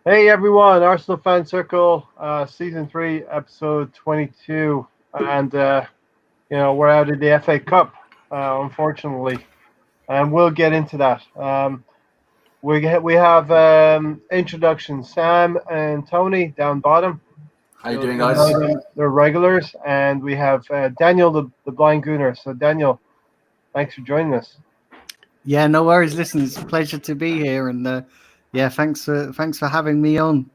Hey everyone, Arsenal Fan Circle, Season 3, Episode 22. And, we're out of the FA Cup, unfortunately. And we'll get into that. We have introductions. Sam and Tony down bottom. How you doing, You'll guys? know them. They're regulars. And we have Daniel, the blind gooner. So, Daniel, thanks for joining us. Yeah, no worries. Listen, it's a pleasure to be here, and thanks for having me on.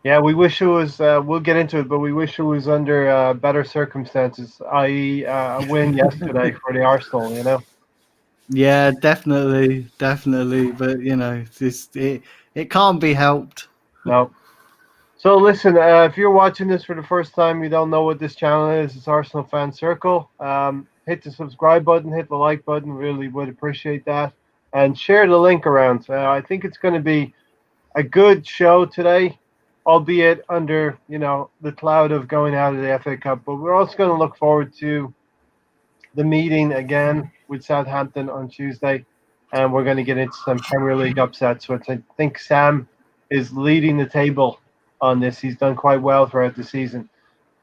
Yeah, we wish it was. We'll get into it, but we wish it was under better circumstances, i.e., a win yesterday for the Arsenal. Yeah, definitely. But it can't be helped. No. So listen, if you're watching this for the first time, you don't know what this channel is. It's Arsenal Fan Circle. Hit the subscribe button, hit the like button. Really would appreciate that, and share the link around. I think it's going to be a good show today, albeit under the cloud of going out of the FA Cup. But we're also going to look forward to the meeting again with Southampton on Tuesday, and we're going to get into some Premier League upsets, which I think Sam is leading the table on this. He's done quite well throughout the season.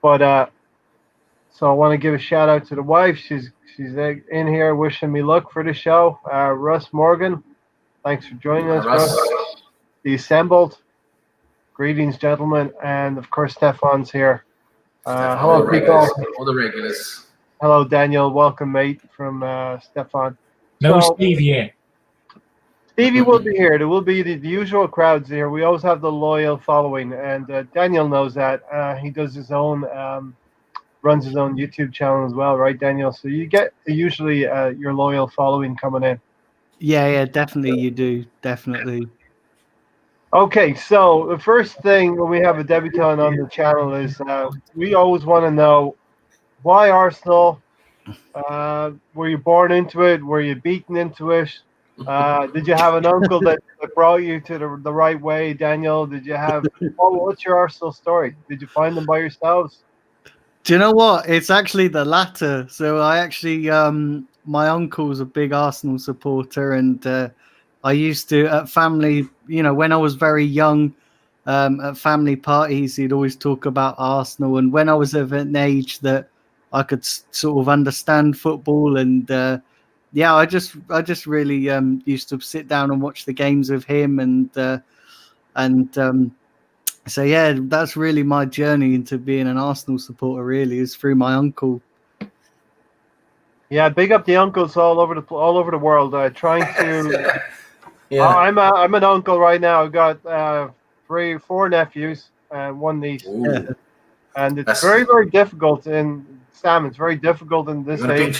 But so I want to give a shout out to the wife. She's in here wishing me luck for the show. Russ Morgan, thanks for joining us, Russ. The assembled. Greetings, gentlemen, and of course Stefan's here. Hello, people. All the regulars. Hello, Daniel. Welcome, mate, from Stefan. No Stevie yet. Stevie will be here. There will be the usual crowds here. We always have the loyal following, and Daniel knows that. He does his own, runs his own YouTube channel as well, right, Daniel? So you get usually your loyal following coming in. Yeah, definitely you do, definitely. Okay, so the first thing when we have a debutant on the channel is we always want to know why Arsenal. Were you born into it? Were you beaten into it? Did you have an uncle that brought you to the right way, Daniel? Did you have what's your Arsenal story? Did you find them by yourselves? Do you know what? It's actually the latter. So I actually, my uncle's a big Arsenal supporter, and I used to at family, when I was very young, at family parties, he'd always talk about Arsenal. And when I was of an age that I could sort of understand football, and I just really used to sit down and watch the games with him, so yeah, that's really my journey into being an Arsenal supporter. Really, is through my uncle. Yeah, big up the uncles all over the world. Trying to. Yeah, I'm an uncle right now. I've got 4 nephews and 1 niece. Ooh. And it's very, very difficult in Sam. It's very difficult in this age.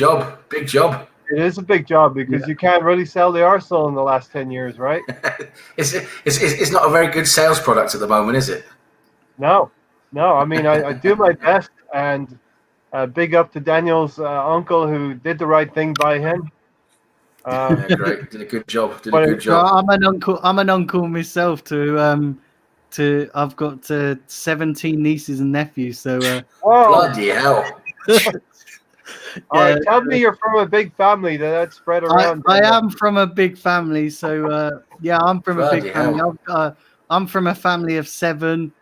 Big job. It is a big job because you can't really sell the Arsenal in the last 10 years, right? It's not a very good sales product at the moment, is it? No. I mean, I do my best, and big up to Daniel's uncle who did the right thing by him. Yeah, great. Did a good job. I'm an uncle myself I've got 17 nieces and nephews. So bloody hell. All right, tell me you're from a big family that's spread around. I am from a big family, so I'm from a big family. I'm from a family of 7,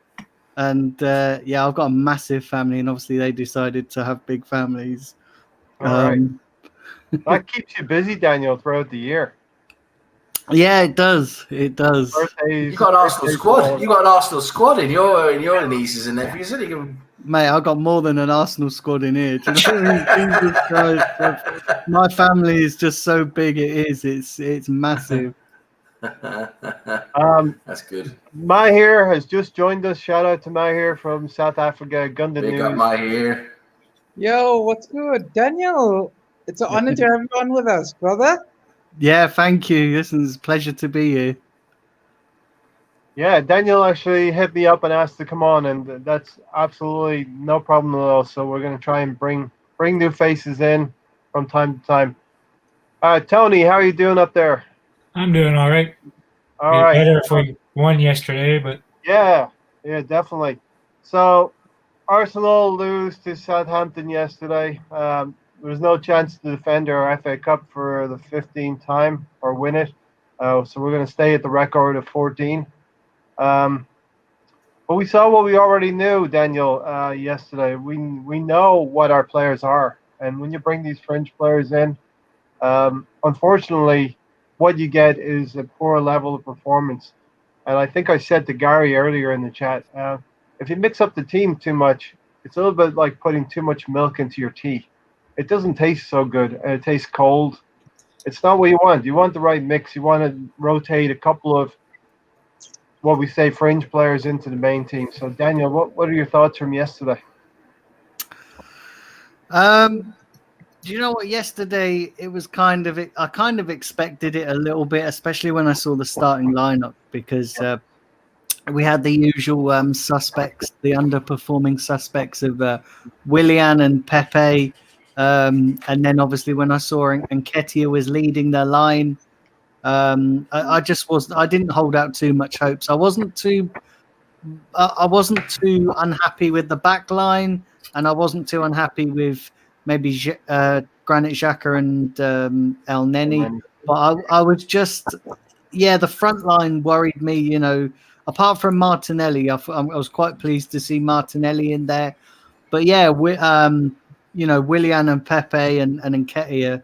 and I've got a massive family, and obviously they decided to have big families. All right. That keeps you busy, Daniel, throughout the year. Yeah, it does. Birthdays, you got an Arsenal squad. You got an Arsenal squad in your nieces and nephews, isn't it? Mate, I've got more than an Arsenal squad in here. Do you know what I mean? Jesus Christ. My family is just so big. It's massive. That's good. Mahir has just joined us. Shout out to Mahir from South Africa. Gunda News. Big up Mahir. Yo, what's good? Daniel, it's an honor to have you on with us, brother. Yeah, thank you. Listen, it's a pleasure to be here. Yeah, Daniel actually hit me up and asked to come on, and that's absolutely no problem at all. So we're going to try and bring new faces in from time to time. Tony, how are you doing up there? I'm doing all right. All right. Better if we won yesterday, but yeah, definitely. So Arsenal lose to Southampton yesterday. There was no chance to defend our FA Cup for the 15th time or win it. So we're going to stay at the record of 14. But we saw what we already knew, Daniel, yesterday. We know what our players are, and when you bring these fringe players in, unfortunately, what you get is a poor level of performance. And I think I said to Gary earlier in the chat, if you mix up the team too much, it's a little bit like putting too much milk into your tea. It doesn't taste so good, and it tastes cold. It's not what you want. You want the right mix. You want to rotate a couple of what we say fringe players into the main team. So Daniel, what are your thoughts from yesterday? Do you know what? Yesterday it was kind of I kind of expected it a little bit, especially when I saw the starting lineup, because we had the usual suspects, the underperforming suspects of Willian and Pepe, and then obviously when I saw Nketiah was leading their line. I didn't hold out too much hopes. I wasn't too unhappy with the back line, and I wasn't too unhappy with maybe Granit Xhaka and El Neni. But I was just, the front line worried me. You know, apart from Martinelli, I was quite pleased to see Martinelli in there. But Willian and Pepe and Nketiah,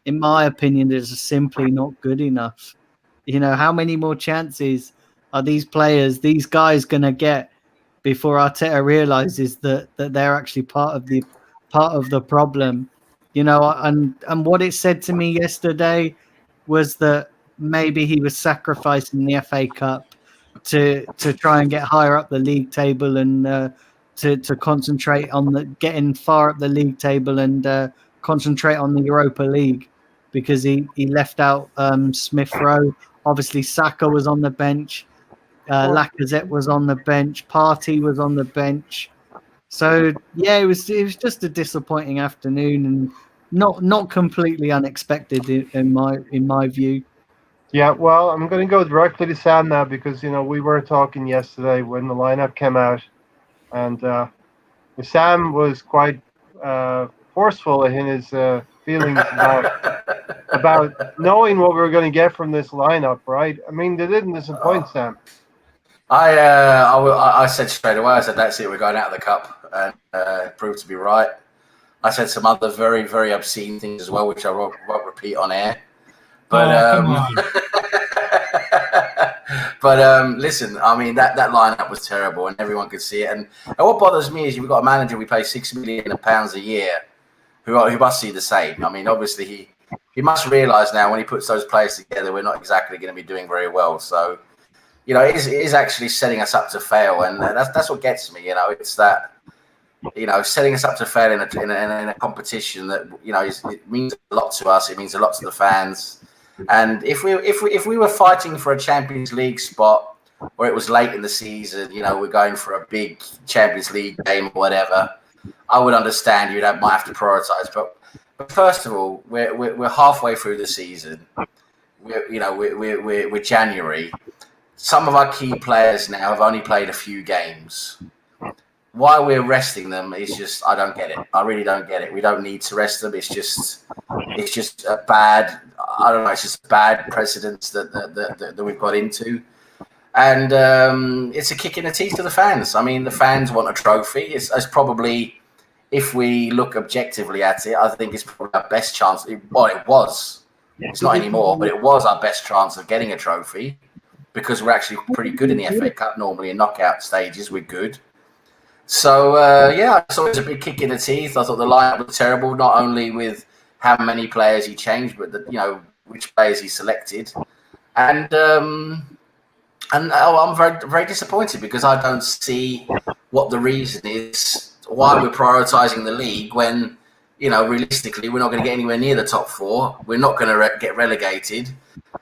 in my opinion, is simply not good enough. You know, how many more chances are these guys going to get before Arteta realizes that they're actually part of the problem? You know, and what it said to me yesterday was that maybe he was sacrificing the FA Cup to try and get higher up the league table and to concentrate on getting far up the league table and concentrate on the Europa League, because he left out Smith Rowe. Obviously, Saka was on the bench. Lacazette was on the bench. Partey was on the bench. So yeah, it was just a disappointing afternoon, and not completely unexpected in my view. Yeah, well, I'm going to go directly to Sam now because we were talking yesterday when the lineup came out, and Sam was quite forceful in his feelings about knowing what we were going to get from this lineup, right? I mean, they didn't disappoint, Sam. I said straight away, I said, that's it, we're going out of the cup, and it proved to be right. I said some other very, very obscene things as well, which I won't repeat on air. But listen, I mean, that lineup was terrible, and everyone could see it. And what bothers me is you've got a manager we pay £6 million a year, who must see the same. I mean, obviously he must realise now when he puts those players together, we're not exactly going to be doing very well. So, it is actually setting us up to fail, and that's what gets me. It's that, setting us up to fail in a competition that it means a lot to us. It means a lot to the fans. And if we were fighting for a Champions League spot, or it was late in the season, we're going for a big Champions League game or whatever, I would understand might have to prioritise. But first of all, we're halfway through the season. We're January. Some of our key players now have only played a few games. Why we're resting them is just, I don't get it. I really don't get it. We don't need to rest them. It's just a bad, I don't know, it's just bad precedence that we've got into. And it's a kick in the teeth to the fans. I mean, the fans want a trophy. It's probably, if we look objectively at it, I think it's probably our best chance. It was. It's not anymore, but it was our best chance of getting a trophy, because we're actually pretty good in the FA Cup. Normally in knockout stages, we're good. So, I thought it was a big kick in the teeth. I thought the lineup was terrible, not only with how many players he changed, but which players he selected. And I'm very, very disappointed, because I don't see what the reason is why we're prioritising the league when, realistically, we're not going to get anywhere near the top four. We're not going to get relegated.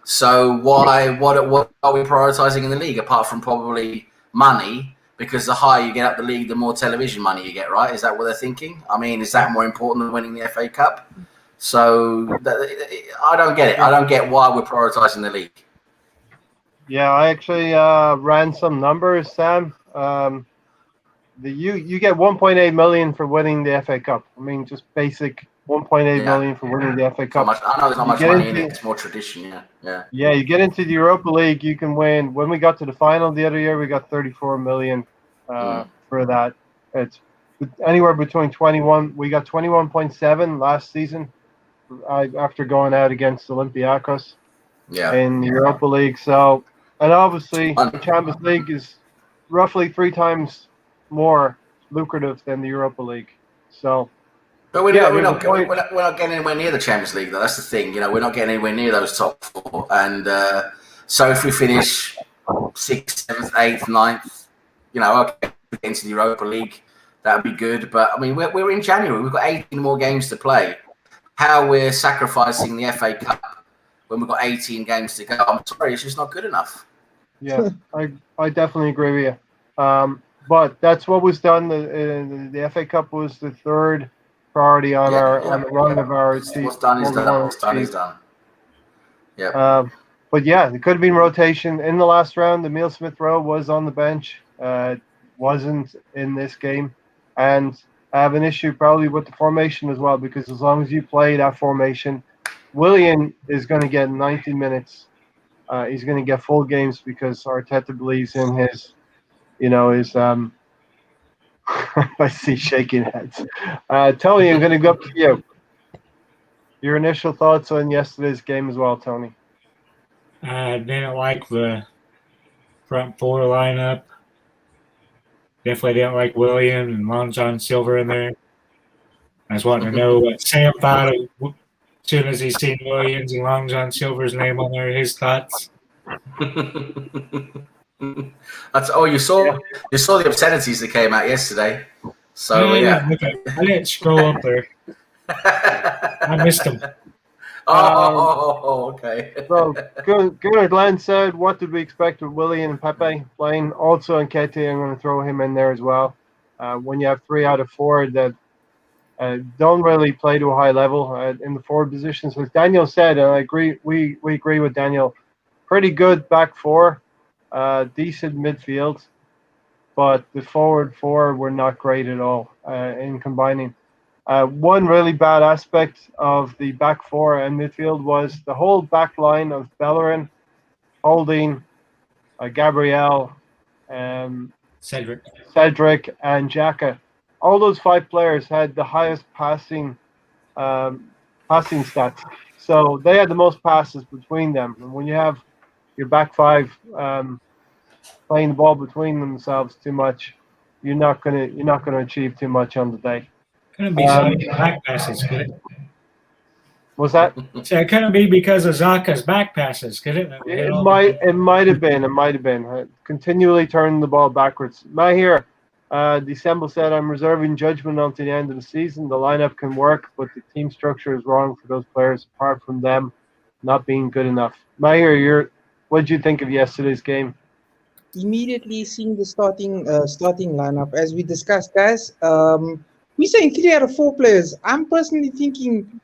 So what are we prioritising in the league, apart from probably money? Because the higher you get up the league, the more television money you get, right? Is that what they're thinking? I mean, is that more important than winning the FA Cup? So I don't get it. I don't get why we're prioritising the league. Yeah, I actually ran some numbers, Sam. You get 1.8 million for winning the FA Cup. I mean, just basic 1.8 Yeah. million for winning the FA Not Cup. much, I know there's not You much get money in into- it. It's more tradition. Yeah. Yeah, you get into the Europa League, you can win. When we got to the final the other year, we got 34 million for that. It's anywhere between 21. We got 21.7 last season after going out against Olympiacos Yeah. in the Europa League. So, and obviously the Champions League is roughly 3 times more lucrative than the Europa League. So, But we're there's a not point. we're not getting anywhere near the Champions League, though. That's the thing. We're not getting anywhere near those top 4. And so if we finish 6th, 7th, 8th, 9th, okay, we get into the Europa League, that would be good. But I mean, we're in January. We've got 18 more games to play. How we're sacrificing the FA Cup when we've got 18 games to go, I'm sorry, it's just not good enough. Yeah, I definitely agree with you. But that's what was done. The FA Cup was the 3rd priority on on the run of our team. What's done is done. What's done is done. Yeah. But yeah, it could have been rotation in the last round. Emile Smith-Rowe was on the bench. Wasn't in this game, and I have an issue probably with the formation as well, because as long as you play that formation, Willian is going to get 90 minutes. He's going to get full games because Arteta believes in his, his. I see shaking heads. Tony, I'm going to go up to you. Your initial thoughts on yesterday's game as well, Tony. I didn't like the front 4 lineup. Definitely didn't like William and Long John Silver in there. I just wanted to know what Sam thought of as soon as he seen Williams and Long John Silver's name on there, his thoughts. You saw the obscenities that came out yesterday. So I didn't scroll up there. I missed them. Okay. So, Gunnar Glenn said, what did we expect with Willian and Pepe playing? Also, Nketiah, I'm going to throw him in there as well. When you have 3 out of 4 that don't really play to a high level in the forward positions, as Daniel said, and I agree, we agree with Daniel, pretty good back 4, decent midfield, but the forward 4 were not great at all in combining. One really bad aspect of the back 4 and midfield was the whole back line of Bellerin, Holding, Gabriel, Cedric, and Xhaka. All those 5 players had the highest passing stats. So they had the most passes between them. And when you have your back 5 playing the ball between themselves too much, you're not gonna achieve too much on the day. couldn't be Zaka's back passes, could it? Was that? So it couldn't be because of Zaka's back passes, could it? It might have been. Continually turning the ball backwards. Mahir, December said, I'm reserving judgment until the end of the season. The lineup can work, but the team structure is wrong for those players, apart from them not being good enough. Mahir, what did you think of yesterday's game? Immediately seeing the starting lineup, as we discussed, guys. We saying 3 out of 4 players. I'm personally thinking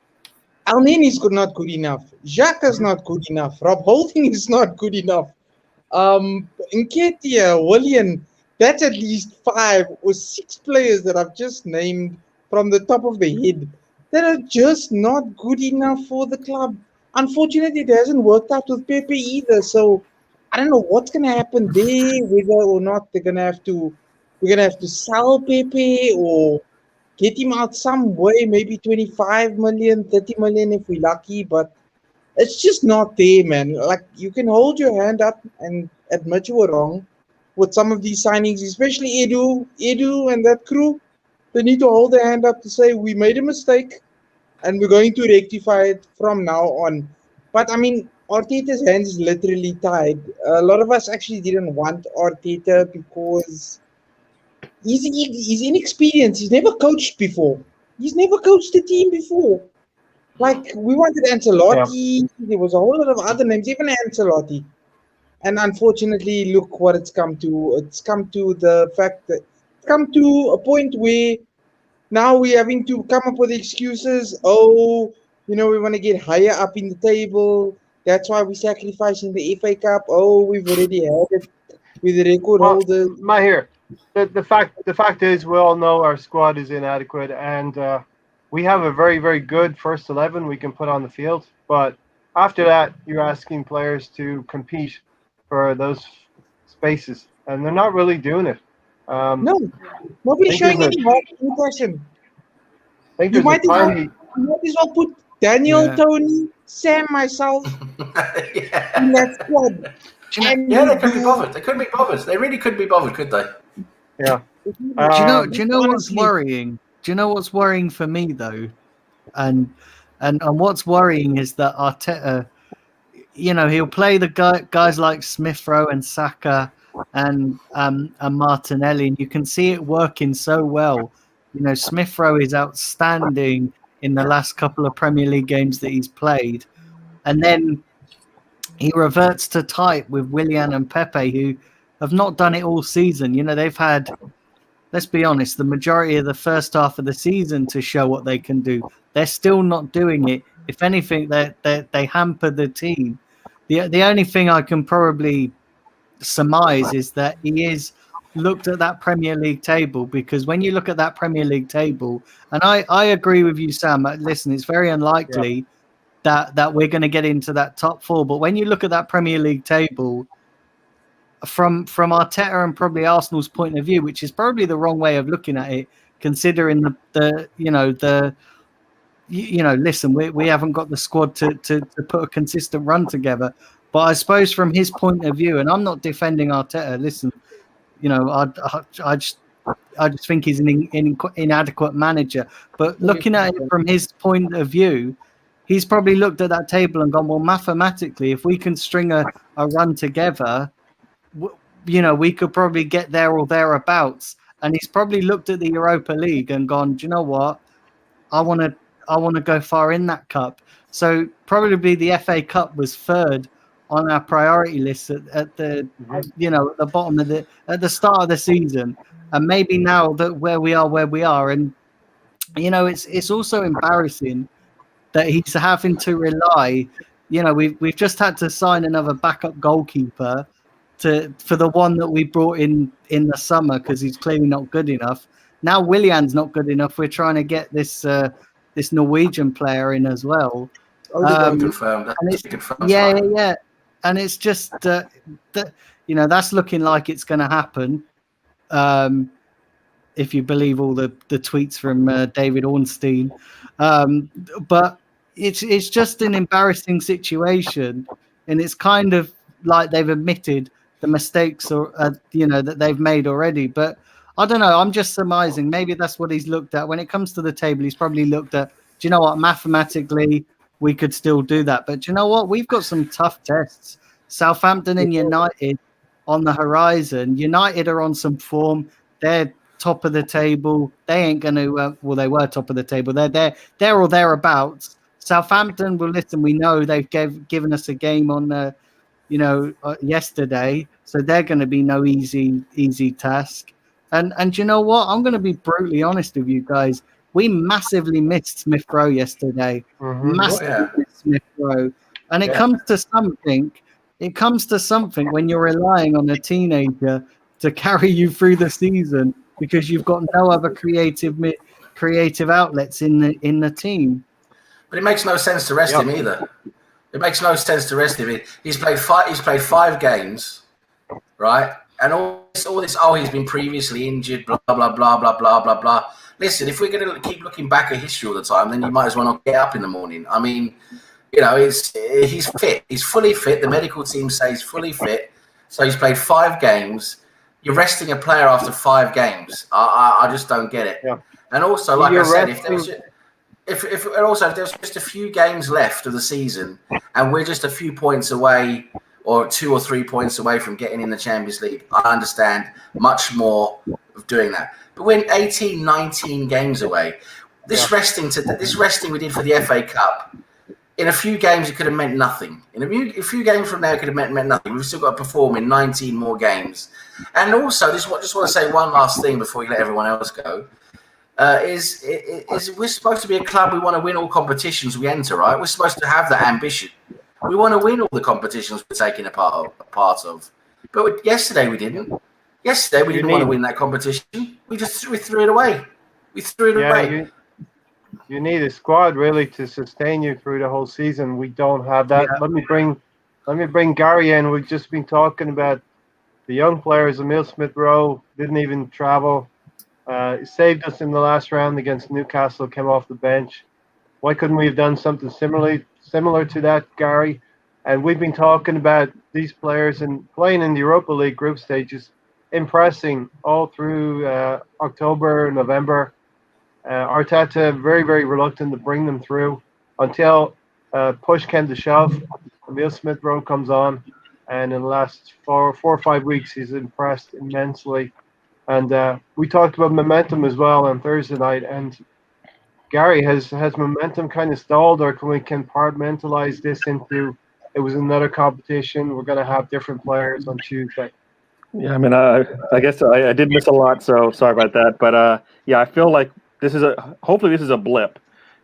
Alneni's not good enough. Xhaka's not good enough. Rob Holding is not good enough. Nketiah, Willian, that's at least 5 or 6 players that I've just named from the top of the head that are just not good enough for the club. Unfortunately, it hasn't worked out with Pepe either. So I don't know what's gonna happen there, whether or not we're gonna have to sell Pepe or get him out some way, maybe 25 million, 30 million if we're lucky, but it's just not there, man. Like, you can hold your hand up and admit you were wrong with some of these signings, especially Edu and that crew. They need to hold their hand up to say, we made a mistake and we're going to rectify it from now on. But I mean, Arteta's hands is literally tied. A lot of us actually didn't want Arteta because he's inexperienced. He's never coached before. He's never coached a team before. Like, we wanted Ancelotti. Yeah. There was a whole lot of other names, even Ancelotti. And unfortunately, look what it's come to. It's come to the fact that it's come to a point where now we're having to come up with excuses. Oh, we want to get higher up in the table. That's why we're sacrificing the FA Cup. Oh, we've already had it with the record holders. Mahir, the fact is, we all know our squad is inadequate, and we have a very, very good first 11 we can put on the field, but after that, you're asking players to compete for those spaces, and they're not really doing it. No, I nobody's think there's showing a, any heart in person. I think You there's a might as well, tiny, put Daniel, Yeah. Tony, Sam, myself Yeah. in that squad. Do you know, And Yeah, we they couldn't be do. bothered. They couldn't be bothered. They really couldn't be bothered, could they? yeah. do you know? Do you know what's Honestly. worrying? Do you know what's worrying for me though? And what's worrying is that Arteta, he'll play the guys like Smith Rowe and Saka and Martinelli, and you can see it working so well. Smith Rowe is outstanding in the last couple of Premier League games that he's played, and then he reverts to type with Willian and Pepe, who have not done it all season. They've had, let's be honest, the majority of the first half of the season to show what they can do. They're still not doing it. If anything, they hamper the team. The only thing I can probably surmise is that he is looked at that Premier League table, because when you look at that Premier League table, and I agree with you, Sam. Listen, it's very unlikely that we're going to get into that top four. But when you look at that Premier League table, from Arteta and probably Arsenal's point of view, which is probably the wrong way of looking at it, considering listen, we haven't got the squad to put a consistent run together. But I suppose from his point of view, and I'm not defending Arteta. Listen, I just think he's an inadequate manager. But looking at it from his point of view, he's probably looked at that table and gone, well, mathematically, if we can string a run together, we could probably get there or thereabouts. And he's probably looked at the Europa League and gone, do you know what? I want to go far in that cup. So probably the FA Cup was third on our priority list at the at the bottom of at the start of the season, and maybe now that where we are, and it's also embarrassing that he's having to rely. We've just had to sign another backup goalkeeper for the one that we brought in the summer, because he's clearly not good enough. Now Willian's not good enough. We're trying to get this Norwegian player in as well. Confirmed. Yeah. And it's just that that's looking like it's going to happen. If you believe all the tweets from David Ornstein, but it's just an embarrassing situation, and it's kind of like they've admitted the mistakes that they've made already. But I don't know. I'm just surmising. Maybe that's what he's looked at when it comes to the table. He's probably looked at, do you know what? Mathematically, we could still do that. But do you know what? We've got some tough tests. Southampton and United on the horizon. United are on some form. They're top of the table. They ain't going to. They were top of the table. They're there or thereabouts. Southampton. Well, listen. We know they've given us a game on yesterday, so they're going to be no easy task. And you know what? I'm going to be brutally honest with you guys. We massively missed Smith Rowe yesterday. Massively missed Smith Rowe. And it comes to something. It comes to something when you're relying on a teenager to carry you through the season because you've got no other creative outlets in the team. But it makes no sense to rest him either. It makes no sense to rest him. He's played 5 games, right? And all this. Oh, he's been previously injured. Blah blah blah blah blah blah blah. Listen, if we're going to keep looking back at history all the time, then you might as well not get up in the morning. I mean, he's fit. He's fully fit. The medical team say he's fully fit. So he's played 5 games. You're resting a player after 5 games. I just don't get it. Yeah. And also, like I said, if there's just a few games left of the season and we're just a few points away or 2 or 3 points away from getting in the Champions League, I understand much more of doing that. But we're 18, 19 games away. This resting we did for the FA Cup, in a few games it could have meant nothing. In a few games from now it could have meant nothing. We've still got to perform in 19 more games. And also, just want to say one last thing before you let everyone else go. Is we're supposed to be a club, we want to win all competitions we enter, right? We're supposed to have that ambition. We want to win all the competitions we're taking a part of. But yesterday we didn't. Yesterday we didn't want to win that competition. We threw it away. We threw it away. you need a squad really to sustain you through the whole season. We don't have that. Yeah. Let me bring Gary in. We've just been talking about the young players. Emil Smith Rowe didn't even travel. He saved us in the last round against Newcastle. Came off the bench. Why couldn't we have done something similar to that, Gary? And we've been talking about these players and playing in the Europa League group stages, impressing all through October, November. Arteta very, very reluctant to bring them through until push came to shove. Emil Smith Rowe comes on, and in the last 4 or 5 weeks, he's impressed immensely. And we talked about momentum as well on Thursday night. And Gary, has momentum kind of stalled, or can we compartmentalize this into it was another competition? We're going to have different players on Tuesday. Yeah, I mean, I guess I did miss a lot, so sorry about that. But yeah, I feel like hopefully this is a blip.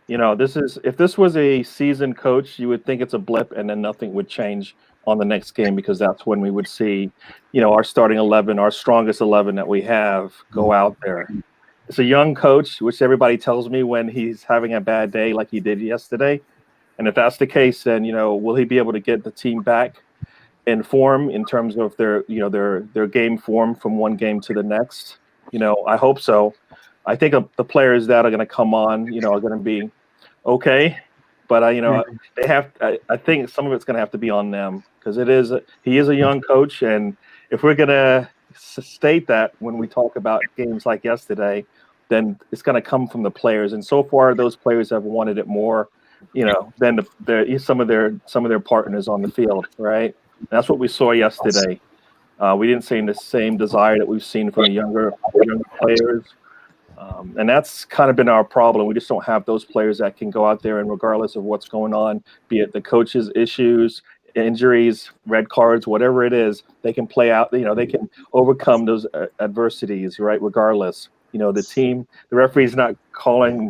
If this was a seasoned coach, you would think it's a blip, and then nothing would change on the next game because that's when we would see, our starting 11, our strongest 11 that we have go out there. It's a young coach, which everybody tells me when he's having a bad day like he did yesterday. And if that's the case, then, will he be able to get the team back in form in terms of their game form from one game to the next? I hope so. I think the players that are going to come on, are going to be okay. But they have. I think some of it's going to have to be on them because he is a young coach, and if we're going to state that when we talk about games like yesterday, then it's going to come from the players. And so far, those players have wanted it more, than some of their partners on the field, right? And that's what we saw yesterday. We didn't see the same desire that we've seen from the younger players. And that's kind of been our problem. We just don't have those players that can go out there and regardless of what's going on, be it the coaches' issues, injuries, red cards, whatever it is, they can play out, they can overcome those adversities, right? Regardless, the referee's not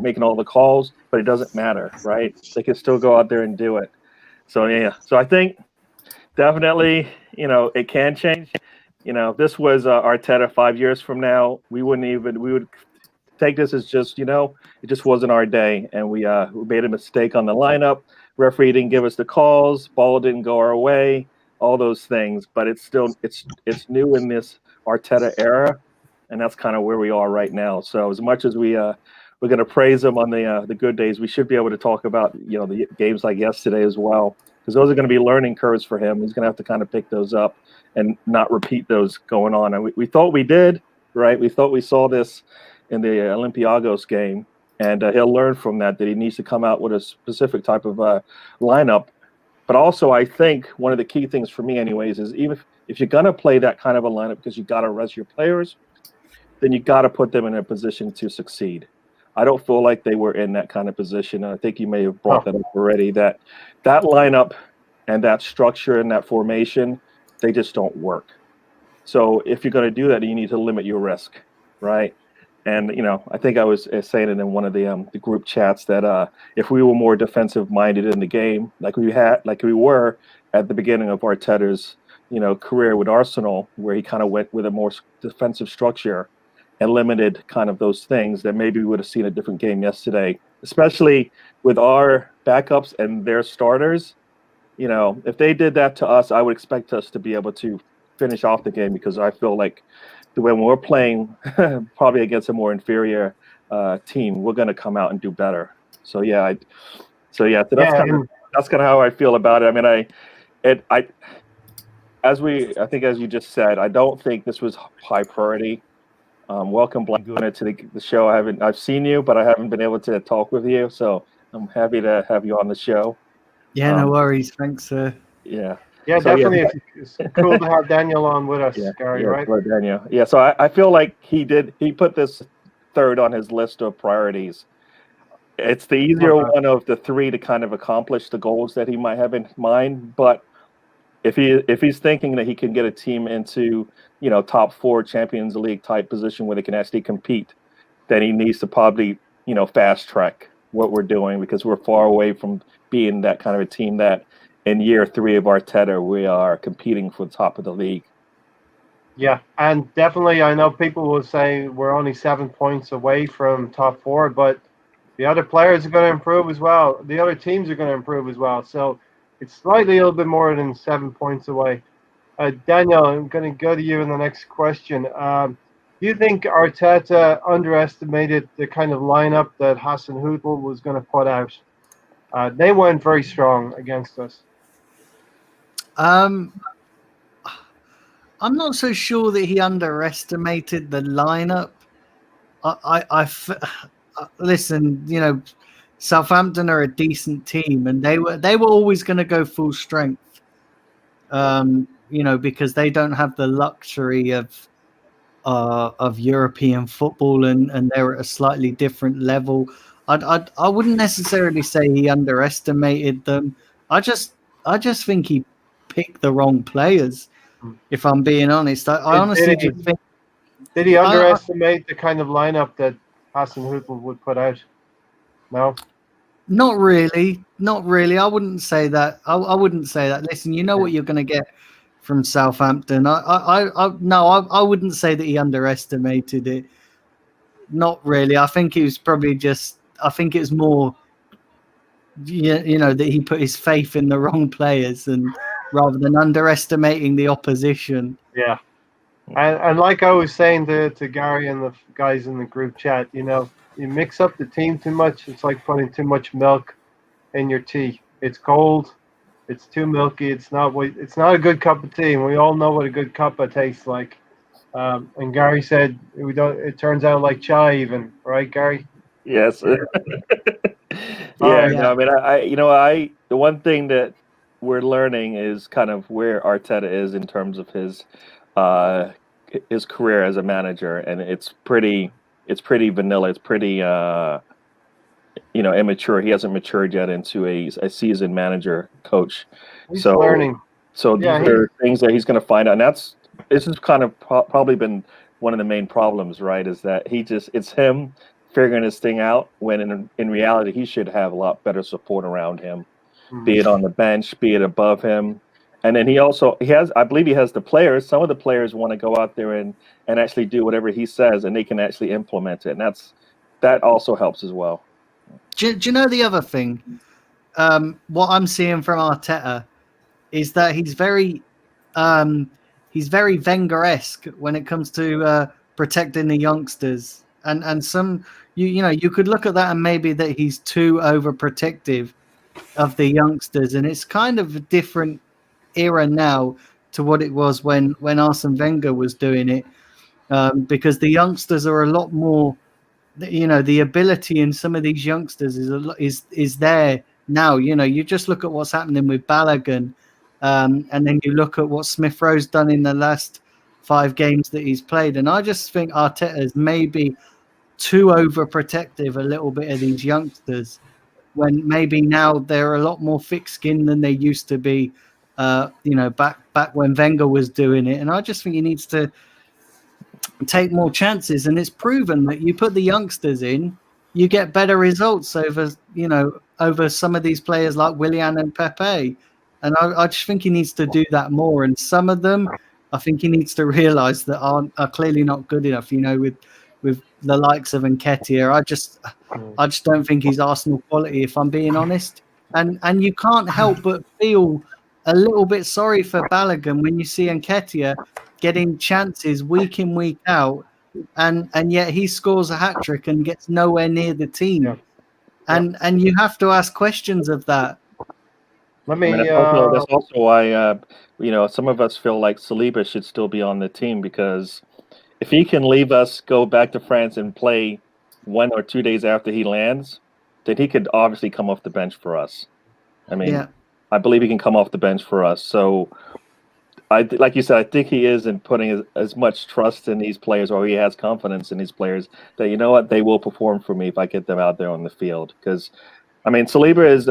making all the calls, but it doesn't matter, right? They can still go out there and do it. So, yeah. So I think definitely, it can change. This was Arteta 5 years from now. We would take this as just, it just wasn't our day. And we made a mistake on the lineup. Referee didn't give us the calls. Ball didn't go our way. All those things. But it's it's new in this Arteta era. And that's kind of where we are right now. So as much as we're going to praise him on the good days, we should be able to talk about, the games like yesterday as well. Because those are going to be learning curves for him. He's going to have to kind of pick those up and not repeat those going on. And we thought we did, right? We thought we saw this in the Olympiacos game, and he'll learn from that he needs to come out with a specific type of lineup. But also, I think one of the key things for me, anyways, is even if you're going to play that kind of a lineup because you got to rest your players, then you got to put them in a position to succeed. I don't feel like they were in that kind of position. And I think you may have brought that up already, that lineup and that structure and that formation, they just don't work. So if you're going to do that, you need to limit your risk, right? And, I think I was saying it in one of the group chats that if we were more defensive minded in the game, like we were at the beginning of Arteta's, career with Arsenal, where he kind of went with a more defensive structure and limited kind of those things, that maybe we would have seen a different game yesterday, especially with our backups and their starters. If they did that to us, I would expect us to be able to finish off the game, because I feel like when we're playing probably against a more inferior team, we're going to come out and do better. So that's kind of how I feel about it. I mean, I think as you just said, I don't think this was high priority. Welcome, Blackuna, to the show. I've seen you, but I haven't been able to talk with you. So I'm happy to have you on the show. Yeah, no worries. Thanks, sir. Yeah. Yeah, so, definitely. It's cool to have Daniel on with us, Gary, right? Daniel. Yeah, so I feel like he put this third on his list of priorities. It's the easier one of the three to kind of accomplish the goals that he might have in mind. But if he's thinking that he can get a team into, top 4 Champions League type position where they can actually compete, then he needs to probably, fast track what we're doing, because we're far away from being that kind of a team that in year 3 of Arteta, we are competing for the top of the league. Yeah, and definitely I know people will say we're only 7 points away from top 4, but The other players are going to improve as well. The other teams are going to improve as well. So it's slightly a little bit more than 7 points away. Daniel, I'm going to go to you in the next question. Do you think Arteta underestimated the kind of lineup that Hassan Hootel was going to put out? They went very strong against us. Um, I'm not so sure that he underestimated the lineup. Listen, Southampton are a decent team, and they were always going to go full strength. Because they don't have the luxury of European football, and they're at a slightly different level. I wouldn't necessarily say he underestimated them. I just think he picked the wrong players. If I'm being honest, I honestly just think. Did he underestimate the kind of lineup that Hassan Hootel would put out? No. Not really. I wouldn't say that. I wouldn't say that. Listen, you know what you're going to get from Southampton. I wouldn't say that he underestimated it. Not really. I think it was probably just. I think it's more. That he put his faith in the wrong players, and rather than underestimating the opposition. Yeah. And like I was saying to Gary and the guys in the group chat, you mix up the team too much. It's like putting too much milk in your tea. It's cold. It's too milky. It's not a good cup of tea. And we all know what a good cuppa tastes like. And Gary said it turns out like chai even, right, Gary? Yes. Yeah. No, I mean, the one thing that we're learning is kind of where Arteta is in terms of his career as a manager, and it's pretty vanilla. It's pretty immature. He hasn't matured yet into a seasoned manager coach. He's learning. So these are things that he's going to find out. And this has kind of probably been one of the main problems, right? Is that it's him figuring this thing out when in reality he should have a lot better support around him, be it on the bench, be it above him. And then I believe he has the players. Some of the players want to go out there and actually do whatever he says, and they can actually implement it. And that also helps as well. Do you know the other thing? What I'm seeing from Arteta is that he's very Wenger-esque when it comes to protecting the youngsters. And some you could look at that and maybe that he's too overprotective of the youngsters, and it's kind of a different era now to what it was when Arsene Wenger was doing it, because the youngsters are a lot more. The ability in some of these youngsters is there now. You just look at what's happening with Balogun, and then you look at what Smith Rowe's done in the last 5 games that he's played, and I just think Arteta is maybe too overprotective a little bit of these youngsters, when maybe now they're a lot more thick-skinned than they used to be. Back when Wenger was doing it, and I just think he needs to take more chances. And it's proven that you put the youngsters in, you get better results over some of these players like Willian and Pepe. And I just think he needs to do that more. And some of them, I think he needs to realise that are clearly not good enough. With the likes of Nketiah, I just don't think he's Arsenal quality, if I'm being honest. And you can't help but feel a little bit sorry for Balogun when you see Nketiah getting chances week in, week out, and yet he scores a hat-trick and gets nowhere near the team. Yeah. And you have to ask questions of that. That's also why some of us feel like Saliba should still be on the team, because if he can leave us, go back to France and play 1 or 2 days after he lands, then he could obviously come off the bench for us. I mean, I believe he can come off the bench for us. So, like you said, I think he is in putting as much trust in these players, or he has confidence in these players that, they will perform for me if I get them out there on the field. Because, I mean, Saliba is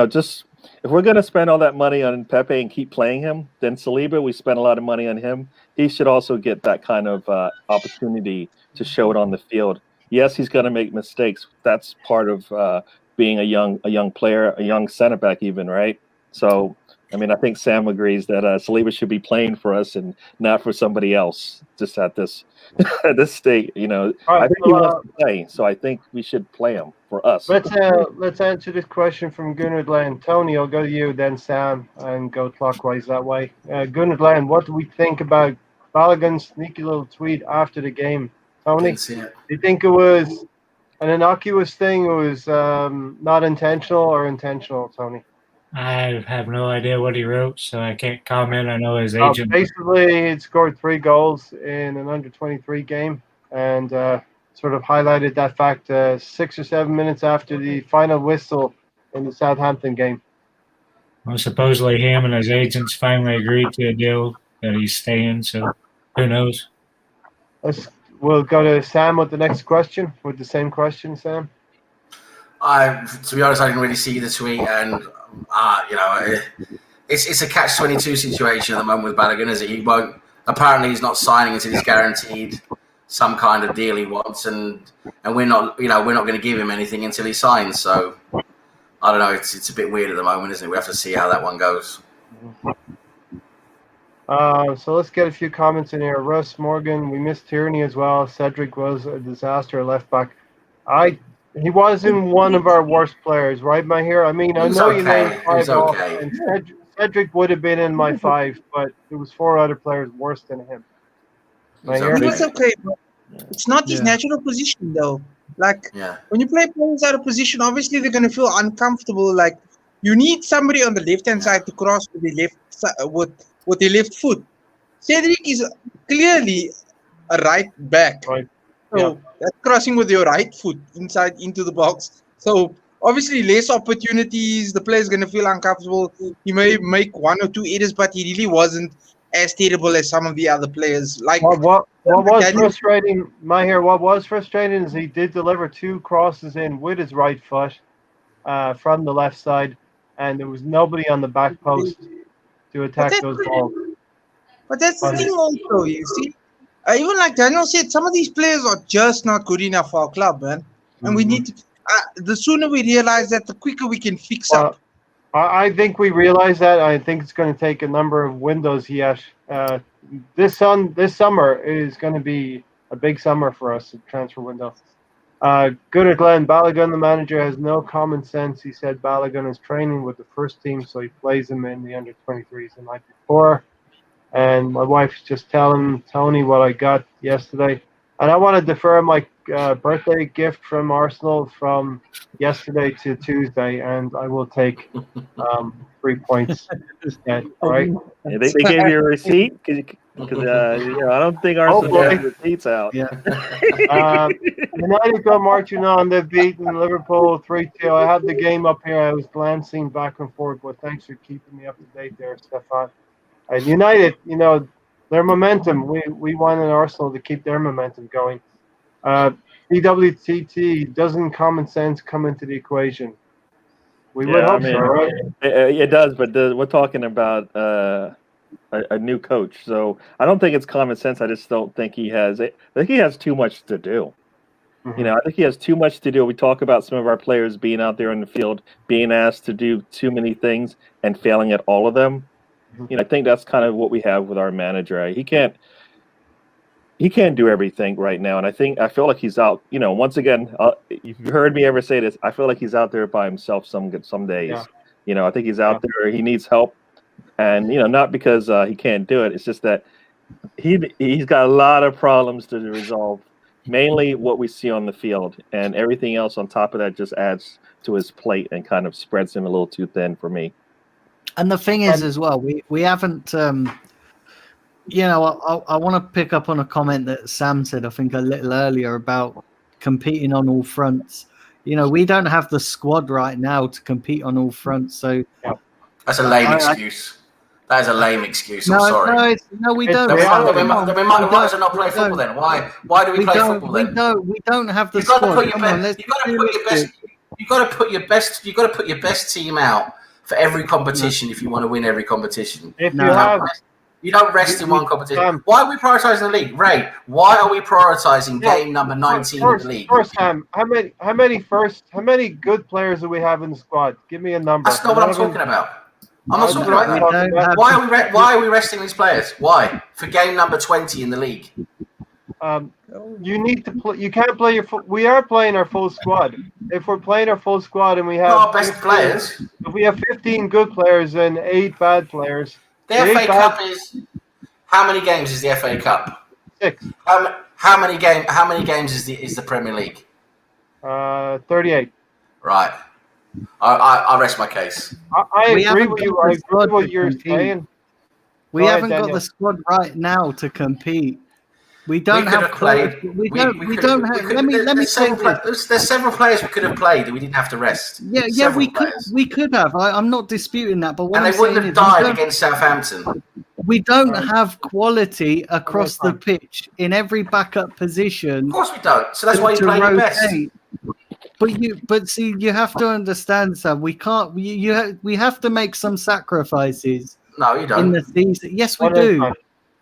just if we're going to spend all that money on Pepe and keep playing him, then Saliba, we spend a lot of money on him. He should also get that kind of opportunity to show it on the field. Yes, he's going to make mistakes. That's part of being a young player, a young center back even, right? So, I mean, I think Sam agrees that Saliba should be playing for us and not for somebody else. Just at this at this state, All I right, think he wants to play, so I think we should play him for us. let's answer this question from Gunnar Glenn. Tony, I'll go to you, then Sam, and go clockwise that way. Gunnar Glenn, what do we think about Balogun's sneaky little tweet after the game? Tony, Didn't see it. do you think it was an innocuous thing? It was not intentional or intentional, Tony? I have no idea what he wrote, so I can't comment. I know his agent. Basically, he scored 3 goals in an under-23 game, and sort of highlighted that fact 6 or 7 minutes after the final whistle in the Southampton game. Well, supposedly him and his agents finally agreed to a deal that he's staying, so who knows? We'll go to Sam with the next question, with the same question, Sam. To be honest, I didn't really see the tweet, and it's a catch-22 situation at the moment with Balogun, is it? Apparently he's not signing until he's guaranteed some kind of deal he wants, and we're not going to give him anything until he signs. So I don't know. It's a bit weird at the moment, isn't it? We have to see how that one goes. So let's get a few comments in here. Russ Morgan, we missed Tierney as well. Cedric was a disaster at left back. He wasn't one of our worst players, right, Mahir? I mean, I know you named 5 off, and Cedric would have been in my 5, but there was 4 other players worse than him. He was okay, but it's not his natural position, though. Like, when you play players out of position, obviously they're going to feel uncomfortable. Like, you need somebody on the left-hand side to cross with the left foot. Cedric is clearly a right back. Right. So that's crossing with your right foot inside into the box. So obviously less opportunities. The player's going to feel uncomfortable. He may make 1 or 2 errors, but he really wasn't as terrible as some of the other players. Like what was frustrating, Mahir, what was frustrating is he did deliver 2 crosses in with his right foot from the left side, and there was nobody on the back post to attack those balls. But that's the thing also, you see. Even like Daniel said, some of these players are just not good enough for our club, man. And we need to. The sooner we realize that, the quicker we can fix up. I think we realize that. I think it's going to take a number of windows yet. This summer is going to be a big summer for us, the transfer window. Gunnar Glenn, Balogun, the manager, has no common sense. He said Balogun is training with the first team, so he plays him in the under-23s the night before. And my wife's just telling Tony what I got yesterday. And I want to defer my birthday gift from Arsenal from yesterday to Tuesday, and I will take 3 points instead, right? Yeah, they gave you a receipt? Because I don't think Arsenal has receipts out. Yeah. United go marching on. They've beaten Liverpool 3-2. I have the game up here. I was glancing back and forth, but thanks for keeping me up to date there, Stefan. And United, their momentum. We want an Arsenal to keep their momentum going. DWTT, doesn't common sense come into the equation? We would hope so, right? It does, but we're talking about a new coach, so I don't think it's common sense. I just don't think he has. I think he has too much to do. Mm-hmm. I think he has too much to do. We talk about some of our players being out there in the field, being asked to do too many things and failing at all of them. I think that's kind of what we have with our manager. He can't do everything right now, and I feel like he's out. Once again, you've heard me ever say this. I feel like he's out there by himself some days. Yeah. I think he's out there. He needs help, and not because he can't do it. It's just that he's got a lot of problems to resolve. Mainly what we see on the field, and everything else on top of that just adds to his plate and kind of spreads him a little too thin for me. And the thing is, as well, we haven't, I want to pick up on a comment that Sam said, I think a little earlier, about competing on all fronts. We don't have the squad right now to compete on all fronts. So that's a lame excuse. That is a lame excuse. I'm sorry. No, we don't. Then we might as well not play football then. Why do we play football then? We don't have the squad. You've got to put your best team out for every competition if you want to win every competition. You don't rest in one competition. Why are we prioritising the league? Ray, why are we prioritising game number 19 in the league? First time, how many good players do we have in the squad? Give me a number. That's not what I'm talking about. I'm not talking about that. Why are we resting these players? Why? For game number 20 in the league. You need to play. You can't play your. We are playing our full squad. If we're playing our full squad and we have our best players, if we have 15 good players and 8 bad players, the FA Cup is how many games is the FA Cup? 6. How many games is the Premier League? 38. Right. I rest my case. I agree with you. I agree with what you're saying. We haven't got the squad right now to compete. We don't have played. We don't have. Let me say this. There's several players we could have played that we didn't have to rest. Yeah, we could have. I'm not disputing that, but what and they wouldn't have died against Southampton. We don't have quality across the pitch in every backup position. Of course we don't. So that's why you play your best. But see, you have to understand, Sam. We can't. We have to make some sacrifices. No, you don't. In the season, yes, we do.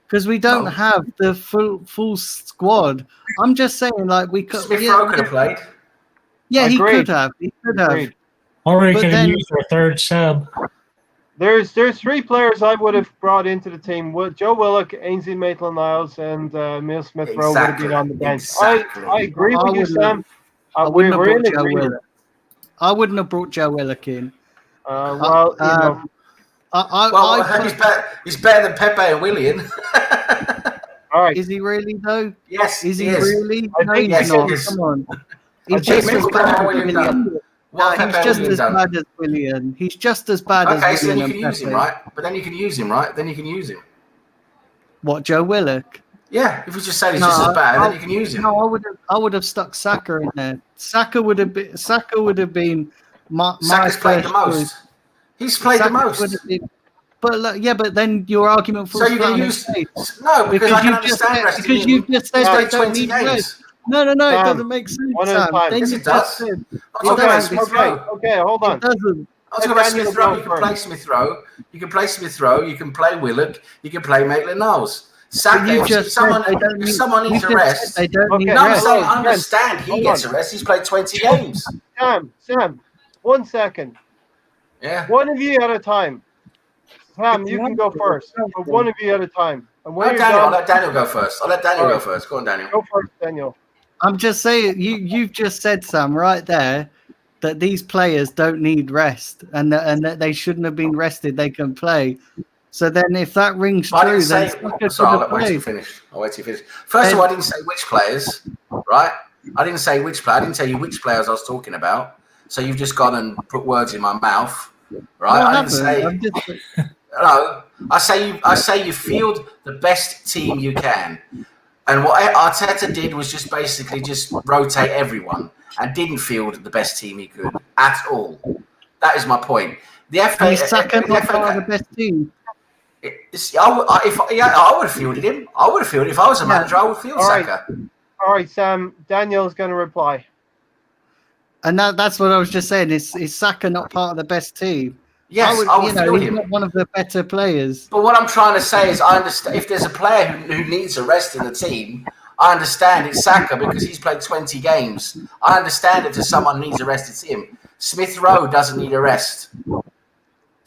Because we don't have the full squad. I'm just saying, like we could. Smith Rowe could have played. Yeah, he could have. He could have. Or we could have used our third sub. There's 3 players I would have brought into the team. Joe Willock, Ainsley Maitland-Niles, and Emile Smith Rowe would have been on the bench. Exactly. I agree with you, Sam. We're in agreement. I wouldn't have brought Joe Willock in. Well, you know. He's better than Pepe and Willian. All right. Is he really though? Yes, is he really? I think he's not. Yes. Come on. He's just as bad as Willian. He's just as bad as Willian. He's just as bad as Willian. Okay, so then you can use him, right? But then you can use him, right? Then you can use him. What, Joe Willock? Yeah, if you just say he's just as bad, then you can use him. No, I would have stuck Saka in there. Saka would have been my Saka's played the most. He's played the most. But then your argument for so you can use because I can understand resting because you just said they don't 20 need games. rest. No, it doesn't make sense. One at a time. Yes, it does. Okay, hold on. It doesn't. I was talking about Smith Rowe. You can play Smith Rowe. You can play Smith Rowe. You can play Willock. You can play Maitland-Niles. Saka, if someone needs a rest. They don't need I rest. understand he gets a rest. He's played 20 games. Sam, 1 second. Yeah. One of you at a time. Sam, you can go first. But one of you at a time. And when I'll let Daniel go first. Go on, Daniel. Go first, Daniel. I'm just saying, you've just said, Sam, right there, that these players don't need rest and that they shouldn't have been rested. They can play. So then, if that rings true, then I'll wait till you finish. First of all, I didn't say which players, right? I didn't say which player. I didn't tell you which players I was talking about. So you've just gone and put words in my mouth, right? No, I didn't say. No, I say you field the best team you can, and what Arteta did was just basically just rotate everyone and didn't field the best team he could at all. That is my point. The FA, is Saka not part of the best team? I would have fielded him. I would have fielded if I was a manager. I would field Saka. All right, Sam. Daniel's going to reply. And that's what I was just saying. Is Saka not part of the best team? Yes, I would field he's him. not one of the better players. But what I'm trying to say is, I understand if there's a player who needs a rest in the team, I understand it's Saka because he's played 20 games. I understand if someone needs a rest, it's him. Smith Rowe doesn't need a rest.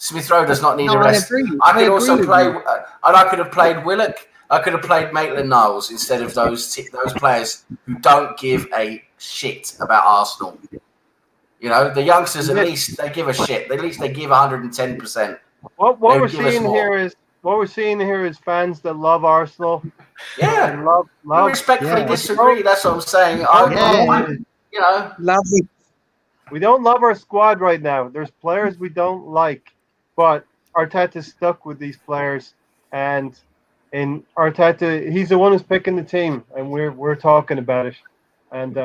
Smith Rowe does not need a rest. I could also play, and I could have played Willock. I could have played Maitland-Niles instead of those players who don't give a shit about Arsenal. You know, the youngsters, at least they give a shit. At least they give 110%. What we're seeing here is fans that love Arsenal. Yeah, love. We respectfully disagree. That's what I'm saying. You know, Lovely. We don't love our squad right now. There's players we don't like, but Arteta's stuck with these players, and in Arteta, he's the one who's picking the team, and we're talking about it. And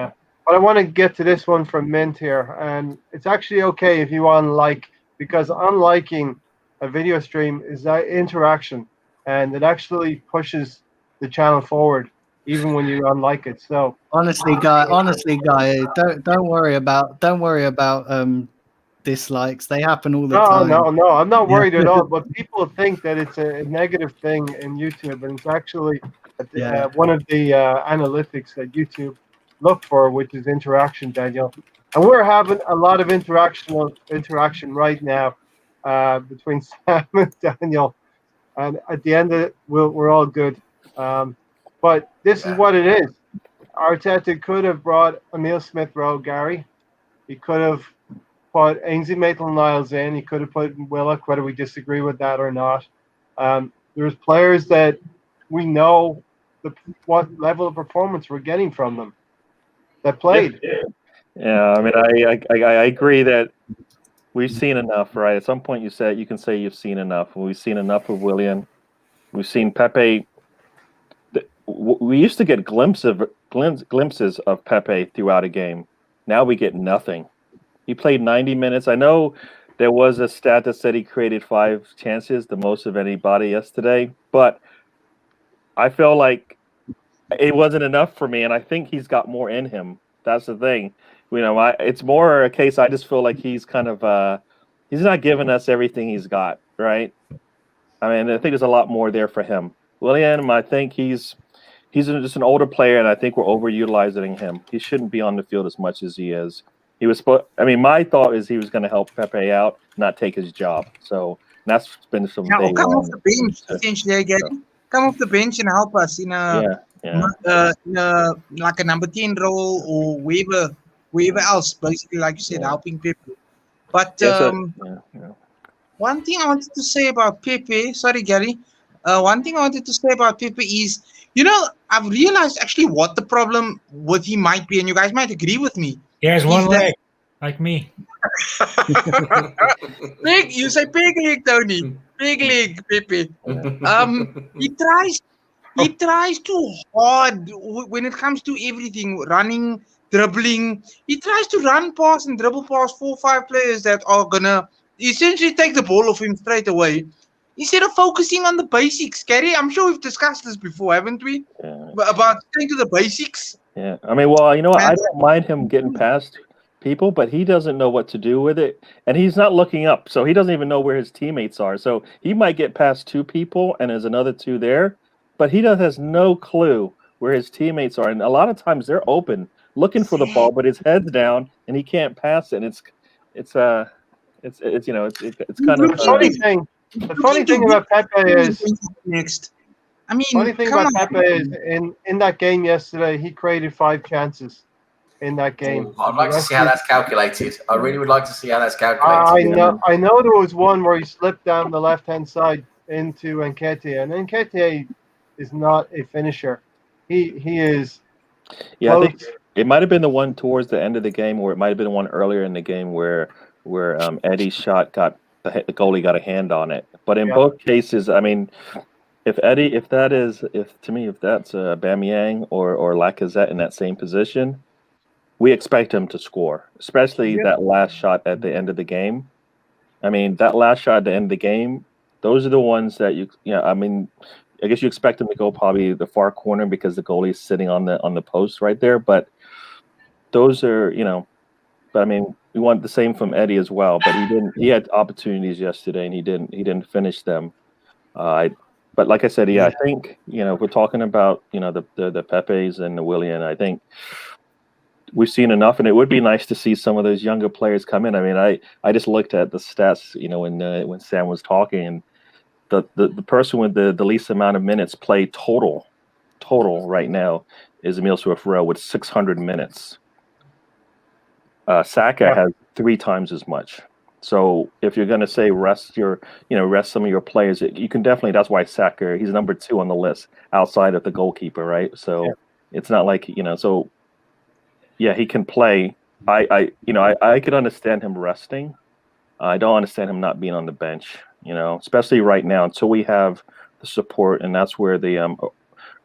but I want to get to this one from Mint here, and it's actually okay if you unlike, because unliking a video stream is that interaction, and it actually pushes the channel forward, even when you unlike it. So honestly, guy, don't worry about dislikes. They happen all the time. No, I'm not worried at all. But people think that it's a negative thing in YouTube, and it's actually one of the analytics that YouTube look for, which is interaction, Daniel. And we're having a lot of interaction right now. between Sam and Daniel, and at the end of it, we're all good. But this is what it is. Arteta could have brought Emil Smith-Rowe, Gary. He could have put Ainsley Maitland-Niles in. He could have put Willock, whether we disagree with that or not. There's players that we know what level of performance we're getting from them that played. Yeah, I mean, I agree that we've seen enough, right? At some point, you can say you've seen enough. We've seen enough of Willian. We've seen Pepe. We used to get glimpses of Pepe throughout a game. Now we get nothing. He played 90 minutes. I know there was a stat that said he created 5 chances, the most of anybody yesterday, but I feel like it wasn't enough for me, and I think he's got more in him. That's the thing. It's more a case I just feel like he's kind of he's not giving us everything he's got, right? I mean, I think there's a lot more there for him. William, I think he's just an older player, and I think we're overutilizing him. He shouldn't be on the field as much as he is. He was my thought is he was going to help Pepe out, not take his job. So that's been some. Now, come off the bench, essentially, again. Come off the bench and help us in a like a number 10 role or wherever else. Basically, like you said, helping Pepe. But one thing I wanted to say about Pepe, sorry, Gary. One thing I wanted to say about Pepe is, I've realized actually what the problem with him might be, and you guys might agree with me. He has one leg, like me. You say big leg, Tony. Big leg, Pepe. He tries too hard when it comes to everything, running, dribbling. He tries to run past and dribble past 4 or 5 players that are gonna essentially take the ball off him straight away, instead of focusing on the basics. Gary, I'm sure we've discussed this before, haven't we? Yeah. About staying to the basics. Yeah, I mean, well, I don't mind him getting past people, but he doesn't know what to do with it, and he's not looking up, so he doesn't even know where his teammates are. So he might get past 2 people, and there's another 2 there, but he has no clue where his teammates are, and a lot of times they're open, looking for the ball, but his head's down, and he can't pass it. And it's kind of the funny thing. The funny thing about Pepe is next. I mean, funny thing about Pepe is in that game yesterday, he created 5 chances in that game. I'd like to see how that's calculated. I really would like to see how that's calculated. I know there was one where he slipped down the left-hand side into Nketiah, and Nketiah is not a finisher. He is. Yeah, I think it might have been the one towards the end of the game, or it might have been one earlier in the game where Eddie's shot got the goalie got a hand on it. But in both cases, I mean, if that's Bamiyang or Lacazette in that same position, we expect him to score, especially that last shot at the end of the game. I mean, that last shot at the end of the game, those are the ones that I mean, I guess you expect him to go probably the far corner because the goalie is sitting on the post right there. But those are, but I mean, we want the same from Eddie as well. But he didn't. He had opportunities yesterday, and he didn't finish them. But like I said, I think if we're talking about the Pepes and the Willian, I think we've seen enough, and it would be nice to see some of those younger players come in. I mean, I just looked at the stats, when Sam was talking, and the person with the least amount of minutes played total right now is Emil Smith-Rowe with 600 minutes. Saka has 3 times as much. So if you're going to say rest some of your players, you can definitely. That's why Saka, he's number 2 on the list outside of the goalkeeper, right? So it's not like So yeah, he can play. I could understand him resting. I don't understand him not being on the bench. Especially right now until we have the support, and that's where the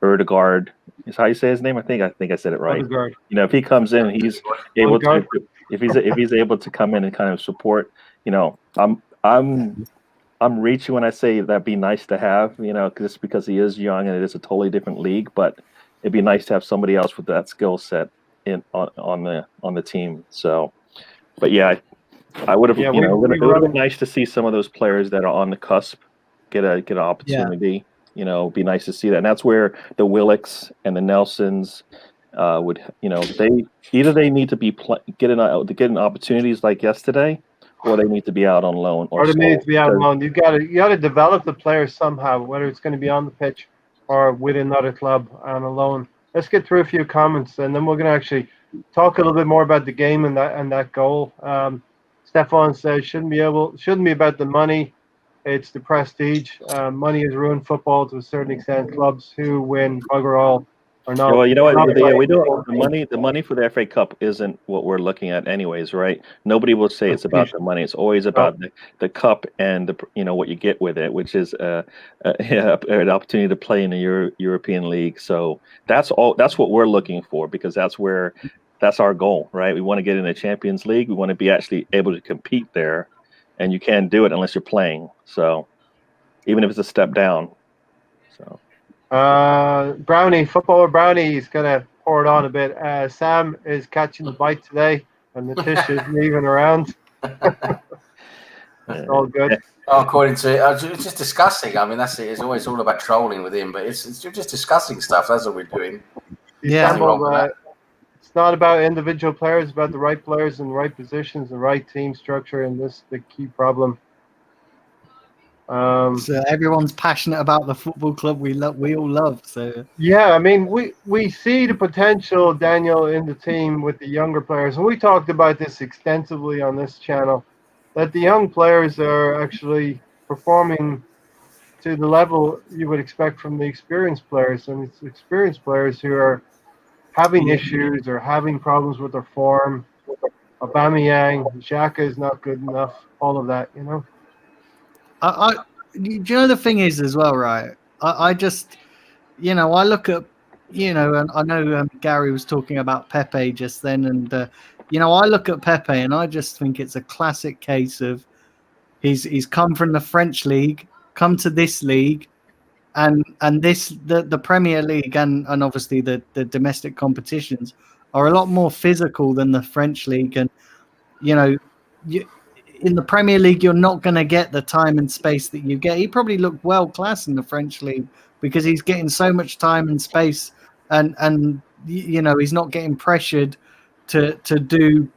Erdegaard is how you say his name. I think I said it right. Erdegaard. If he comes in, he's able to. If he's able to come in and kind of support, I'm reaching when I say that'd be nice to have, just because he is young and it is a totally different league. But it'd be nice to have somebody else with that skill set on the team. So, but yeah, I would have. It would have been nice to see some of those players that are on the cusp get an opportunity. Be nice to see that, and that's where the Willocks and the Nelsons would. They need to be getting opportunities like yesterday, or they need to be out on loan or they need sold. to be out Because- alone. You got to develop the players somehow, whether it's going to be on the pitch or with another club on a loan. Let's get through a few comments, and then we're going to actually talk a little bit more about the game and that goal. Stefan says shouldn't be about the money. It's the prestige. Money has ruined football to a certain extent. Clubs who win bugger all are not. Well, you know what? not We playing. don't. The money for the FA Cup isn't what we're looking at, anyways, right? Nobody will say it's about the money. It's always about the cup and what you get with it, which is an opportunity to play in the European League. So that's all. That's what we're looking for, because that's our goal, right? We want to get in the Champions League. We want to be actually able to compete there, and you can't do it unless you're playing. So even if it's a step down, so. Brownie, footballer Brownie, he's gonna pour it on a bit. Sam is catching the bite today, and the tish is leaving around. That's all good. According to it's just discussing. I mean, that's it. It's always all about trolling with him, but it's just discussing stuff. That's what we're doing. Yeah. It's not about individual players. It's about the right players in the right positions, the right team structure, and this the key problem. So everyone's passionate about the football club we all love. So yeah, I mean, we see the potential, Daniel, in the team with the younger players, and we talked about this extensively on this channel, that the young players are actually performing to the level you would expect from the experienced players, and it's experienced players who are having issues or having problems with their form. Aubameyang, Xhaka is not good enough. All of that, do you know the thing is as well, right? I just, I look at, and I know Gary was talking about Pepe just then, and I look at Pepe and I just think it's a classic case of he's come from the French league, come to this league, and the Premier League and obviously the domestic competitions are a lot more physical than the French league, and in the Premier League, you're not going to get the time and space that you get. He probably looked world class in the French league because he's getting so much time and space, and he's not getting pressured to do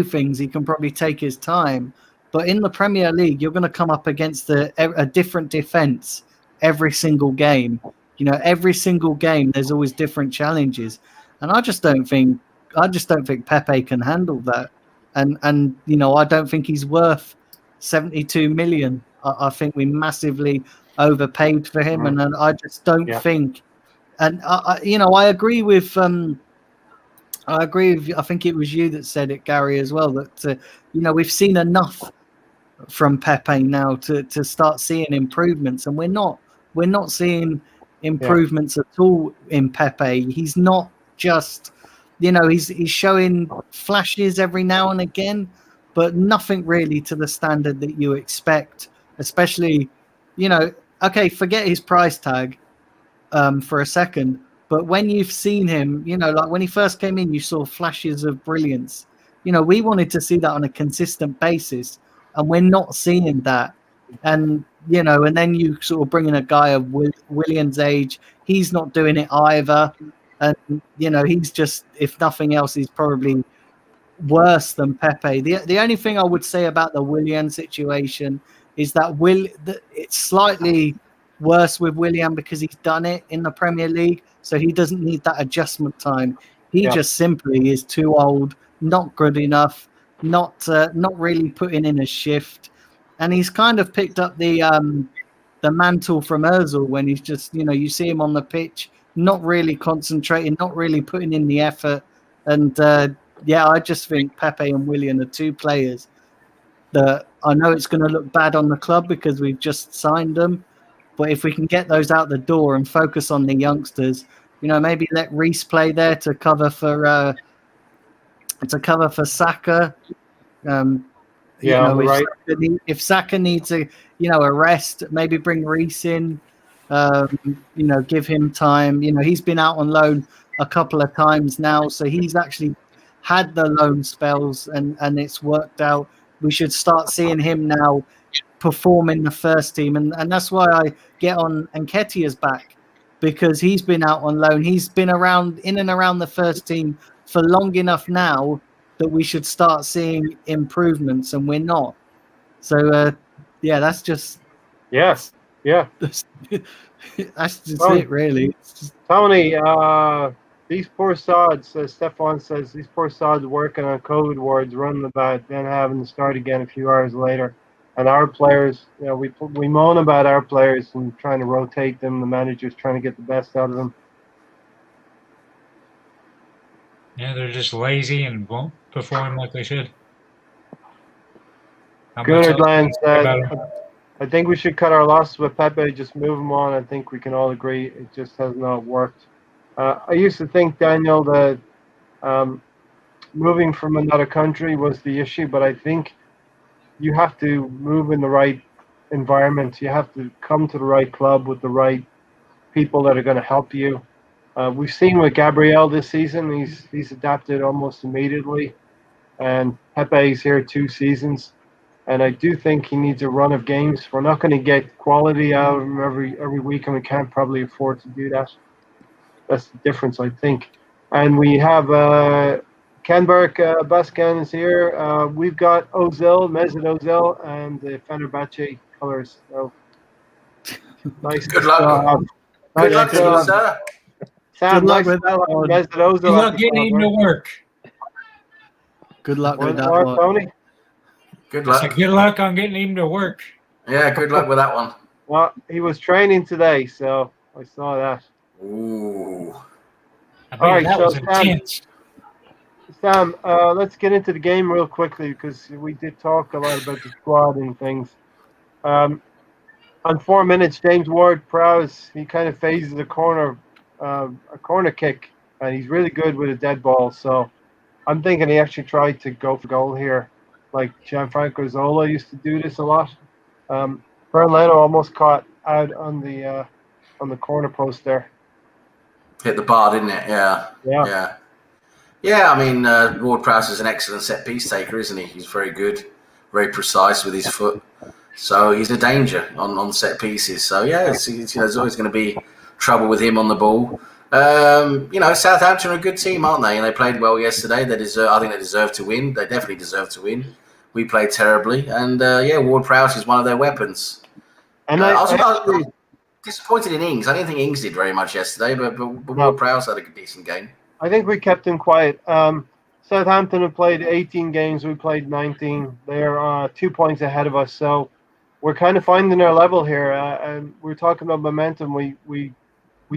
things. He can probably take his time. But in the Premier League, you're going to come up against a different defense every single game. Every single game, there's always different challenges, and I just don't think Pepe can handle that. And I don't think he's worth 72 million. I think we massively overpaid for him, and I just don't think. And I agree with. I think it was you that said it, Gary, as well. That we've seen enough from Pepe now to start seeing improvements, and we're not seeing improvements at all in Pepe. He's not just. He's showing flashes every now and again, but nothing really to the standard that you expect, especially, okay, forget his price tag for a second, but when you've seen him, like when he first came in, you saw flashes of brilliance. We wanted to see that on a consistent basis, and we're not seeing that. And, and then you sort of bring in a guy of Willian's age, he's not doing it either. And, he's just, if nothing else, he's probably worse than Pepe. The only thing I would say about the Willian situation is that it's slightly worse with Willian because he's done it in the Premier League, so he doesn't need that adjustment time. He just simply is too old, not good enough, not really putting in a shift. And he's kind of picked up the mantle from Ozil when he's just, you see him on the pitch, not really concentrating, not really putting in the effort. And I just think Pepe and Willian are two players that I know it's going to look bad on the club because we've just signed them. But if we can get those out the door and focus on the youngsters, maybe let Reece play there to cover for Saka. Right. If Saka needs a rest, maybe bring Reece in. Give him time. He's been out on loan a couple of times now, so he's actually had the loan spells and it's worked out. We should start seeing him now perform in the first team, and that's why I get on Nketiah's back, because he's been out on loan. He's been in and around the first team for long enough now that we should start seeing improvements, and we're not. So that's just Yes. Yeah. that's just Well, it, really. It's just, Tony, these poor sods, as Stefan says, these poor sods working on COVID wards, running about, then having to start again a few hours later. And our players, we moan about our players and trying to rotate them. The manager's trying to get the best out of them. Yeah, they're just lazy and won't perform like they should. Not much Gunnar else Glenn to say said, about 'em. I think we should cut our losses with Pepe, just move him on. I think we can all agree it just has not worked. I used to think, Daniel, that moving from another country was the issue, but I think you have to move in the right environment. You have to come to the right club with the right people that are going to help you. We've seen with Gabriel this season, he's adapted almost immediately, and Pepe's here 2 seasons. And I do think he needs a run of games. We're not going to get quality out of him every week, and we can't probably afford to do that. That's the difference, I think. And we have Kenberg Baskan is here. We've got Ozil, Mesut Ozil, and the Fenerbahce colours. So nice. Good luck. Good luck to you, sir. Sam, Good luck nice with that one. Mesut Ozil. Good luck getting him to work. Good luck with that What, one. Tony? Good So luck. good luck on getting him to work. Yeah, good luck with that one. Well, he was training today, so I saw that. Ooh. I bet All right, that so was intense. Sam, let's get into the game real quickly because we did talk a lot about the squad and things. On 4 minutes, James Ward-Prowse, he kind of phases a corner kick, and he's really good with a dead ball. So I'm thinking he actually tried to go for goal here, like Gianfranco Zola used to do this a lot. Fern Leno almost caught out on the corner post there. Hit the bar, didn't it? Yeah. Yeah, I mean, Ward-Prowse is an excellent set-piece taker, isn't he? He's very good, very precise with his foot. So he's a danger on set pieces. So, yeah, there's always going to be trouble with him on the ball. Southampton are a good team, aren't they? And they played well yesterday. I think they deserve to win. They definitely deserve to win. We played terribly. And, Ward-Prowse is one of their weapons. And I was disappointed in Ings. I didn't think Ings did very much yesterday, but Ward-Prowse had a decent game. I think we kept him quiet. Southampton have played 18 games. We played 19. They're 2 points ahead of us. So we're kind of finding our level here. And we're talking about momentum. We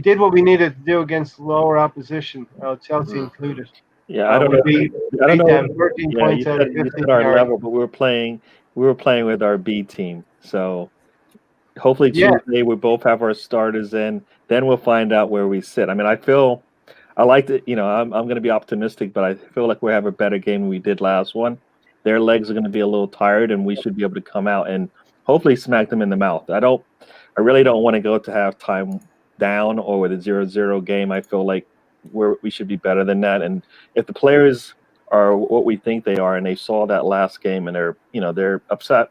did what we needed to do against lower opposition, Chelsea included. Yeah, I don't know. I don't know. Them 13 points out of you 15 said our yards. level, but we were playing with our B team. So hopefully Tuesday we both have our starters in. Then we'll find out where we sit. I mean, I like to, I'm going to be optimistic, but I feel like we have a better game than we did last one. Their legs are going to be a little tired, and we should be able to come out and hopefully smack them in the mouth. I really don't want to go to halftime down or with a 0-0 game. I feel like we should be better than that. And if the players are what we think they are, and they saw that last game and they're upset,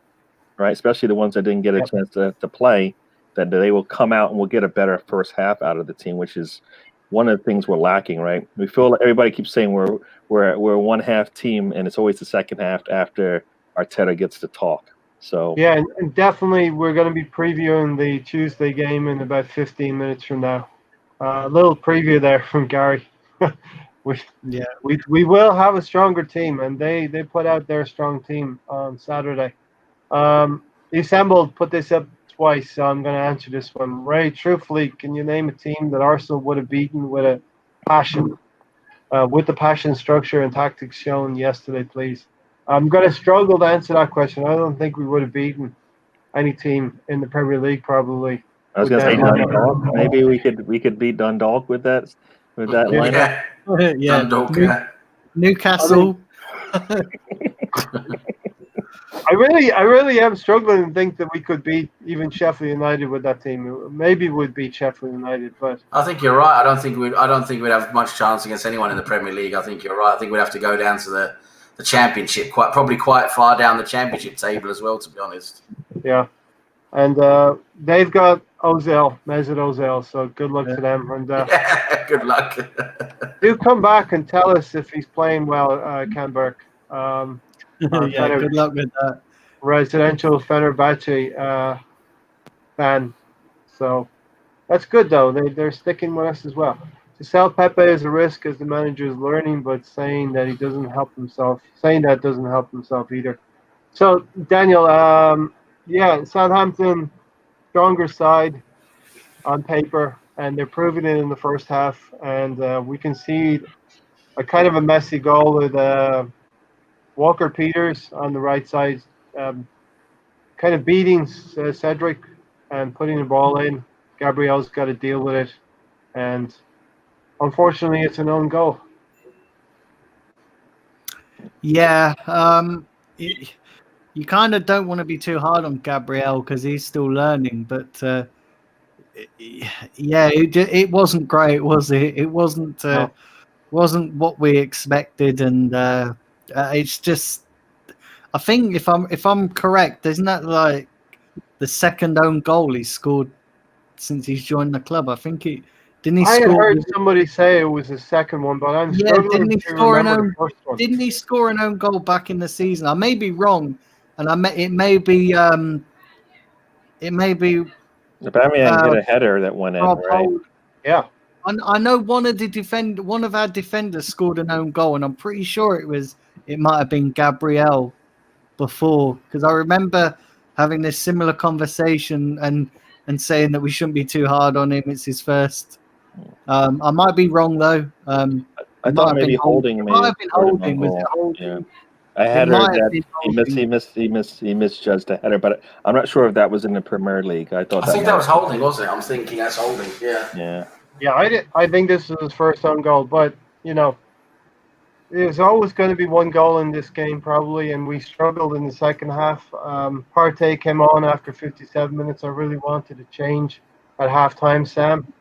right? Especially the ones that didn't get a chance to play, that they will come out and we'll get a better first half out of the team, which is one of the things we're lacking, right? We feel like everybody keeps saying we're a one half team, and it's always the second half after Arteta gets to talk. So yeah, and definitely we're going to be previewing the Tuesday game in about 15 minutes from now. A little preview there from Gary. We will have a stronger team, and they put out their strong team on Saturday. The Assembled put this up twice, so I'm going to answer this one. Ray, truthfully, can you name a team that Arsenal would have beaten with a passion, with the passion, structure, and tactics shown yesterday, please? I'm going to struggle to answer that question. I don't think we would have beaten any team in the Premier League, probably. I was going to say Dundalk. Maybe we could beat Dundalk with that lineup. Yeah. Dundalk, Newcastle. I really am struggling to think that we could beat even Sheffield United with that team. Maybe we'd beat Sheffield United, but I think you're right. I don't think we'd have much chance against anyone in the Premier League. I think you're right. I think we'd have to go down to the Championship, probably quite far down the Championship table as well, to be honest. Yeah, and they've got Mesut Ozil. So good luck to them. And good luck. Do come back and tell us if he's playing well, Canberk. Our Yeah, good luck with that. residential Fenerbahce fan. So that's good though. They're sticking with us as well. To sell Pepe is a risk as the manager is learning, but saying that doesn't help himself either. So Daniel, yeah, Southampton stronger side on paper, and they're proving it in the first half. And we concede a kind of a messy goal with Walker Peters on the right side, um, kind of beating Cedric and putting the ball in. Gabriel's got to deal with it, and unfortunately, it's an own goal. Yeah, you kind of don't want to be too hard on Gabriel because he's still learning. But yeah, it wasn't great, was it? It wasn't No. wasn't what we expected, and it's just. I think if I'm correct, isn't that like the second own goal he scored since he's joined the club? I think didn't he I had score? heard somebody say it was the second one, but I'm Yeah, struggling didn't he to score an remember own? the first one. Didn't he score an own goal back in the season? I may be wrong, and it may be Aubameyang hit a header that went in, Rob right? Holt. Yeah, I know one of our defenders scored an own goal, and I'm pretty sure it might have been Gabriel before, because I remember having this similar conversation and saying that we shouldn't be too hard on him. It's his first. I might be wrong though. I thought maybe Holding might have been Holding. Was it Yeah. Holding? I had It heard might have that been he misjudged the header, but I'm not sure if that was in the Premier League. I think that was Holding, wasn't it? I'm thinking that's Holding. Yeah. Yeah. I think this is his first own goal, but there's always going to be one goal in this game probably, and we struggled in the second half. Partey came on after 57 minutes. I really wanted to change at halftime, Sam.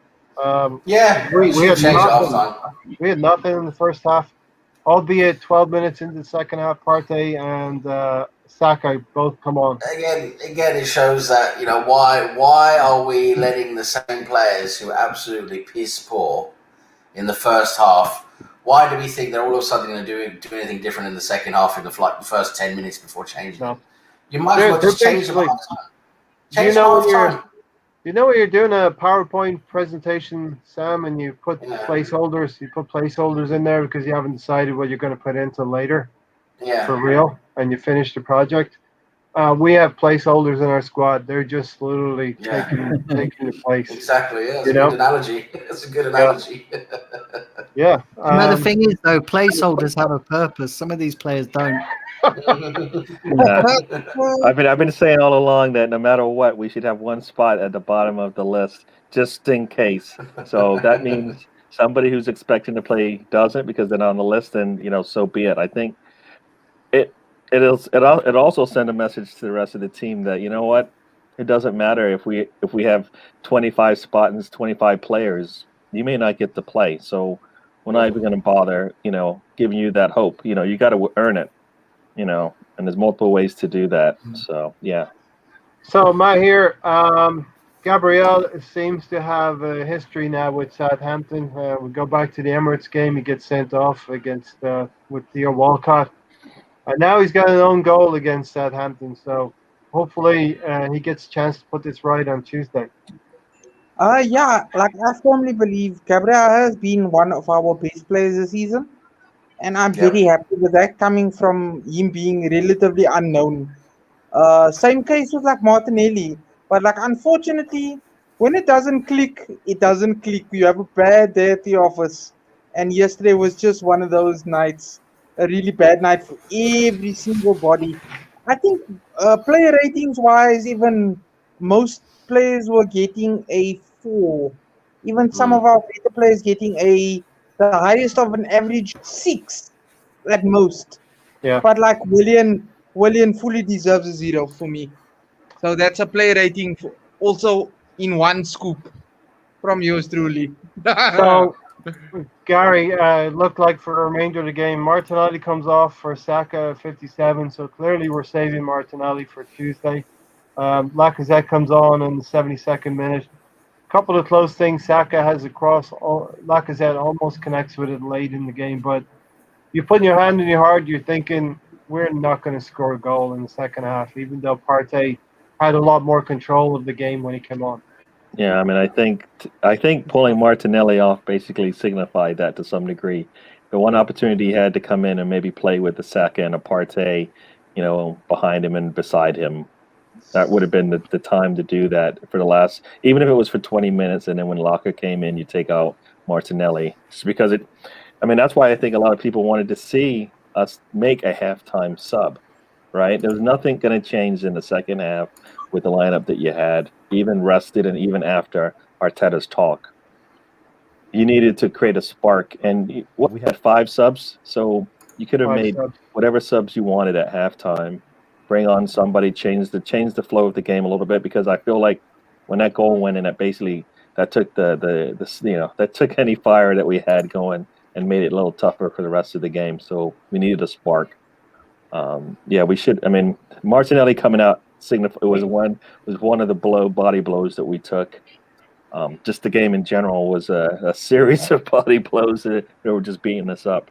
We had nothing. We had nothing in the first half, albeit 12 minutes into the second half, Partey and Saka both come on. Again, it shows that why are we letting the same players who are absolutely piss poor in the first half? Why do we think they're all of a sudden going to do anything different in the second half in the first 10 minutes before changing? No. You might as well just change them half time. Change them half time. You know when you're doing a PowerPoint presentation, Sam, and you put placeholders in there because you haven't decided what you're going to put into later for real, and you finish the project. We have placeholders in our squad. They're just literally taking the place. Exactly, yeah. It's a good analogy. It's a good analogy. Yeah. The thing is, though, placeholders have a purpose. Some of these players don't. I've been saying all along that no matter what, we should have one spot at the bottom of the list just in case. So that means somebody who's expecting to play doesn't because they're not on the list, and so be it. I think it also send a message to the rest of the team that it doesn't matter if we have 25 spots, 25 players, you may not get to play. So we're not even going to bother, giving you that hope. You got to earn it. And there's multiple ways to do that. So, yeah. So, Mahir, Gabriel seems to have a history now with Southampton. We go back to the Emirates game. He gets sent off with Theo Walcott. And now he's got an own goal against Southampton. So, hopefully, he gets a chance to put this right on Tuesday. Yeah, like I firmly believe Gabriel has been one of our best players this season. And I'm very happy with that coming from him being relatively unknown. Same case with like Martinelli. But like unfortunately, when it doesn't click, it doesn't click. You have a bad day at the office. And yesterday was just one of those nights, a really bad night for every single body. I think player ratings wise, even most players were getting a 4. Even some of our better players getting the highest of an average 6 at most. Yeah. But like William fully deserves a 0 for me. So that's a player rating also in one scoop from yours truly. So, Gary, looked like for the remainder of the game, Martinelli comes off for Saka at 57. So clearly we're saving Martinelli for Tuesday. Lacazette comes on in the 72nd minute. couple of close things. Saka has a cross. Lacazette almost connects with it late in the game, but you put your hand in your heart. You're thinking we're not going to score a goal in the second half, even though Partey had a lot more control of the game when he came on. Yeah, I mean, I think pulling Martinelli off basically signified that to some degree. The one opportunity he had to come in and maybe play with the Saka and a Partey, behind him and beside him, that would have been the time to do that for the last, even if it was for 20 minutes, and then when Laka came in, you take out Martinelli. Just because that's why I think a lot of people wanted to see us make a halftime sub, right? There was nothing going to change in the second half with the lineup that you had, even rested and even after Arteta's talk. You needed to create a spark, and we had 5 subs, so you could have made whatever subs you wanted at halftime. Bring on somebody, change the flow of the game a little bit, because I feel like when that goal went in, that took that took any fire that we had going and made it a little tougher for the rest of the game. So we needed a spark. We should. I mean, Martinelli coming out was one of the body blows that we took. Just the game in general was a series of body blows that were just beating us up.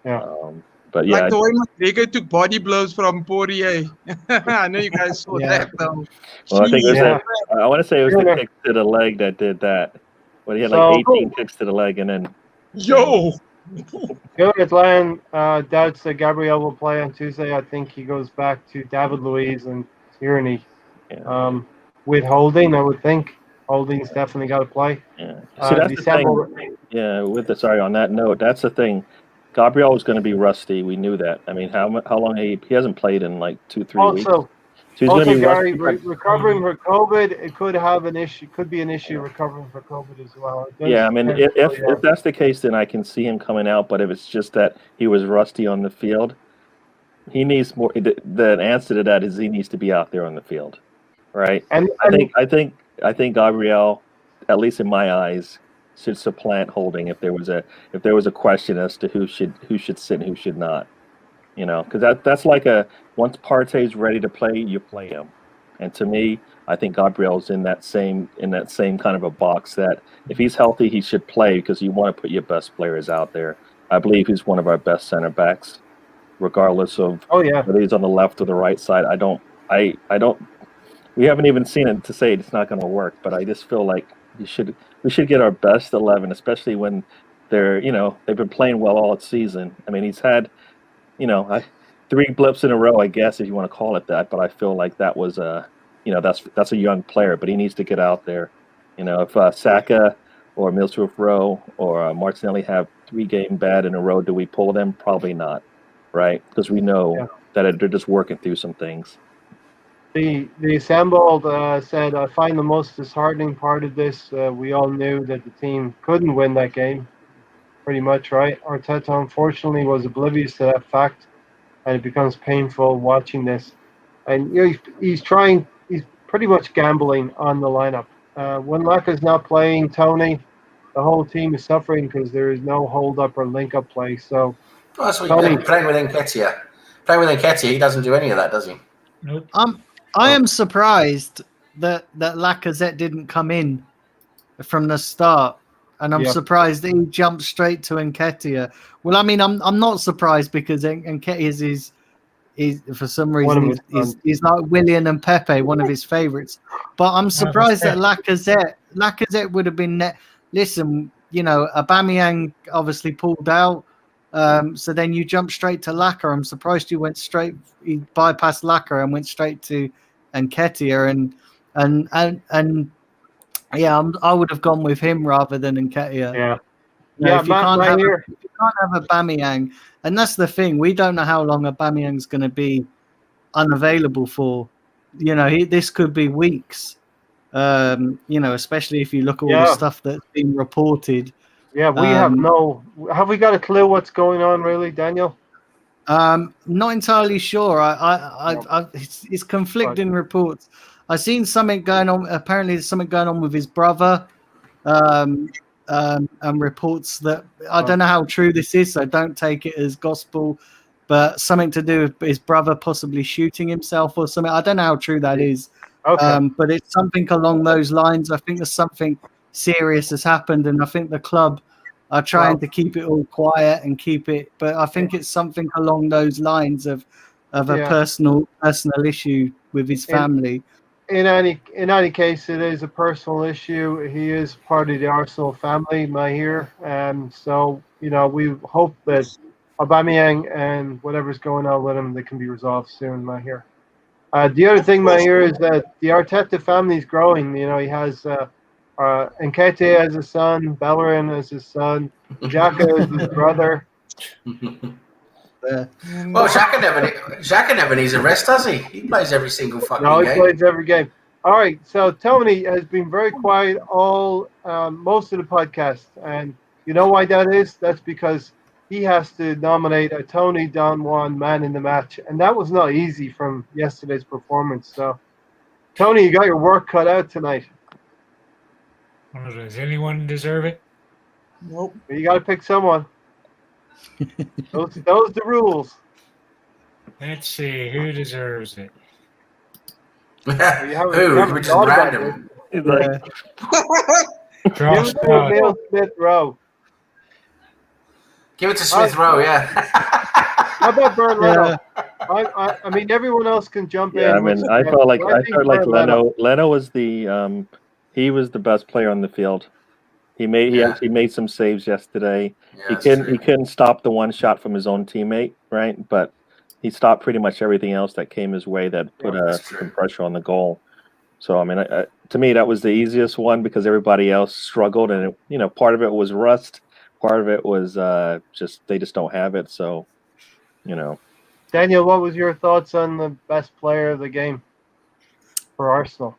Yeah. But yeah, like the way McGregor took body blows from Poirier. I know you guys saw that though. Well, I think it was Yeah. I want to say it was the kick to the leg that did that. Well, he had like 18 kicks to the leg, and then Good Lion doubts that Gabriel will play on Tuesday. I think he goes back to David Luiz and Tierney. With Holding, I would think. Holding's definitely got to play. Yeah. See, that's the thing. Yeah, sorry, on that note, that's the thing. Gabriel was going to be rusty. We knew that. I mean, how long he hasn't played in like 2-3 weeks. So he's going to be Gary, rusty. Recovering for COVID, it could have an issue. Could be an issue recovering for COVID as well. Yeah, I mean, if that's the case, then I can see him coming out. But if it's just that he was rusty on the field, he needs more. The answer to that is he needs to be out there on the field, right? And I think Gabriel, at least in my eyes, should supplant Holding if there was a question as to who should sit and who should not, because that's like once Partey's ready to play, you play him, and to me, I think Gabriel's in that same kind of a box that if he's healthy, he should play, because you want to put your best players out there. I believe he's one of our best center backs, regardless of whether he's on the left or the right side. I don't. We haven't even seen it to say it's not going to work, but I just feel like we should get our best 11, especially when they've been playing well all season. I mean, he's had 3 blips in a row, I guess, if you want to call it that. But I feel like that was that's a young player, but he needs to get out there. If Saka or Smith-Rowe or Martinelli have 3 games bad in a row, do we pull them? Probably not, right? Because we know that they're just working through some things. The assembled said, I find the most disheartening part of this. We all knew that the team couldn't win that game, pretty much, right? Arteta, unfortunately, was oblivious to that fact, and it becomes painful watching this. And he's pretty much gambling on the lineup. When Laka's not playing, Tony, the whole team is suffering because there is no hold-up or link-up play. So, that's what Tony, playing with Nketiah. Playing with Nketiah, he doesn't do any of that, does he? Nope. I am surprised that Lacazette didn't come in from the start, and I'm surprised that he jumped straight to Nketiah. Well, I mean, I'm not surprised, because Nketiah is for some reason he's like Willian and Pepe, one of his favorites. But I'm surprised that Lacazette would have been. Listen, Aubameyang obviously pulled out. So then you jump straight to Laka. I'm surprised you bypassed Laka and went straight to Nketiah, and I would have gone with him rather than Nketiah. If you can't have Aubameyang, and that's the thing, we don't know how long Aubameyang's going to be unavailable for. This could be weeks. Especially if you look at all the stuff that's been reported. Yeah, we have we got a clue what's going on, really, Daniel? Not entirely sure. It's conflicting reports. I've seen something going on. Apparently, there's something going on with his brother, and reports that I don't know how true this is, so don't take it as gospel. But something to do with his brother possibly shooting himself or something. I don't know how true that is. Okay. But it's something along those lines. I think there's something serious has happened, and I think the club are trying to keep it all quiet and keep it. But I think it's something along those lines of a personal issue with his family. In any case, it is a personal issue. He is part of the Arsenal family, Mahir. So we hope that Aubameyang and whatever's going on with him, that can be resolved soon, Mahir. The other thing, Mahir, is that the Arteta family is growing. He has Nketiah as his son, Bellerin as his son, Xhaka as his brother. Well, Xhaka never needs a rest, does he? He plays every single fucking game. No, he plays every game. All right, so Tony has been very quiet all most of the podcast, and you know why that is? That's because he has to nominate a Tony Don Juan man in the match, and that was not easy from yesterday's performance. So, Tony, you got your work cut out tonight. Well, does anyone deserve it? Nope. But you got to pick someone. Those are the rules. Let's see who deserves it. Who? Which is random. Give it to Neil Smith Rowe. Give it to Smith Rowe, yeah. How about Bernd Leno? I mean, everyone else can jump in. Yeah, I mean, I felt like Leno was the he was the best player on the field. He actually made some saves yesterday. Yeah, he couldn't stop the one shot from his own teammate, right? But he stopped pretty much everything else that came his way that put some pressure on the goal. So I mean, to me, that was the easiest one because everybody else struggled, and part of it was rust, part of it was they just don't have it. So, Daniel, what was your thoughts on the best player of the game for Arsenal?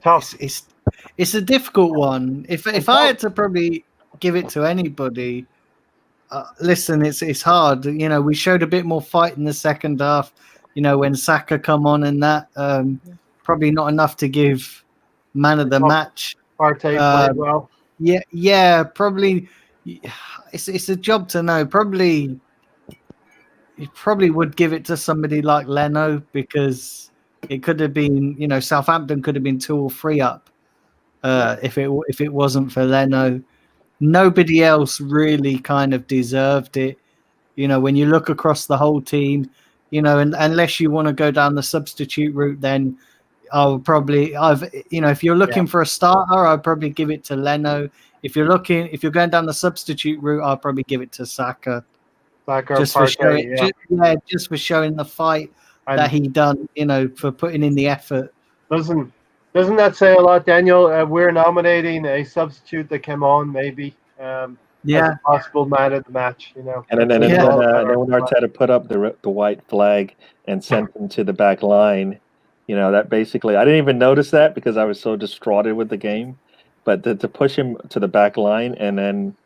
Tough. It's a difficult one. If I had to probably give it to anybody, listen, it's hard. We showed a bit more fight in the second half. When Saka come on and that, probably not enough to give man of the match. Partey played well. Yeah, probably. It's a job to know. Probably, you probably would give it to somebody like Leno because it could have been, Southampton could have been 2 or 3 up if it wasn't for Leno. Nobody else really kind of deserved it. When you look across the whole team, and unless you want to go down the substitute route, then if you're looking for a starter, I'd probably give it to Leno. If you're going down the substitute route, I'll probably give it to Saka. Just for showing the fight that he done, for putting in the effort. Doesn't that say a lot, Daniel? We're nominating a substitute that came on, maybe. As a possible man of the match, And then when Arteta put up the white flag and sent him to the back line, that basically I didn't even notice that because I was so distraught with the game. But to push him to the back line, and then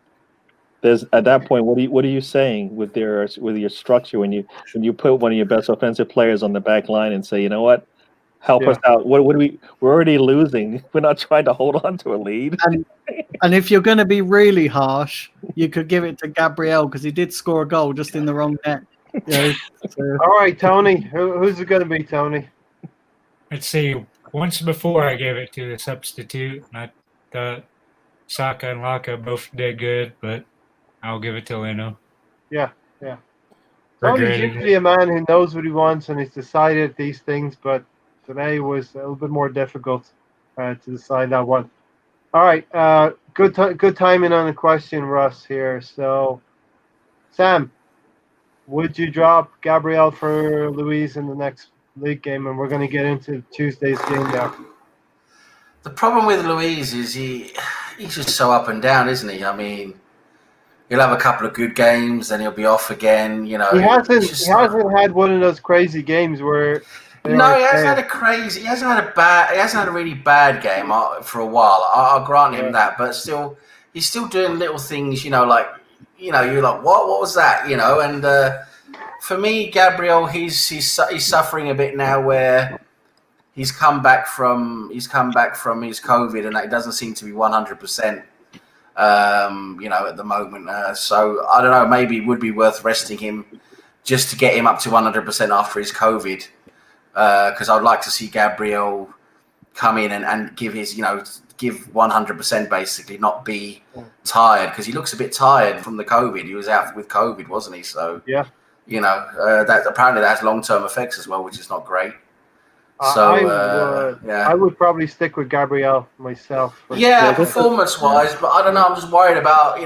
there's at that point, what are you saying with your structure when you put one of your best offensive players on the back line and say, you know what, help us out? We're already losing. We're not trying to hold on to a lead. And if you're going to be really harsh, you could give it to Gabriel because he did score a goal just in the wrong net. All right, Tony, who's it going to be, Tony? Let's see. Once before I gave it to the substitute, and I thought Saka and Laka both did good, but I'll give it to Leno. Yeah. Tony's usually a man who knows what he wants and he's decided these things, but today was a little bit more difficult to decide that one. All right, good timing on the question, Russ, here. So, Sam, would you drop Gabriel for Luiz in the next league game? And we're going to get into Tuesday's game now. The problem with Luiz is he's just so up and down, isn't he? I mean, he'll have a couple of good games, then he'll be off again. He hasn't had one of those crazy games where. No, he hasn't had a really bad game for a while. I'll grant him that, but still, he's still doing little things. You're like, what was that? And for me, Gabriel, he's suffering a bit now where. He's come back from his COVID, and it doesn't seem to be 100%. At the moment. So I don't know. Maybe it would be worth resting him just to get him up to 100% after his COVID. because I'd like to see Gabriel come in and give his, give 100% basically, not be tired, because he looks a bit tired from the COVID. He was out with COVID, wasn't he? So yeah, that apparently that has long-term effects as well, which is not great. So I would probably stick with Gabriel myself. Performance-wise, but I don't know. I'm just worried about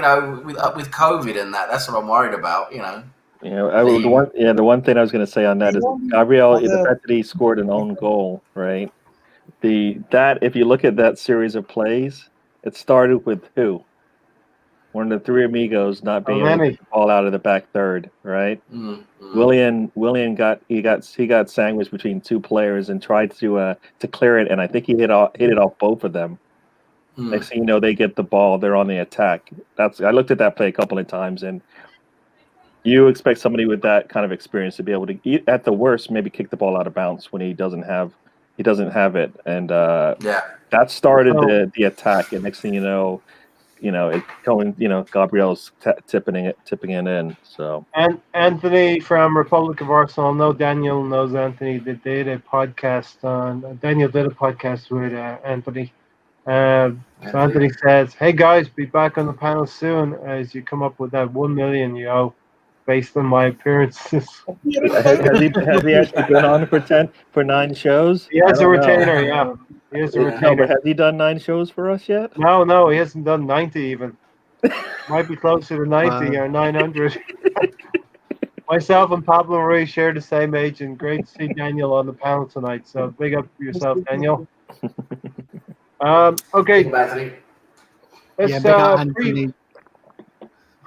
with COVID and that. That's what I'm worried about. The one thing I was going to say on that is Gabriel, the fact that he scored an own goal, right? If you look at that series of plays, it started with who? One of the three amigos not being able to get the ball out of the back third, right? Mm-hmm. Willian got sandwiched between two players and tried to clear it, and I think he hit it off both of them. Next thing you know, they get the ball, they're on the attack. I looked at that play a couple of times, and you expect somebody with that kind of experience to be able to, at the worst, maybe kick the ball out of bounds when he doesn't have it, and that started the attack. And next thing you know, it's going. Gabriel's tipping it in. So and Anthony from Republic of Arsenal. No, Daniel knows Anthony. Daniel did a podcast with Anthony. So Anthony says, "Hey guys, be back on the panel soon as you come up with that 1 million you owe, based on my appearances." has he actually been on for 9 shows? He has a retainer, yeah. He has a retainer. No, but has he done 9 shows for us yet? No, he hasn't done 90 even. Might be closer to 90 or 900. Myself and Pablo Marie share the same age, and great to see Daniel on the panel tonight. So big up for yourself, Daniel. Okay. Let's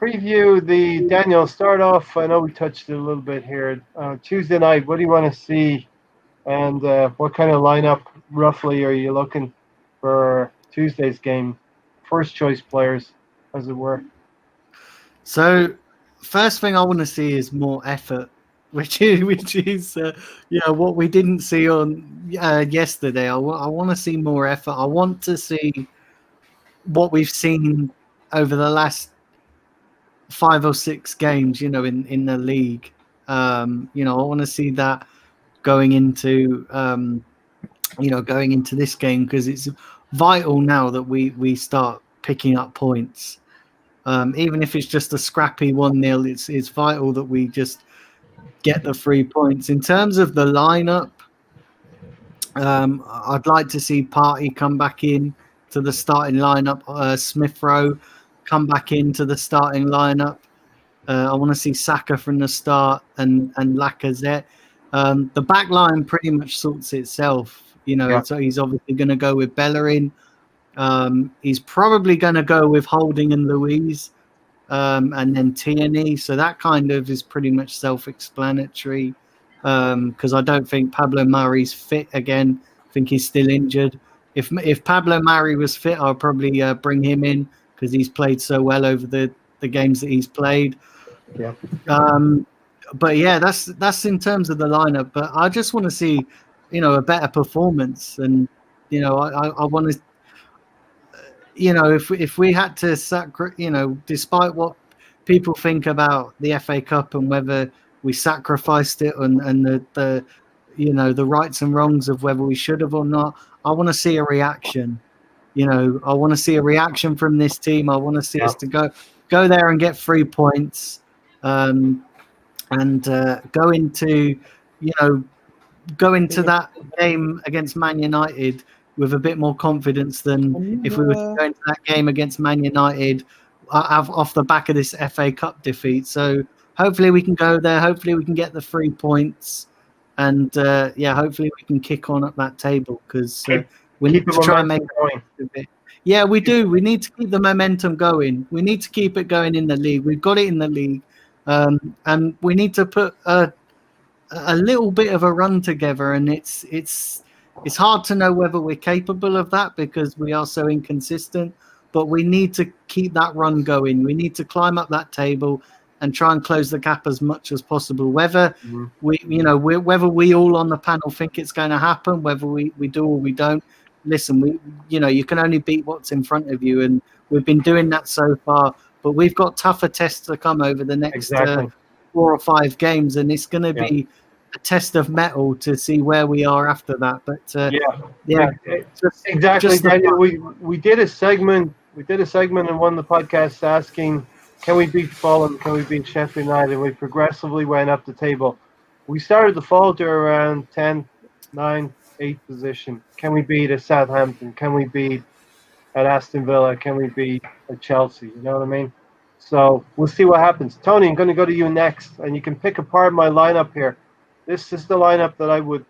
preview the Daniel. Start off. I know we touched it a little bit here. Tuesday night. What do you want to see, and what kind of lineup roughly are you looking for Tuesday's game? First choice players, as it were. So, first thing I want to see is more effort, which is what we didn't see on yesterday. I want to see more effort. I want to see what we've seen over the last 5 or 6 games, in the league. I want to see that going into this game, because it's vital now that we start picking up points. Even if it's just a scrappy 1-0, it's vital that we just get the 3 points. In terms of the lineup, I'd like to see Party come back in to the starting lineup. Smith Rowe come back into the starting lineup. I want to see Saka from the start and Lacazette. The back line pretty much sorts itself. So he's obviously going to go with Bellerin. He's probably going to go with Holding and Louise, and then Tierney. So that kind of is pretty much self-explanatory, because I don't think Pablo Mari's fit again. I think he's still injured. If Pablo Mari was fit, I'll probably bring him in, because he's played so well over the games that he's played. Yeah. But yeah, that's in terms of the lineup. But I just want to see, a better performance, and I want to. If we had to despite what people think about the FA Cup and whether we sacrificed it and the rights and wrongs of whether we should have or not, I want to see a reaction. I want to see a reaction from this team. I want to see us to go there and get 3 points, and go into that game against Man United with a bit more confidence than if we were to go into that game against Man United off the back of this FA Cup defeat. So hopefully we can go there. Hopefully we can get the 3 points, and hopefully we can kick on up that table, because we need to try and make it going a bit. Yeah, we do. We need to keep the momentum going. We need to keep it going in the league. We've got it in the league, and we need to put a little bit of a run together. And it's hard to know whether we're capable of that, because we are so inconsistent. But we need to keep that run going. We need to climb up that table and try and close the gap as much as possible. Whether whether we all on the panel think it's going to happen, whether we do or we don't. Listen, you can only beat what's in front of you, and we've been doing that so far. But we've got tougher tests to come over the next 4 or 5 games, and it's going to be test of metal to see where we are after that. But exactly. just Daniel, we did a segment. We did a segment in one of the podcasts asking, can we beat Fulham? Can we beat Sheffield United? And we progressively went up the table. We started to falter around 10th, 9th, 8th position. Can we beat a Southampton? Can we beat at Aston Villa? Can we beat at Chelsea? You know what I mean? So we'll see what happens. Tony, I'm going to go to you next, and you can pick apart my lineup here. This is the lineup that I would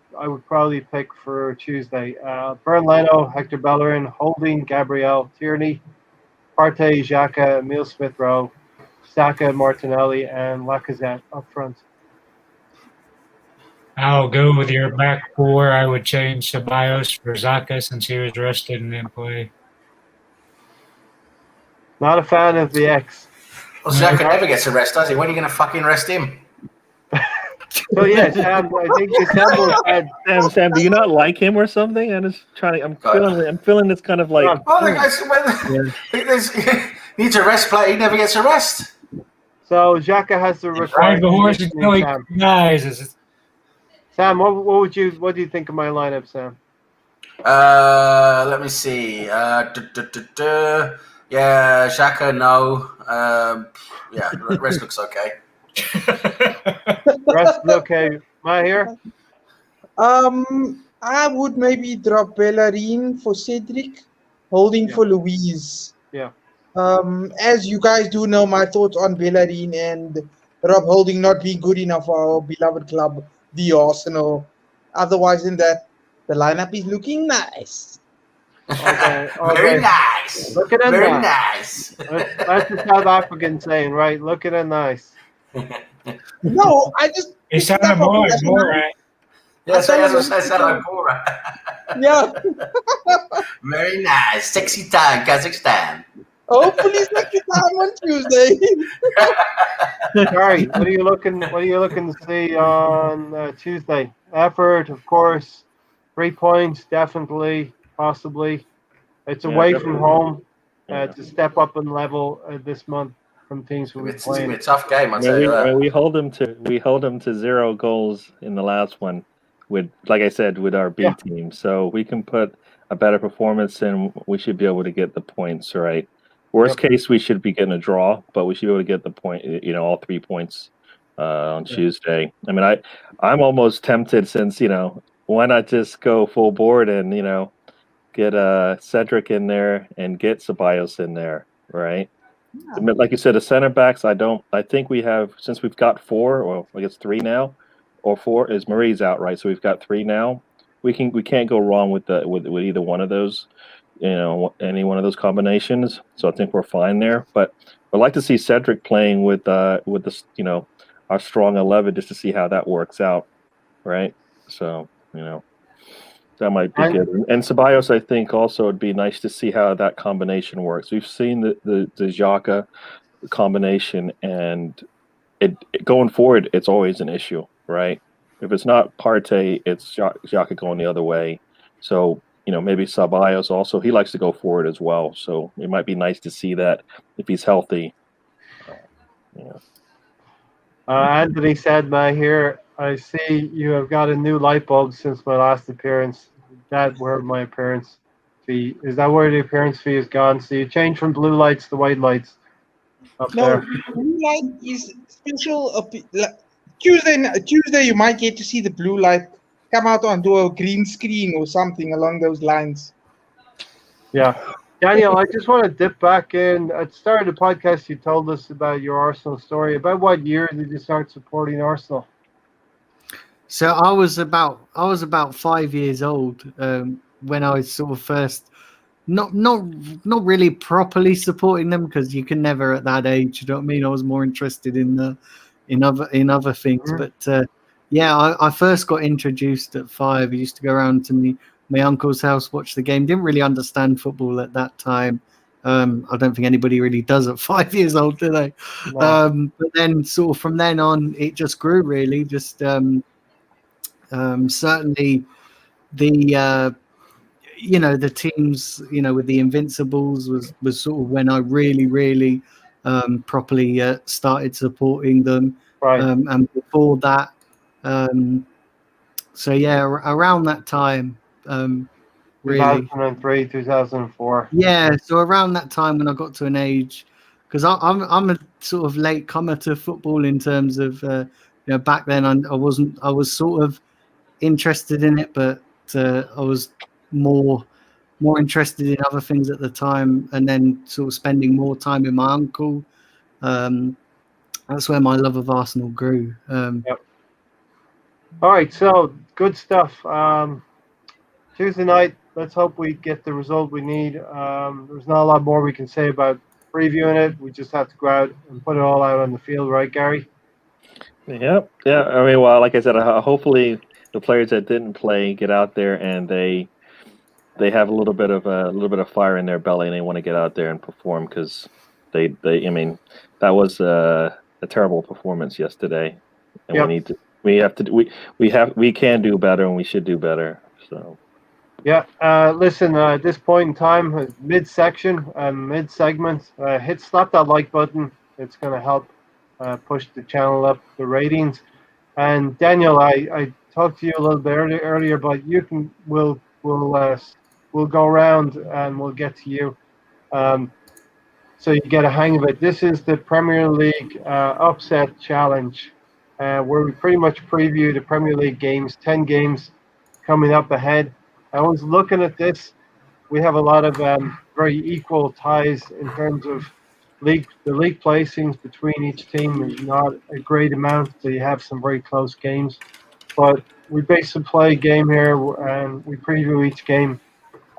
probably pick for Tuesday. Bern Leno, Hector Bellerin, Holding, Gabriel, Tierney, Partey, Xhaka, Emile Smith-Rowe, Saka, Martinelli, and Lacazette up front. I'll go with your back four. I would change Ceballos for Xhaka since he was rested and didn't play. Not a fan of the X. Well, Xhaka never gets a rest, does he? When are you going to fucking rest him? So yeah, Sam, I think Sam, do you not like him or something? I'm feeling this kind of like. Needs a rest player. He never gets a rest. So Xhaka has the ride the horse until he dies. Sam, what do you think of my lineup, Sam? Let me see. Yeah, Xhaka, no. Yeah, rest looks okay. Rest okay. Am I here? I would maybe drop Bellerin for Cedric, Holding for Louise. Yeah. As you guys do know, my thoughts on Bellerin and Rob Holding not being good enough for our beloved club, the Arsenal. Otherwise than that, the lineup is looking nice. Okay. Very nice. Look at it Very nice. nice. That's the South African saying, right? Look at it nice. No, I just. It sounded more right. Yes, I said I'm more right. Yeah. Very nice. Sexy time, Kazakhstan. Hopefully, sexy time on Tuesday. Sorry, what are you looking to see on Tuesday? Effort, of course. 3 points, definitely, possibly. It's away from home. To step up in level this month from teams we're It's playing. a tough game. I'll tell you that. We hold them to 0 goals in the last one, with, like I said, with our B team. So we can put a better performance in. We should be able to get the points, right? Worst case, we should be getting a draw, but we should be able to get the point. All 3 points on Tuesday. I mean, I'm almost tempted, since why not just go full board and get Cedric in there and get Ceballos in there, right? Yeah. Like you said, the center backs. I think we have, since we've got 4, or I guess 3 now, or 4 is Marie's out, right? So we've got 3 now. We can't go wrong with either one of those. Any one of those combinations. So I think we're fine there. But I'd like to see Cedric playing with our strong 11, just to see how that works out, right? So that might be good. And Ceballos, I think also it'd be nice to see how that combination works. We've seen the Xhaka combination, and it going forward, it's always an issue, right? If it's not Partey, it's Xhaka going the other way. So maybe Ceballos also, he likes to go forward as well. So it might be nice to see that if he's healthy. Anthony said, here, I see you have got a new light bulb since my last appearance. That where my appearance fee is. That where the appearance fee is gone? So you change from blue lights to white lights. Blue light is special. Tuesday, you might get to see the blue light come out onto a green screen or something along those lines. Yeah. Daniel, I just want to dip back in. At the start of the podcast, you told us about your Arsenal story. About what year did you start supporting Arsenal? So I was about 5 years old when I was sort of first not really properly supporting them, because you can never at that age. You know what I mean? I was more interested in other things. Mm-hmm. But I first got introduced at 5. I used to go around to my uncle's house, watch the game. Didn't really understand football at that time. I don't think anybody really does at 5 years old, do they? No. But then sort of from then on, it just grew really. Just certainly the the teams with the Invincibles was sort of when I really properly started supporting them. Right. And before that, So yeah, around that time, really. 2003, 2004. Yeah, so around that time when I got to an age, because I'm a sort of late comer to football in terms of back then I was sort of interested in it, but I was more interested in other things at the time, and then sort of spending more time with my uncle. That's where my love of Arsenal grew. Yep. All right, so good stuff. Tuesday night, let's hope we get the result we need. There's not a lot more we can say about previewing it. We just have to go out and put it all out on the field, right, Gary? Yep. Yeah. I mean, well, like I said, hopefully the players that didn't play get out there and they have a little bit of fire in their belly and they want to get out there and perform because I mean, that was a terrible performance yesterday, and Yep. we can do better and we should do better. So. Yeah. Listen, at this point in time, mid-section, mid-segment, slap that like button. It's going to help push the channel up, the ratings. And Daniel, I talked to you a little bit earlier, but we'll go around and we'll get to you, so you get a hang of it. This is the Premier League upset challenge, where we pretty much preview the Premier League games, 10 games coming up ahead. I was looking at this. We have a lot of very equal ties in terms of the league placings between each team is not a great amount, so you have some very close games. But we basically play a game here, and we preview each game,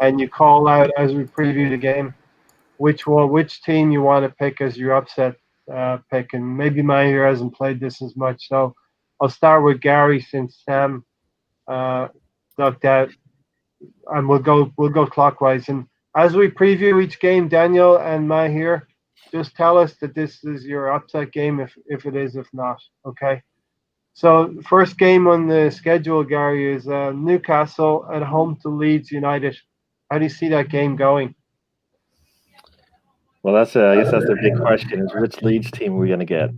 and you call out as we preview the game which team you want to pick as your upset pick. And maybe Mahir hasn't played this as much, so I'll start with Gary since Sam knocked out, and we'll go clockwise. And as we preview each game, Daniel and Mahir, just tell us that this is your upset game if it is, if not. Okay. So first game on the schedule, Gary, is Newcastle at home to Leeds United. How do you see that game going? Well, I guess that's the big question: is which Leeds team are we going to get?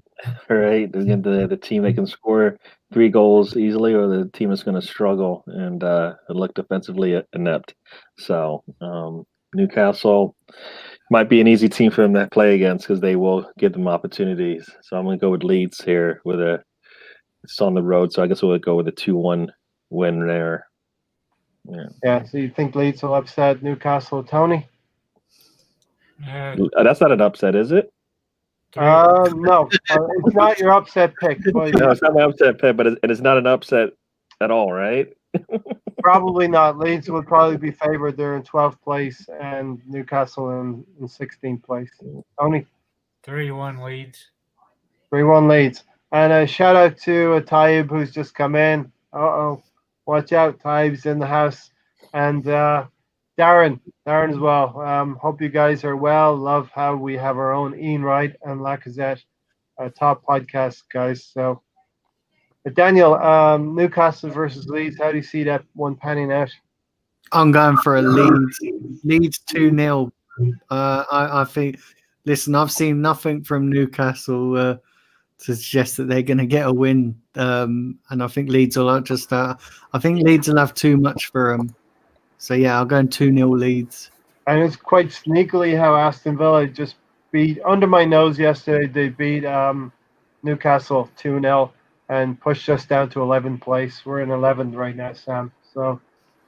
Right, the team that can score 3 goals easily, or the team that's going to struggle and look defensively inept. So Newcastle might be an easy team for them to play against because they will give them opportunities. So I'm going to go with Leeds here it's on the road, so I guess we'll go with a 2-1 win there. Yeah. So you think Leeds will upset Newcastle, Tony? That's not an upset, is it? No, it's not your upset pick. But no, it's not my upset pick, but it's not an upset at all, right? Probably not. Leeds would probably be favored. They're in 12th place, and Newcastle in 16th place. Tony? 3-1 Leeds. 3-1 Leeds. And a shout out to Taib, who's just come in. Watch out, Taib's in the house. And Darren as well. Hope you guys are well. Love how we have our own Ian Wright and Lacazette, top podcast guys. So, Daniel, Newcastle versus Leeds. How do you see that one panning out? I'm going for a Leeds 2-0. I think. Listen, I've seen nothing from Newcastle to suggest that they're going to get a win, and I think Leeds will just. I think Leeds will have too much for them. So yeah, I'll go 2-0 Leeds. And it's quite sneakily how Aston Villa just beat under my nose yesterday. They beat Newcastle 2-0 and pushed us down to 11th place. We're in 11th right now, Sam. So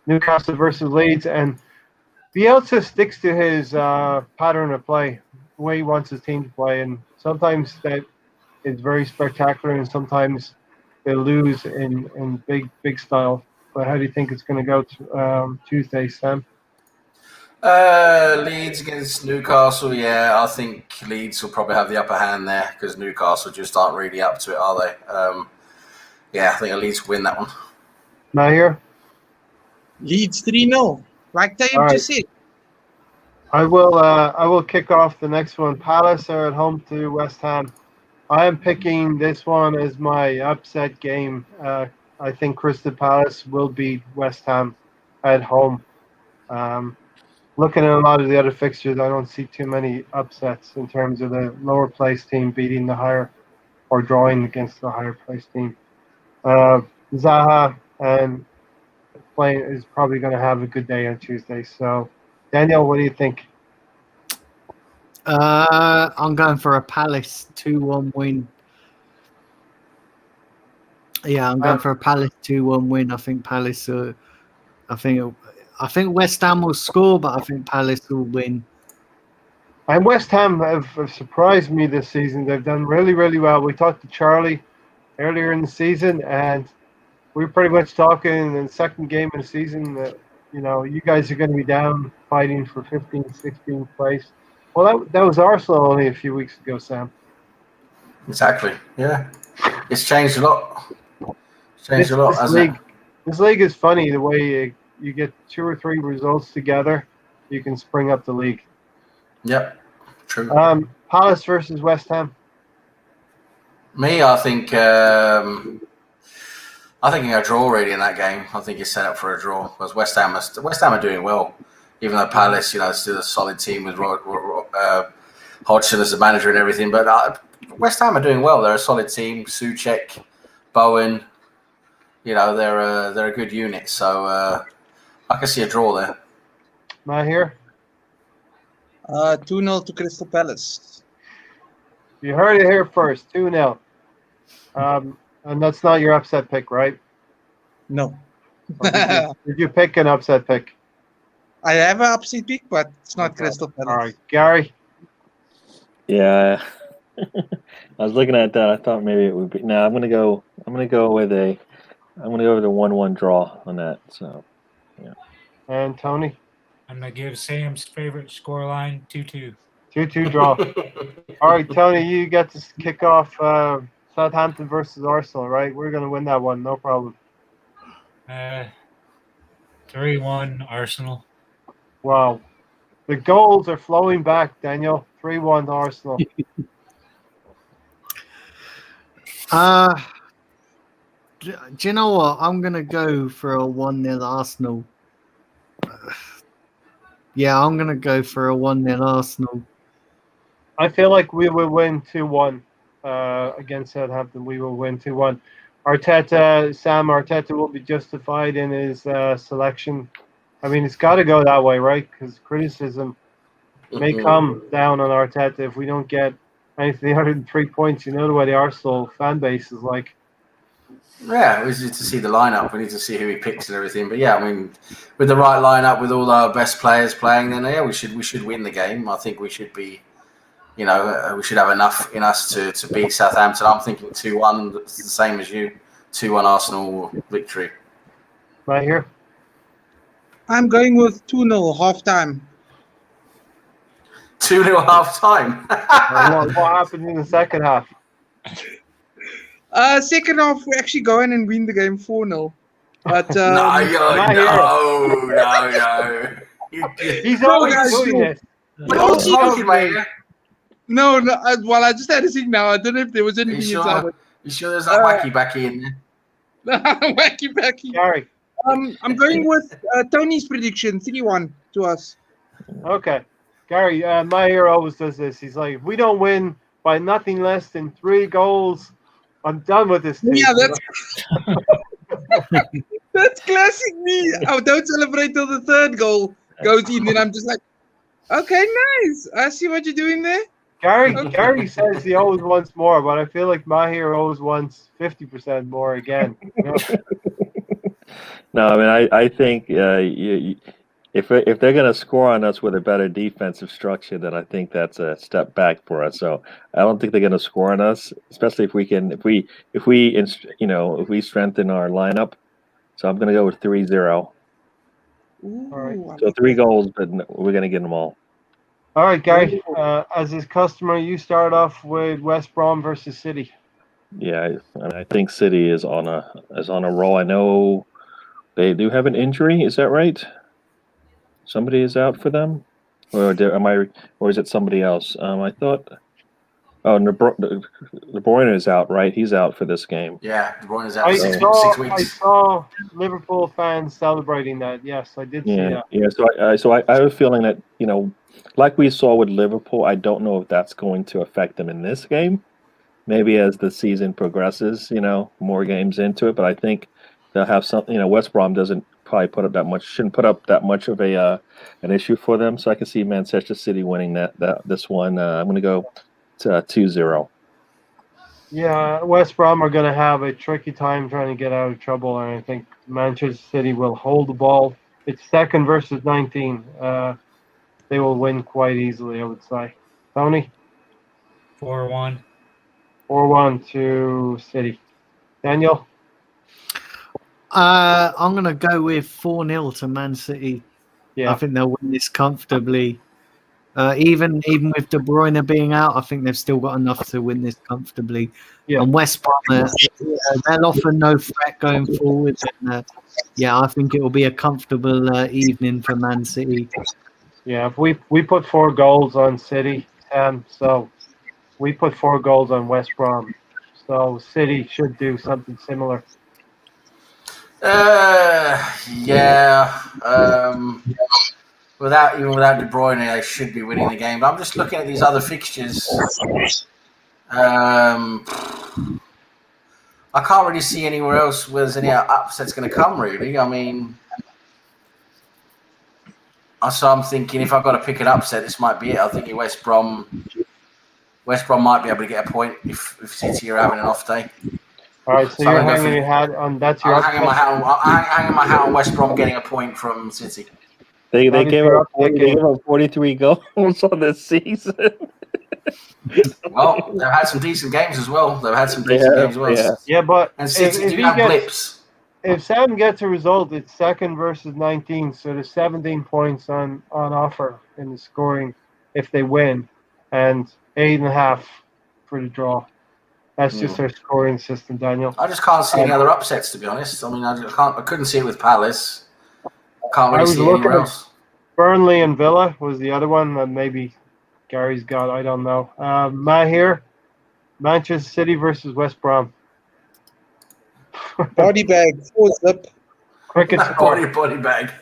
Newcastle versus Leeds, and Bielsa sticks to his pattern of play, the way he wants his team to play, and sometimes that is very spectacular, and sometimes they lose in big style. But how do you think it's going to go Tuesday, Sam? Leeds against Newcastle. Yeah, I think Leeds will probably have the upper hand there because Newcastle just aren't really up to it, are they? Yeah, I think Leeds win that one. Mahir? Leeds 3-0. Like Dave just said. I will kick off the next one. Palace are at home to West Ham. I am picking this one as my upset game. I think Crystal Palace will beat West Ham at home. Looking at a lot of the other fixtures, I don't see too many upsets in terms of the lower place team beating the higher or drawing against the higher place team. Zaha, and playing is probably going to have a good day on Tuesday. So, Daniel, what do you think? I'm going for a Palace 2-1 win. Yeah, I'm going for a Palace 2-1 win. I think Palace. I think West Ham will score, but I think Palace will win. And West Ham have surprised me this season. They've done really, really well. We talked to Charlie earlier in the season, and we were pretty much talking in the second game of the season that, you guys are going to be down fighting for 15th, 16th place. Well, that was Arsenal only a few weeks ago, Sam. Exactly. Yeah. It's changed a lot. This league is funny the way you get 2 or 3 results together, you can spring up the league. Yep, true. Palace versus West Ham. Me, I think a draw really in that game. I think it's set up for a draw because West Ham are doing well, even though Palace, is still a solid team with Hodgson as the manager and everything. But West Ham are doing well. They're a solid team. Souček, Bowen, they're a good unit. So I can see a draw there. Mahir? 2-0 to Crystal Palace. You heard it here first, 2-0. And that's not your upset pick, right? No. Did you pick an upset pick? I have an upset pick, but it's not Crystal Palace. All right, Gary? Yeah. I was looking at that. I thought maybe it would be. No, I'm gonna go with a 1-1 draw on that. So, yeah. And Tony? I'm going to give Sam's favorite scoreline 2-2. 2-2 draw. All right, Tony, you get to kick off Southampton versus Arsenal, right? We're going to win that one, no problem. 3-1 Arsenal. Wow. The goals are flowing back, Daniel. 3-1 Arsenal. Do you know what? I'm going to go for a 1-0 Arsenal. Yeah, I'm going to go for a 1-0 Arsenal. I feel like we will win 2-1 against Southampton. We will win 2-1. Sam Arteta will be justified in his selection. I mean, it's got to go that way, right? Because criticism may come down on Arteta if we don't get anything other than 3 points. You know the way the Arsenal fan base is like. Yeah, we need to see the lineup. We need to see who he picks and everything. But yeah, I mean, with the right lineup, with all our best players playing, then yeah, we should win the game. I think we should be, we should have enough in us to beat Southampton. I'm thinking 2-1, the same as you, 2-1 Arsenal victory. Right here. I'm going with 2-0 halftime. 2-0 half time. What happened in the second half? Second half, we actually go in and win the game 4-0. But no. He's always doing this. No. Well, I just had to think now. I don't know if there was anything inside. You sure there's that wacky backy in there? Wacky backy. Gary. I'm going with Tony's prediction, 3-1 to us. Okay. Gary, my hero always does this. He's like, if we don't win by nothing less than 3 goals, I'm done with this team. Yeah, that's classic me. I don't celebrate till the 3rd goal goes in, and I'm just like, okay, nice. I see what you're doing there. Gary says he always wants more, but I feel like Mahir always wants 50% more again. No, I mean, I think if they're going to score on us with a better defensive structure, then I think that's a step back for us. So I don't think they're going to score on us, especially if we strengthen our lineup. So I'm going to go with 3-0. Ooh, all right. So 3 goals, but we're going to get them all. All right, Gary. As is customary, you start off with West Brom versus City. Yeah, I think City is on a roll. I know they do have an injury. Is that right? Somebody is out for them, or is it somebody else? I thought. Oh, De Bruyne is out, right? He's out for this game. Yeah, De Bruyne is out for 6 weeks. I saw Liverpool fans celebrating that. Yes, I did see that. Yeah. So I have a feeling that like we saw with Liverpool, I don't know if that's going to affect them in this game. Maybe as the season progresses, more games into it. But I think they'll have some. West Brom doesn't probably shouldn't put up that much of an issue for them. So I can see Manchester City winning this one. I'm going to go to 2-0. Yeah, West Brom are going to have a tricky time trying to get out of trouble, and I think Manchester City will hold the ball. It's second versus 19. They will win quite easily, I would say. Tony? 4-1. 4-1 to City. Daniel? I'm going to go with 4-0 to Man City. Yeah. I think they'll win this comfortably. Even with De Bruyne being out, I think they've still got enough to win this comfortably. Yeah. And West Brom, they'll offer no threat going forward. And, I think it will be a comfortable evening for Man City. Yeah, we put 4 goals on City, so we put 4 goals on West Brom. So City should do something similar. Without De Bruyne, they should be winning the game. But I'm just looking at these other fixtures. I can't really see anywhere else where there's any upsets going to come, really. I mean, so I'm thinking if I've got to pick an upset, this might be it. I'm thinking West Brom might be able to get a point if City are having an off day. All right, so you're hanging your hat on that's your. I'm hanging my hat on West Brom getting a point from City. They gave up 43 goals on this season. Well, they've had some decent games as well. Yeah, but and City do have blips. If Sam gets a result, it's second versus 19, so there's 17 points on offer in the scoring if they win, and 8.5 for the draw. That's just their scoring system, Daniel. I just can't see any other upsets, to be honest. I mean, I couldn't see it with Palace. I can't really see anywhere else. Burnley and Villa was the other one that maybe Gary's got. I don't know. Mahir, Manchester City versus West Brom. Body bag, 4-zip. Cricket score. Body bag.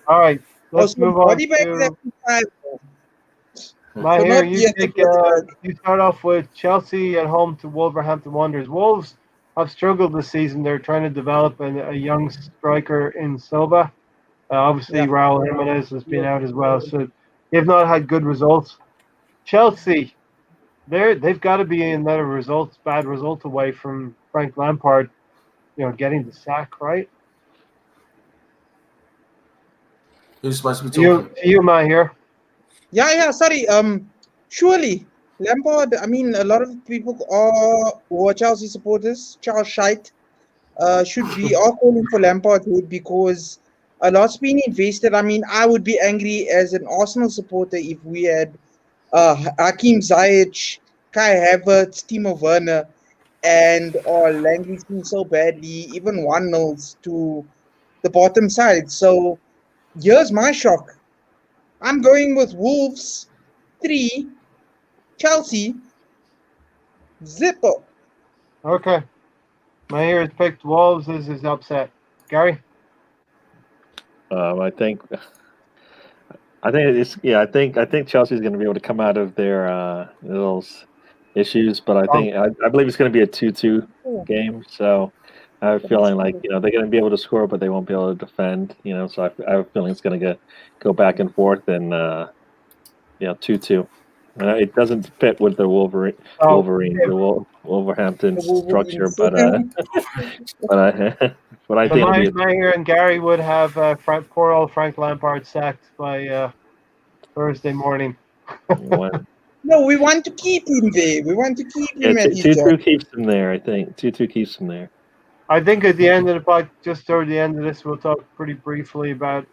All right, let's move on. Body bag to... is Mahir, you start off with Chelsea at home to Wolverhampton Wanderers. Wolves have struggled this season. They're trying to develop a young striker in Silva. Obviously, Raul Jimenez has been out as well, so they've not had good results. Chelsea, they've got to be another bad result away from Frank Lampard, getting the sack, right? Who's supposed to be talking? You, Mahir. Yeah, sorry. Surely, Lampard, I mean, a lot of people who are Chelsea supporters, Charles Scheidt, are calling for Lampard because a lot's been invested. I mean, I would be angry as an Arsenal supporter if we had Hakim Ziyech, Kai Havertz, Timo Werner, and Langley's been so badly, even 1-0 to the bottom side. So here's my shock. I'm going with Wolves 3, Chelsea 0. Okay. Mahir has picked Wolves as his upset. Gary? I think Chelsea's going to be able to come out of their little issues, but I believe it's going to be a 2-2 game. So I have a feeling like they're going to be able to score, but they won't be able to defend. So I have a feeling it's going to go back and forth and 2-2. It doesn't fit with the Wolverhampton structure, but I think Mahir and Gary would have poor old Frank Lampard sacked by Thursday morning. No, we want to keep him there. We want to keep him at his job. 2-2 keeps him there, I think. 2-2 keeps him there. I think at the end of the podcast, just toward the end of this, we'll talk pretty briefly about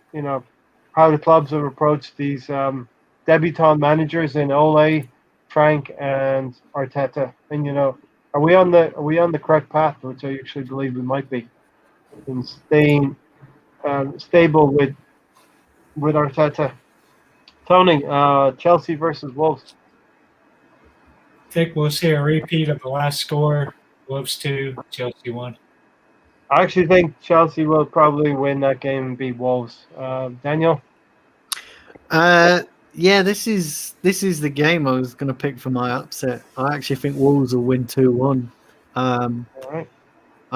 how the clubs have approached these debutant managers in Ole, Frank, and Arteta. And are we on the correct path, which I actually believe we might be, in staying stable with Arteta. Tony, Chelsea versus Wolves. I think we'll see a repeat of the last score. Wolves 2, Chelsea 1. I actually think Chelsea will probably win that game and beat Wolves. Daniel? This is the game I was going to pick for my upset. I actually think Wolves will win 2-1. All right.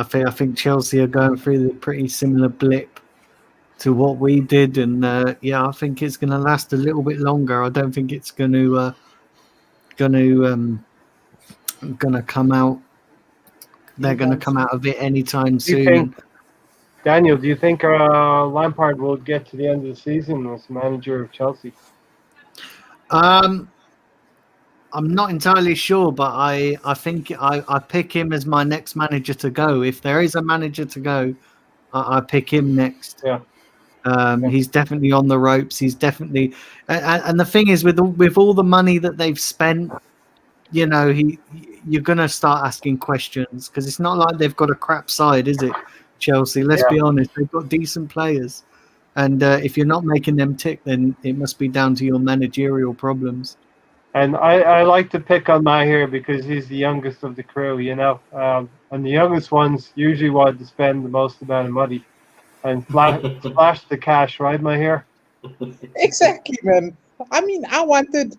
I think Chelsea are going through a pretty similar blip to what we did, and I think it's going to last a little bit longer. I don't think it's going to come out. They're going to come out of it anytime Do you soon. think, Daniel? Do you think Lampard will get to the end of the season as manager of Chelsea? I'm not entirely sure, but I think I pick him as my next manager to go. If there is a manager to go, I pick him next. Yeah. He's definitely on the ropes. He's definitely, and the thing is, with all the money that they've spent, you're gonna start asking questions, because it's not like they've got a crap side, is it, Chelsea? Let's be honest, they've got decent players, and if you're not making them tick, then it must be down to your managerial problems. And I like to pick on Matt here because he's the youngest of the crew, and the youngest ones usually want to spend the most amount of money and splash the cash, right, Matt? Exactly, man. I mean, I wanted.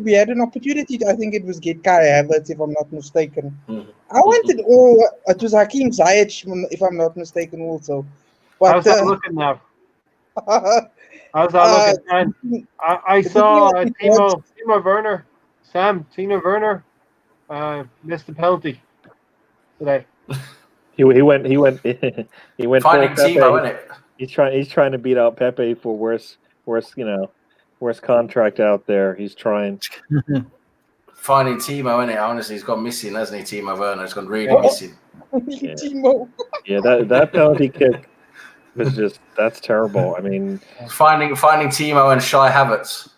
We had an opportunity to, I think it was get Kai Havertz, if I'm not mistaken. I wanted, it was Hakim Ziyech, if I'm not mistaken, also. But, how's that looking now? How's that looking? And I saw Timo Werner, Timo Werner, missed the penalty today. He went. Finding full Pepe. Timo, isn't it? He's trying to beat out Pepe for worst contract out there. He's trying. Finding Timo, isn't it? Honestly, he's gone missing, hasn't he? Timo Werner has gone really missing. Yeah. Timo. Yeah, that penalty kick was that's terrible. I mean, Finding Timo and Shai Havertz.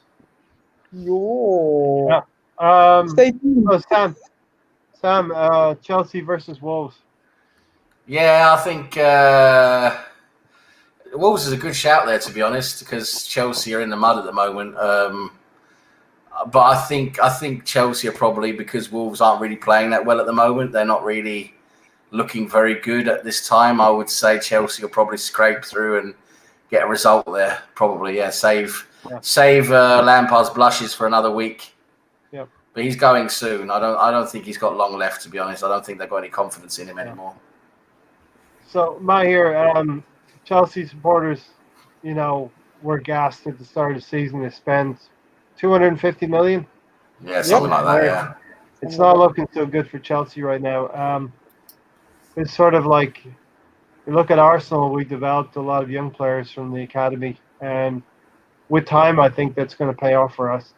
Yo. Yeah. Stay tuned. Sam, Chelsea versus Wolves. Yeah, I think Wolves is a good shout there, to be honest, because Chelsea are in the mud at the moment. But I think Chelsea are probably, because Wolves aren't really playing that well at the moment. They're not really looking very good at this time. I would say Chelsea will probably scrape through and get a result there. Probably, yeah. Save Lampard's blushes for another week. Yep. But he's going soon. I don't think he's got long left, to be honest. I don't think they've got any confidence in him anymore. So, Matt here, Chelsea supporters, were gassed at the start of the season. They spent $250 million. Yeah, something like that, yeah. It's not looking so good for Chelsea right now. It's sort of like, you look at Arsenal, we developed a lot of young players from the academy. And with time, I think that's going to pay off for us.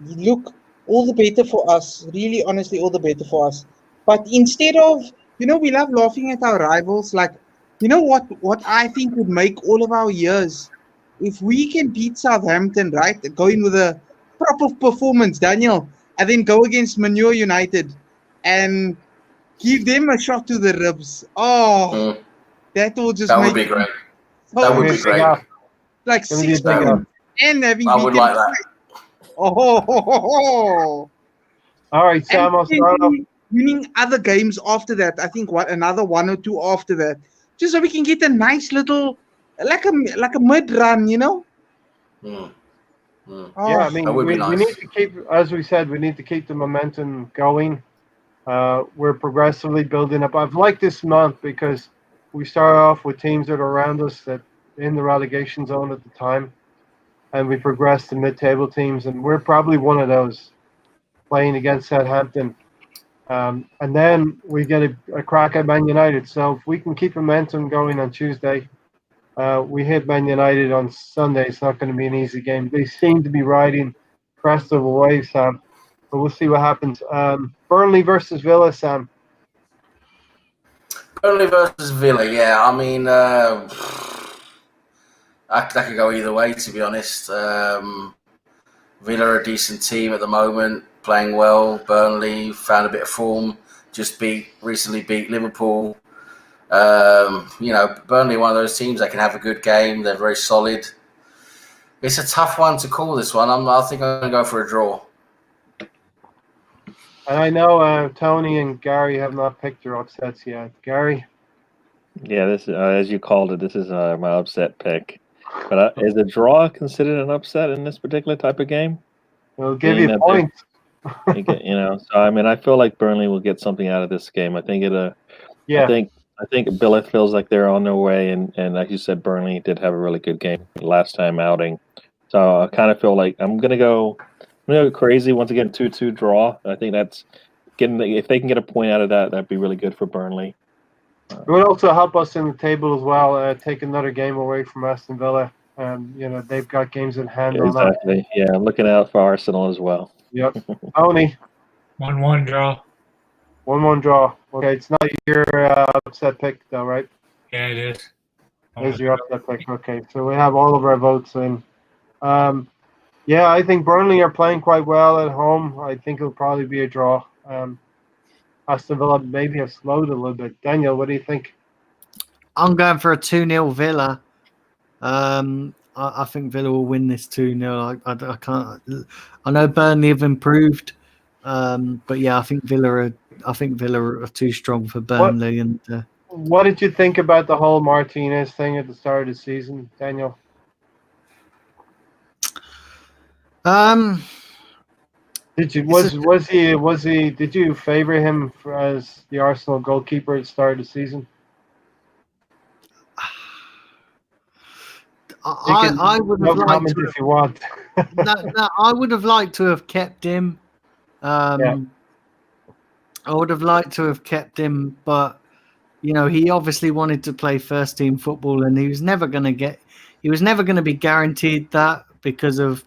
Look, all the better for us. Really, honestly, all the better for us. But instead of, we love laughing at our rivals. Like, what I think would make all of our years, if we can beat Southampton, right, go in with a proper performance, Daniel, and then go against Manure United and give them a shot to the ribs. Oh, that will just would be great. That would be great. Like 6 points and having I would like that. Oh. All right, Sam, I'll start off. Winning other games after that. I think another one or two after that, just so we can get a nice little, like a mid run, Oh. Yeah, I mean, we need to keep, as we said, we need to keep the momentum going. We're progressively building up. I've liked this month because we started off with teams that are around us that in the relegation zone at the time, and we progressed to mid-table teams, and we're probably one of those playing against Southampton. And then we get a crack at Man United. So if we can keep momentum going on Tuesday, we hit Man United on Sunday. It's not going to be an easy game. They seem to be riding crest of a wave, Sam. But we'll see what happens. Burnley versus Villa, Sam. Burnley versus Villa, yeah. I mean, that could go either way, to be honest. Villa are a decent team at the moment, playing well. Burnley found a bit of form, recently beat Liverpool. Burnley are one of those teams that can have a good game. They're very solid. It's a tough one to call, this one. I think I'm going to go for a draw. And I know Tony and Gary have not picked their upsets yet. Gary? Yeah, this as you called it, this is my upset pick. But is a draw considered an upset in this particular type of game? We'll give you points. So I mean, I feel like Burnley will get something out of this game. I think Yeah. I think Billet feels like they're on their way, and like you said, Burnley did have a really good game last time outing. So I kind of feel like I'm gonna go crazy once again. 2-2 draw. I think that's if they can get a point out of that, that'd be really good for Burnley. It would also help us in the table as well. Take another game away from Aston Villa. They've got games in hand on that. Exactly. Yeah, I'm looking out for Arsenal as well. Yep. Tony, 1-1 draw. 1-1 draw. Okay, it's not your upset pick though, right? Yeah, it is. It is your upset pick. Okay, so we have all of our votes in. Yeah, I think Burnley are playing quite well at home. I think it'll probably be a draw. Aston Villa maybe have slowed a little bit. Daniel, what do you think? I'm going for a 2-0 Villa. I think Villa will win this 2-0. I can't. I know Burnley have improved, but yeah, I think Villa are too strong for Burnley. What did you think about the whole Martinez thing at the start of the season, Daniel? Did you did you favor him as the Arsenal goalkeeper at the start of the season? I would have liked to, if you want. I would have liked to have kept him. I would have liked to have kept him, but he obviously wanted to play first team football, and he was never going to be guaranteed that because of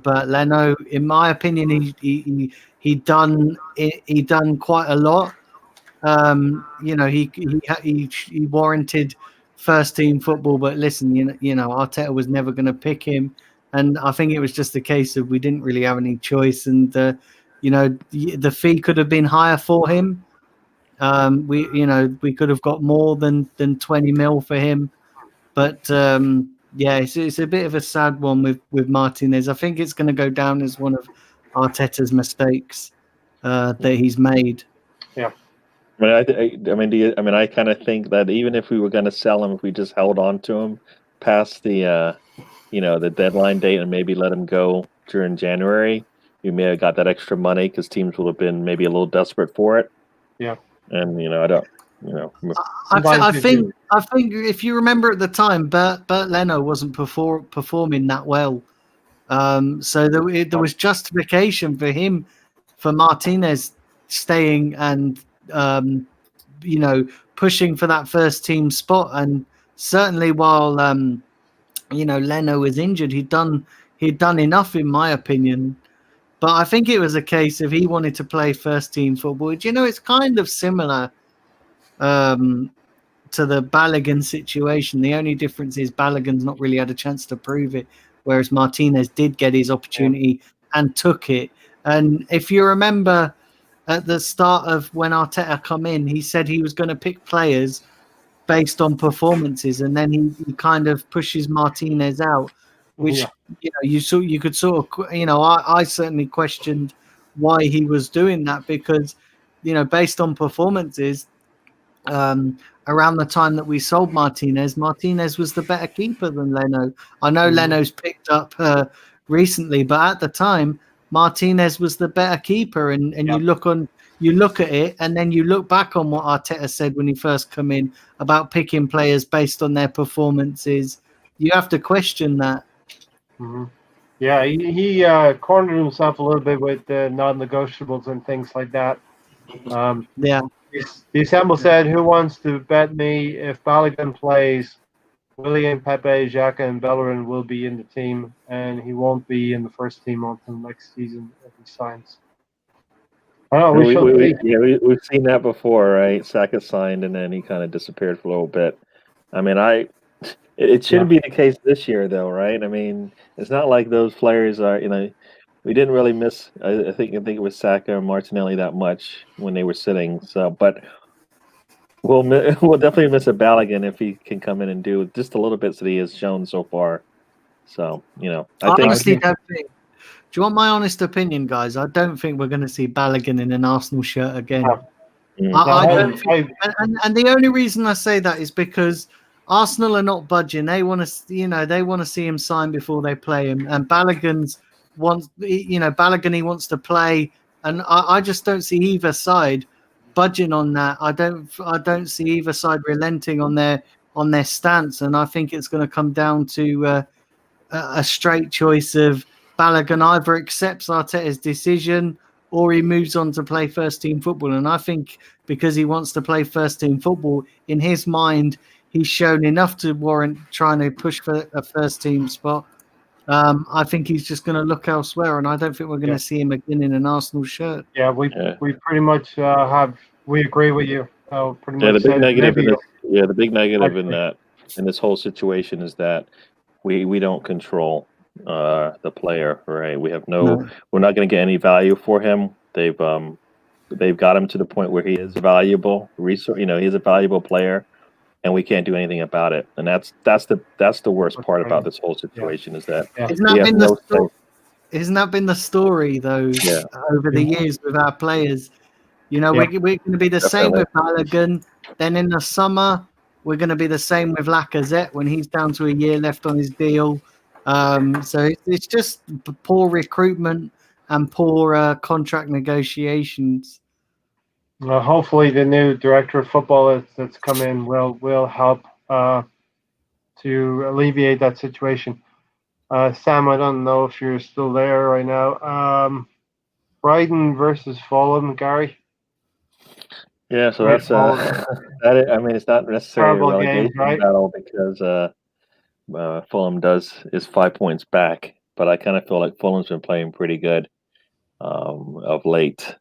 Bert Leno. In my opinion, he done quite a lot. He warranted first team football, but listen, Arteta was never going to pick him, and I think it was just a case of we didn't really have any choice, and the fee could have been higher for him. We could have got more than 20 mil for him, but it's a bit of a sad one with Martinez. I think it's going to go down as one of Arteta's mistakes that he's made. Yeah. I kind of think that even if we were going to sell him, if we just held on to him past the the deadline date and maybe let him go during January, we may have got that extra money because teams would have been maybe a little desperate for it. Yeah. And I don't. I think if you remember at the time, Bert Leno wasn't performing that well, so there was justification for Martinez staying and pushing for that first team spot. And certainly while Leno was injured, he'd done enough in my opinion. But I think it was a case of he wanted to play first team football. It's kind of similar to the Balogun situation. The only difference is Balogun's not really had a chance to prove it, whereas Martinez did get his opportunity and took it. And if you remember at the start of when Arteta come in, he said he was going to pick players based on performances, and then he kind of pushes Martinez out, which you could sort of I certainly questioned why he was doing that, because based on performances, around the time that we sold Martinez was the better keeper than Leno. I know Leno's picked up recently, but at the time Martinez was the better keeper, and you look at it, and then you look back on what Arteta said when he first come in about picking players based on their performances. You have to question that. Mm-hmm. Yeah, he cornered himself a little bit with the non-negotiables and things like that. The assemble said, "Who wants to bet me if Balogun plays? William, Pepe, Xhaka, and Bellerin will be in the team, and he won't be in the first team until next season if he signs." We've seen that before, right? Saka signed, and then he kind of disappeared for a little bit. I mean, it shouldn't be the case this year, though, right? I mean, it's not like those players are, we didn't really miss. I think it was Saka or Martinelli that much when they were sitting. So, but we'll definitely miss a Balogun if he can come in and do just a little bits that he has shown so far. So, I think. Do you want my honest opinion, guys? I don't think we're going to see Balogun in an Arsenal shirt again. I don't think, and the only reason I say that is because Arsenal are not budging. They want to, they want to see him sign before they play him. And Balogun's wants, Balogun he wants to play, and I just don't see either side budging on that. I don't see either side relenting on their stance, and I think it's going to come down to a straight choice of Balogun either accepts Arteta's decision or he moves on to play first team football. And I think because he wants to play first team football, in his mind, he's shown enough to warrant trying to push for a first team spot. I think he's just going to look elsewhere, and I don't think we're going to see him again in an Arsenal shirt. Yeah, we pretty much we agree with you. Pretty much the big negative the big negative in this whole situation is that we don't control the player, right? We're not going to get any value for him. They've got him to the point where he is valuable resource. He's a valuable player, and we can't do anything about it. And that's the worst part about this whole situation is that isn't that been the story though over the years with our players? We're going to be the same with Balogun. Then in the summer, we're going to be the same with Lacazette when he's down to a year left on his deal. So it's just poor recruitment and poor contract negotiations. Hopefully, the new director of football that's come in will help to alleviate that situation. Sam, I don't know if you're still there right now. Brighton versus Fulham, Gary. Yeah, so that's it's not necessarily a relegation battle because Fulham is 5 points back, but I kind of feel like Fulham's been playing pretty good of late.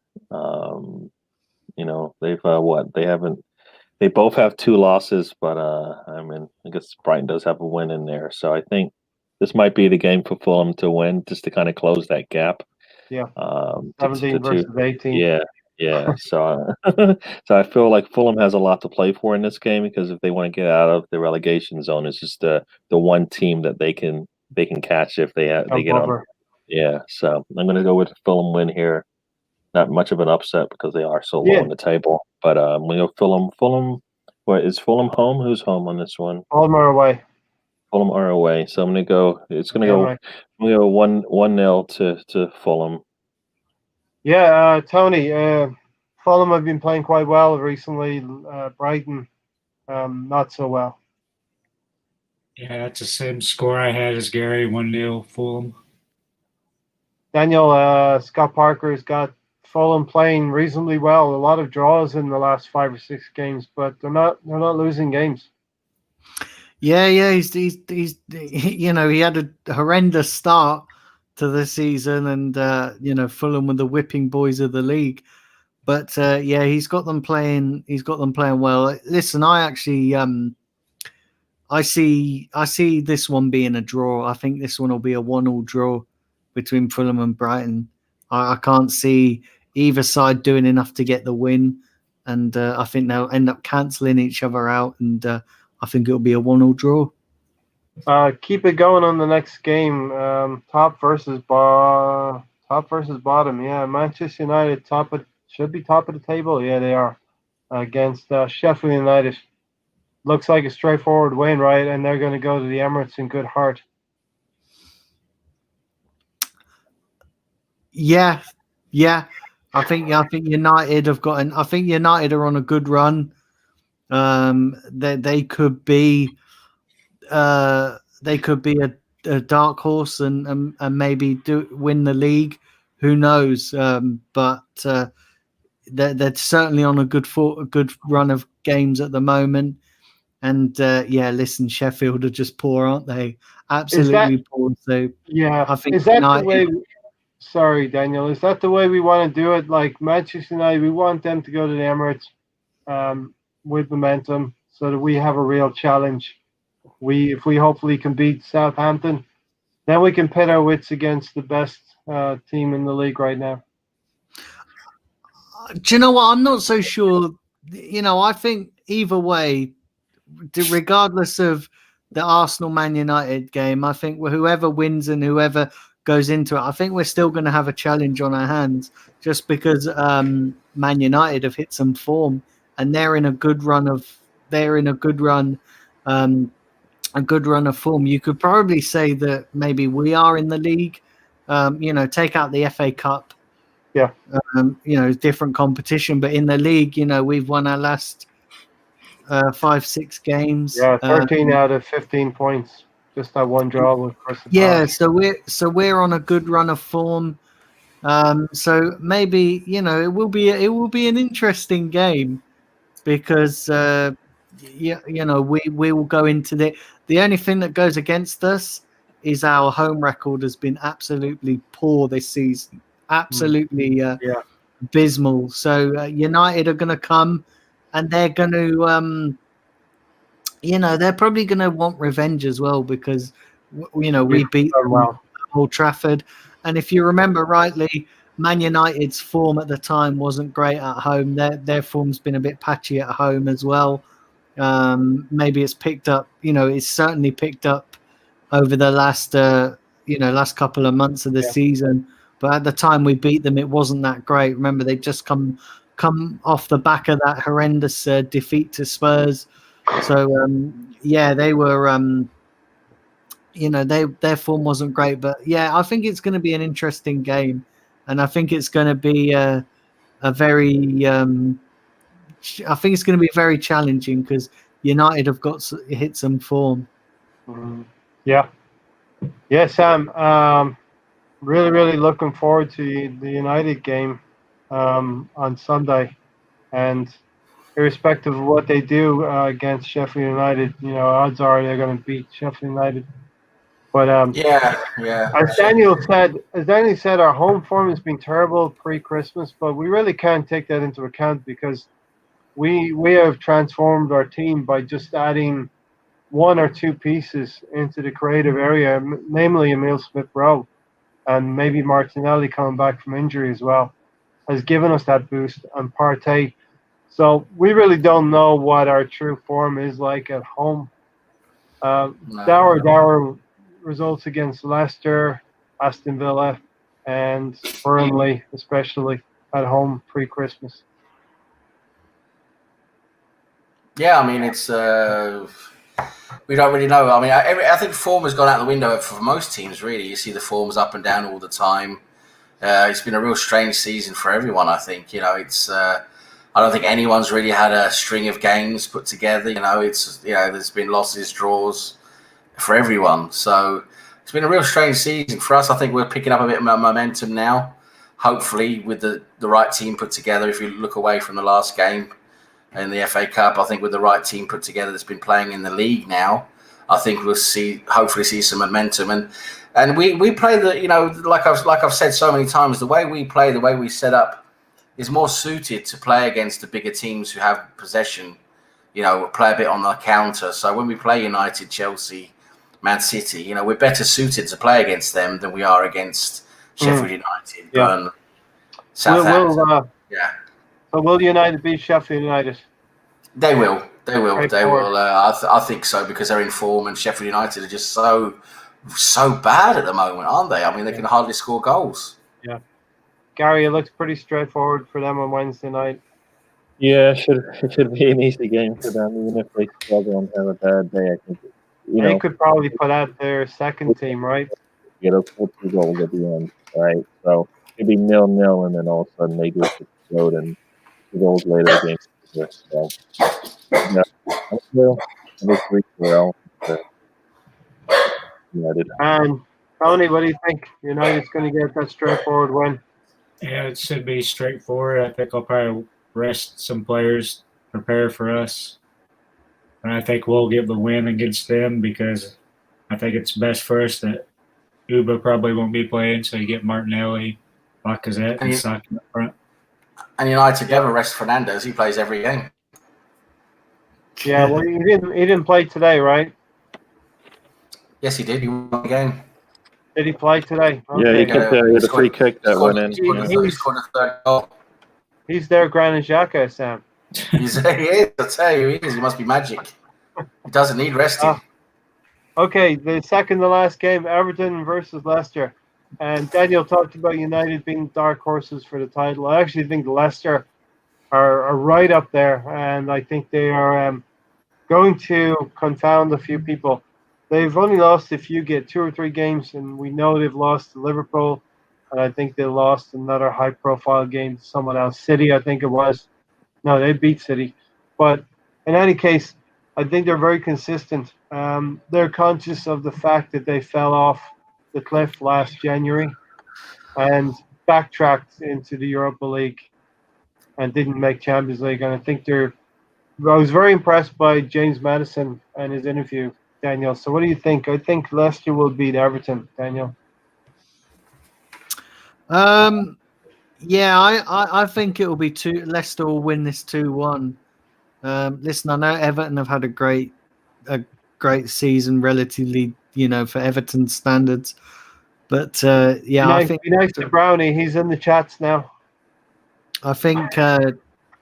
They both have 2 losses, but I guess Brighton does have a win in there, so I think this might be the game for Fulham to win, just to kind of close that gap. Yeah. 17 versus 18. Yeah. So I feel like Fulham has a lot to play for in this game, because if they want to get out of the relegation zone, it's just the one team that they can catch if they get on. Yeah. So I'm going to go with Fulham win here. Not much of an upset because they are so low on the table, but I'm going to go Fulham. Fulham. What is Fulham home? Who's home on this one? Fulham are away. Fulham are away. So I'm going to go. It's going to go. Right. I'm going to go 1-0 to Fulham. Yeah, Tony, Fulham have been playing quite well recently. Brighton, not so well. Yeah, that's the same score I had as Gary, 1-0 Fulham. Daniel, Scott Parker's got Fulham playing reasonably well. A lot of draws in the last 5 or 6 games, but they're not losing games. Yeah, he's he had a horrendous start to the season, and Fulham were the whipping boys of the league, but he's got them playing well. Listen, I actually I see this one being a draw. I think this one will be a 1-1 draw between Fulham and Brighton. I can't see either side doing enough to get the win, and I think they'll end up cancelling each other out, and I think it'll be a 1-1 draw. Keep it going on the next game. Top versus bottom. Yeah, Manchester United should be top of the table. Yeah, they are against Sheffield United. Looks like a straightforward win, right? And they're going to go to the Emirates in good heart. Yeah. I think United have got I think United are on a good run. They could be a dark horse and maybe win the league. Who knows? But they're certainly on a good run of games at the moment. And listen, Sheffield are just poor, aren't they? Absolutely poor. So yeah, I think is that the way? Sorry, Daniel. Is that the way we want to do it? Like Manchester United, we want them to go to the Emirates with momentum, so that we have a real challenge. If we hopefully can beat Southampton, then we can pit our wits against the best team in the league right now. Do you know what? I'm not so sure. I think either way, regardless of the Arsenal-Man United game, I think whoever wins and whoever goes into it, I think we're still going to have a challenge on our hands, just because Man United have hit some form and they're in a good run of form. You could probably say that maybe we are in the league take out the FA Cup. Yeah. Different competition, but in the league, we've won our last 5-6 games. Yeah, 13 out of 15 points. Just that one draw with Crystal Palace. So we're on a good run of form. So maybe it will be an interesting game because we will go into the only thing that goes against us is our home record has been absolutely poor this season, absolutely abysmal. So United are going to come and they're going to they're probably going to want revenge as well because we beat them at Old Trafford. And if you remember rightly, Man United's form at the time wasn't great at home. Their form's been a bit patchy at home as well. Maybe it's picked up. It's certainly picked up over the last couple of months of the season. But at the time we beat them, it wasn't that great. Remember, they'd just come off the back of that horrendous defeat to Spurs. So they were. Their form wasn't great, but I think it's going to be an interesting game, and I think it's going to be a very. I think it's going to be very challenging because United have hit some form. Yeah, Sam. Really, really looking forward to the United game on Sunday, and irrespective of what they do against Sheffield United, odds are they're going to beat Sheffield United. But as Daniel said, our home form has been terrible pre-Christmas, but we really can't take that into account because we have transformed our team by just adding one or two pieces into the creative area, namely Emile Smith-Rowe, and maybe Martinelli coming back from injury as well, has given us that boost, and Partey. So we really don't know what our true form is like at home. Dour results against Leicester, Aston Villa, and Burnley, especially at home pre-Christmas. Yeah, I mean, it's we don't really know. I mean, I think form has gone out the window for most teams, really. You see the forms up and down all the time. It's been a real strange season for everyone, I think. It's I don't think anyone's really had a string of games put together. There's been losses, draws for everyone. So it's been a real strange season for us. I think we're picking up a bit of momentum now, hopefully with the right team put together. If you look away from the last game in the FA Cup, I think with the right team put together that's been playing in the league now, I think we'll hopefully see some momentum. And we play like I've said so many times, the way we play, the way we set up is more suited to play against the bigger teams who have possession, play a bit on the counter. So when we play United, Chelsea, Man City, we're better suited to play against them than we are against Sheffield United, Burnley, Southampton. So will United beat Sheffield United? They will. They will. I think so because they're in form, and Sheffield United are just so bad at the moment, aren't they? I mean, they can hardly score goals. Yeah. Gary, it looks pretty straightforward for them on Wednesday night. Yeah, it should be an easy game for them, even if they struggle and have a bad day. I think they could probably put out their second team, right? Get a 2 goals at the end, right? So it'd be 0-0, and then all of a sudden they just explode and 2 goals later the game. So I'm just well. United. And Tony, what do you think? United's going to get that straightforward win? Yeah, it should be straightforward. I think I'll probably rest some players, prepare for us. And I think we'll get the win against them because I think it's best for us that Uba probably won't be playing, so you get Martinelli, Lacazette, and Saka up front. And United never rest Fernandes. He plays every game. Yeah, well, he didn't play today, right? Yes, he did. He won the game. Did he play today? Okay. Yeah, he kicked the free kick that went in. He scored a third goal. He's their Granit Xhaka, Sam. He is. I tell you, he is. He must be magic. He doesn't need resting. Okay, the second to last game, Everton versus Leicester. And Daniel talked about United being dark horses for the title. I actually think Leicester are right up there, and I think they are going to confound a few people. they've only lost if you get 2 or 3 games, and we know they've lost to Liverpool, and I think they lost another high-profile game to someone else. City, I think it was. No, they beat City. But in any case, I think they're very consistent. They're conscious of the fact that they fell off the cliff last January and backtracked into the Europa League and didn't make Champions League. And I think I was very impressed by James Maddison and his interview, Daniel. So what do you think? I think Leicester will beat Everton, Daniel. Yeah, I think it will be Leicester will win this 2-1. Listen, I know Everton have had a great season, relatively, for Everton standards. But yeah, I think be nice to Brownie. He's in the chats now. I think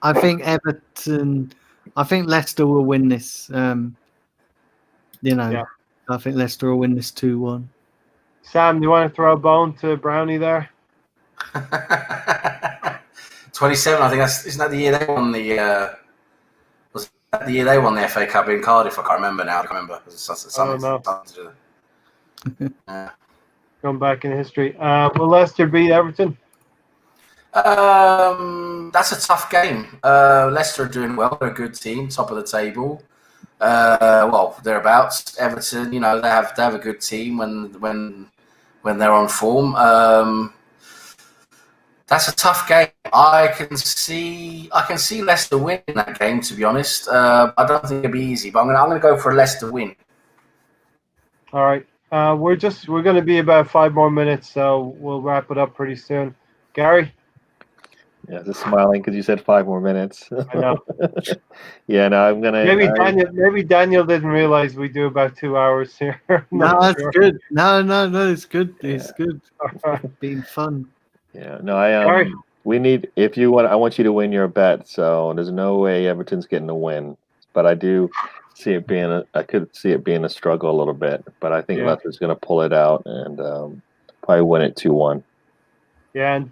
Everton. I think Leicester will win this. Yeah. I think Leicester will win this 2-1. Sam, do you want to throw a bone to Brownie there? 27. I think isn't that the year they won the? Was that the year they won the FA Cup in Cardiff? I can't remember now. I can't remember. I don't know. Yeah. Going back in history, will Leicester beat Everton? That's a tough game. Leicester are doing well. They're a good team, top of the table. Well, thereabouts. Everton, they have a good team when they're on form. That's a tough game. I can see Leicester winning that game. To be honest, I don't think it'll be easy, but I'm gonna go for a Leicester win. All right. We're going to be about 5 more minutes, so we'll wrap it up pretty soon. Gary? Yeah, just smiling because you said 5 more minutes. I know. Yeah, no, I'm gonna. Maybe Daniel didn't realize we do about 2 hours here. No, that's good. No, it's good. It's Yeah. good. It's been fun. Yeah, no, we need. If you want, I want you to win your bet. So there's no way Everton's getting a win, but I do see it being. I could see it being a struggle a little bit, but I think Leicester's going to pull it out and probably win it 2-1. Yeah, and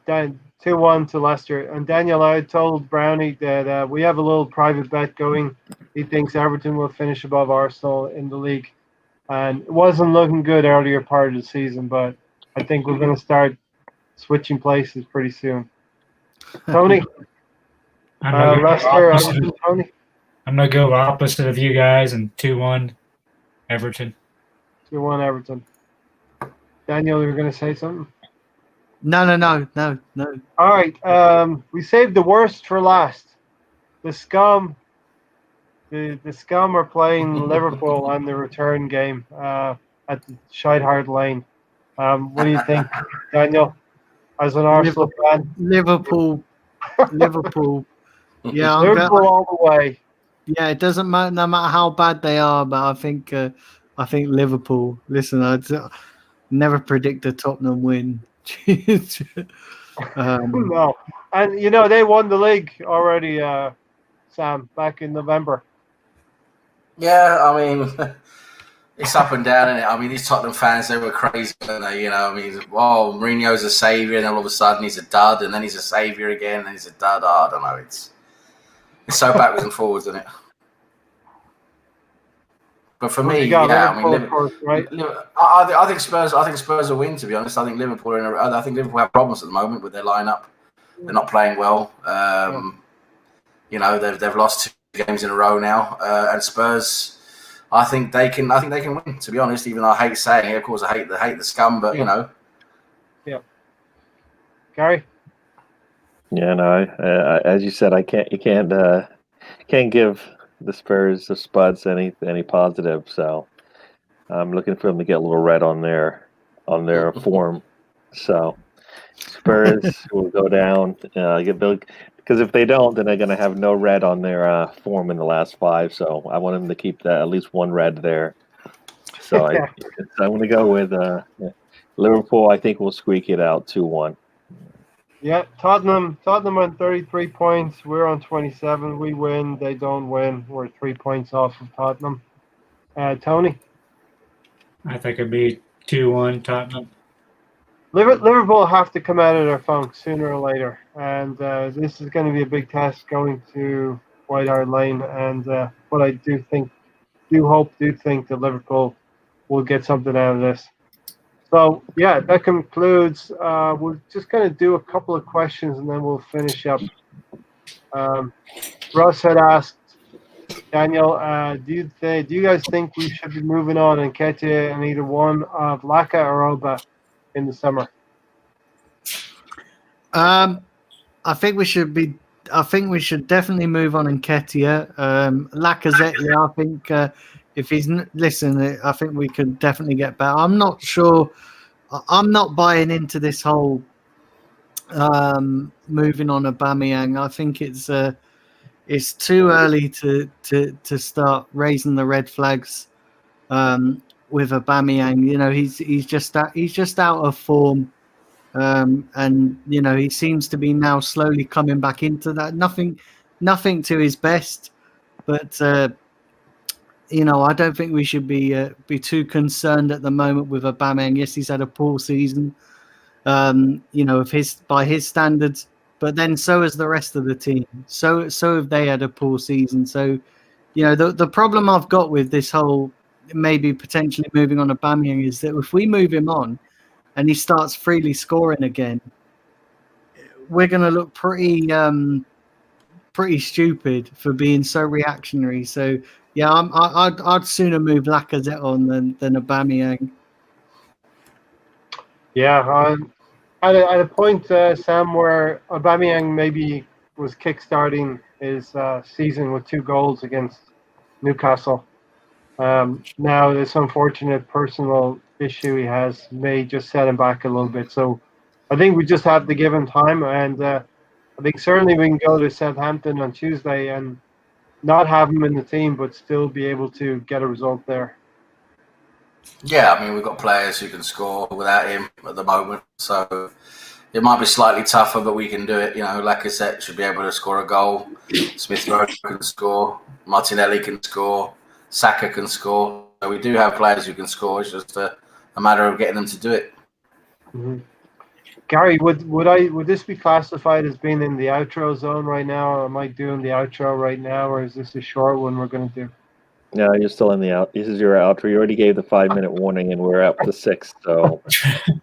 2-1 to Leicester. And Daniel, I told Brownie that we have a little private bet going. He thinks Everton will finish above Arsenal in the league, and it wasn't looking good earlier part of the season, but I think we're going to start switching places pretty soon. Tony, Leicester, Everton, Tony. I'm going to go opposite of you guys and 2-1 Everton. 2-1 Everton. Daniel, you were going to say something? No. All right. We saved the worst for last. The Scum. The Scum are playing Liverpool on the return game at the Shidehard Lane. What do you think, Daniel, as an Arsenal fan? Liverpool. Yeah, Liverpool all the way. Yeah, it doesn't matter, no matter how bad they are, but I think Liverpool. Listen, I'd never predict a Tottenham win. No, and they won the league already, Sam, back in November. Yeah, I mean, it's up and down, isn't it? I mean, these Tottenham fans, they were crazy, weren't they? I mean, Mourinho's a saviour, and then all of a sudden he's a dud, and then he's a saviour again, and then he's a dud. I don't know. It's so backwards and forwards, isn't it? But for me, yeah, I mean, right? I think Spurs. I think Spurs will win. To be honest, I think Liverpool I think Liverpool have problems at the moment with their lineup. They're not playing well. They've lost 2 games in a row now, and Spurs. I think they can win. To be honest, even though I hate saying it, of course, I hate the Scum, but Yeah. Gary. Yeah, no. As you said, you can't give the Spurs or Spuds any positive. So I'm looking for them to get a little red on their form. So Spurs will go down. Because if they don't, then they're going to have no red on their form in the last 5. So I want them to keep that at least 1 red there. So I'm going to go with Liverpool. I think we'll squeak it out 2-1. Yeah, Tottenham on 33 points. We're on 27. We win. They don't win. We're 3 points off of Tottenham. Tony? I think it'd be 2-1 Tottenham. Liverpool have to come out of their funk sooner or later. And this is going to be a big test going to White Hart Lane. And but I do think that Liverpool we'll get something out of this. So yeah, that concludes. We're just gonna do a couple of questions and then we'll finish up. Russ had asked Daniel, do you guys think we should be moving on and Nketiah and either one of Laka or Oba in the summer? I think we should be. I think we should definitely move on Nketiah. Lacazette, yeah, I think if he's listen, I think we could definitely get better. I'm not sure. I'm not buying into this whole moving on Aubameyang. I think it's too early to start raising the red flags with Aubameyang. You know, he's just out of form. And you know, he seems to be now slowly coming back into that. Nothing to his best, but you know, I don't think we should be too concerned at the moment with Aubameyang. Yes, he's had a poor season, you know, by his standards, but then so has the rest of the team. So have they had a poor season. So, you know, the problem I've got with this whole maybe potentially moving on Aubameyang is that if we move him on and he starts freely scoring again, we're going to look pretty stupid for being so reactionary. So yeah, I'd sooner move Lacazette on than Aubameyang. Yeah, at a point, Sam, where Aubameyang maybe was kickstarting his season with 2 goals against Newcastle. Now, this unfortunate personal issue he has may just set him back a little bit. So I think we just have to give him time. And I think certainly we can go to Southampton on Tuesday and not have him in the team, but still be able to get a result there. Yeah, I mean, we've got players who can score without him at the moment. So it might be slightly tougher, but we can do it. You know, Lacazette should be able to score a goal. Smith Rowe can score. Martinelli can score. Saka can score. So we do have players who can score. It's just a matter of getting them to do it. Mm-hmm. Gary, would this be classified as being in the outro zone right now? Or am I doing the outro right now, or is this a short one we're going to do? No, you're still in the out. This is your outro. You already gave the 5-minute warning, and we're up to 6. So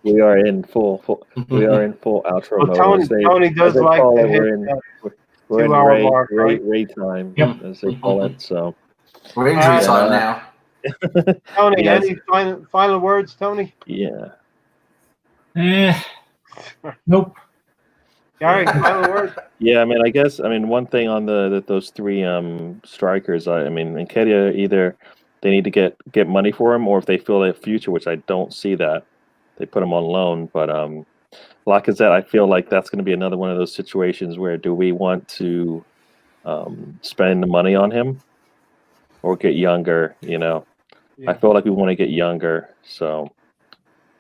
we are in full outro well, mode. Tony does like to hit we're in 2-hour mark, right? Ray time, as they call it. So we're injury time now. Tony, any final words, Tony? Yeah. Nope. Gary, final word. Yeah, I mean, one thing on those 3 strikers. I mean, Nketiah, either they need to get money for him, or if they feel their future, which I don't see that, they put him on loan. But Lacazette, I feel like that's going to be another one of those situations where do we want to spend the money on him or get younger? You know, yeah. I feel like we want to get younger, so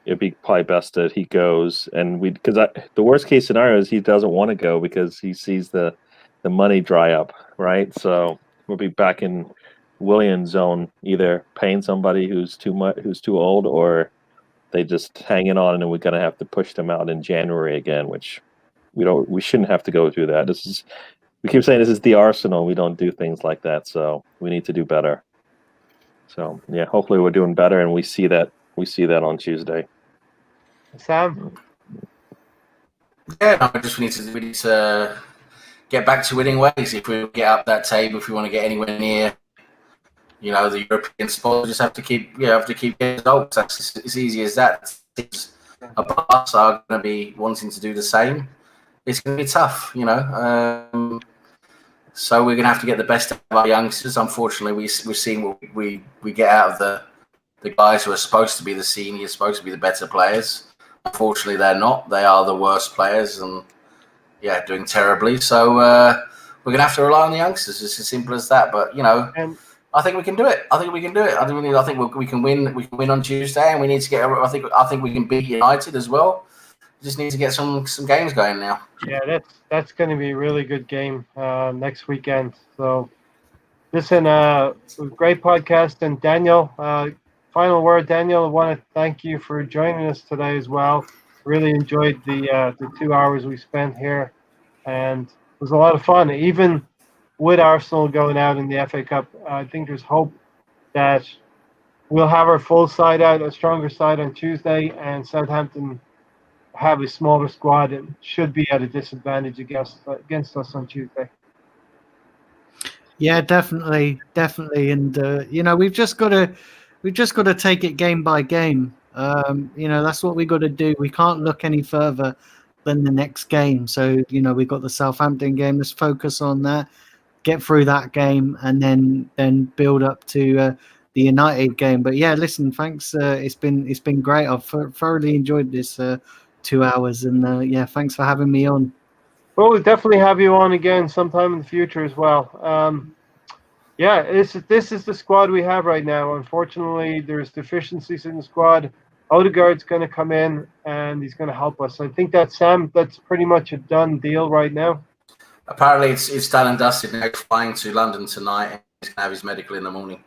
it'd be probably best that he goes, and because the worst case scenario is he doesn't want to go because he sees the money dry up, right? So we'll be back in William's zone, either paying somebody who's too old, or they just hanging on, and we're gonna have to push them out in January again, which we shouldn't have to go through that. We keep saying this is the Arsenal. We don't do things like that, so we need to do better. So yeah, hopefully we're doing better, and we see that on Tuesday. Sam? Yeah, we need to get back to winning ways. If we get up that table, if we want to get anywhere near, you know, the European spot, we just have to keep getting results. That's as easy as that. Above us are going to be wanting to do the same. It's going to be tough, you know. So we're going to have to get the best out of our youngsters. Unfortunately, we're seeing what we get out of the guys who are supposed to be the seniors, supposed to be the better players. Unfortunately, they're not. They are the worst players, and doing terribly. So we're going to have to rely on the youngsters. It's as simple as that. But you know, I think we can do it. I think we can win. We can win on Tuesday, and we need to get. I think we can beat United as well. We just need to get some games going now. Yeah, that's going to be a really good game next weekend. So listen, great podcast, and Daniel. Final word, Daniel. I want to thank you for joining us today as well. Really enjoyed the 2 hours we spent here, and it was a lot of fun. Even with Arsenal going out in the FA Cup, I think there's hope that we'll have our full side out, a stronger side on Tuesday, and Southampton have a smaller squad and should be at a disadvantage against us on Tuesday. Yeah, definitely, and we've just got to take it game by game. That's what we got to do. We can't look any further than the next game. So we've got the Southampton game. Let's focus on that, get through that game, and then build up to the United game. But yeah, listen, thanks. It's been great. I've thoroughly enjoyed this 2 hours, and yeah, thanks for having me on. Well, we'll definitely have you on again sometime in the future as well. Yeah, this is the squad we have right now. Unfortunately, there's deficiencies in the squad. Odegaard's going to come in, and he's going to help us. I think that's pretty much a done deal right now. Apparently, it's done and dusted. Now he's flying to London tonight, and he's going to have his medical in the morning.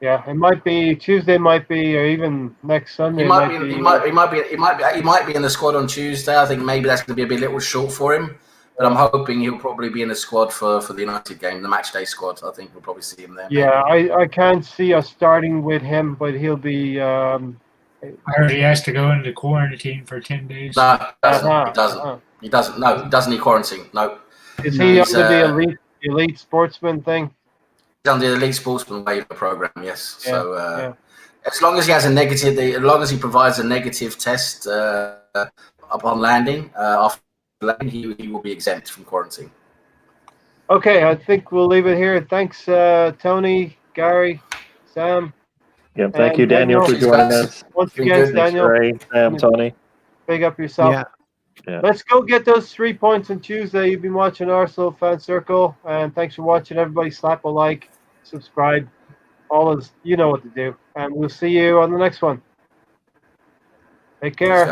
Yeah, it might be Tuesday, or even next Sunday. He might be in the squad on Tuesday. I think maybe that's going to be a little short for him. But I'm hoping he'll probably be in the squad for the United game, the matchday squad. I think we'll probably see him there. Yeah, I can't see us starting with him, but he'll be. I heard he has to go into quarantine for 10 days. No, he doesn't. He doesn't. No, he doesn't need quarantine. No. Is he under the elite sportsman thing? He's under the elite sportsman waiver program. Yes. Yeah, so as long as he has as long as he provides a negative test upon landing after. He will be exempt from quarantine. Okay, I think we'll leave it here. Thanks, Tony, Gary, Sam. Yeah, thank you, Daniel, for joining us. Once again, Daniel. Ray, Sam, Tony. Big up yourself. Yeah. Let's go get those 3 points on Tuesday. You've been watching Arsenal Fan Circle, and thanks for watching. Everybody, slap a like, subscribe. You know what to do. And we'll see you on the next one. Take care.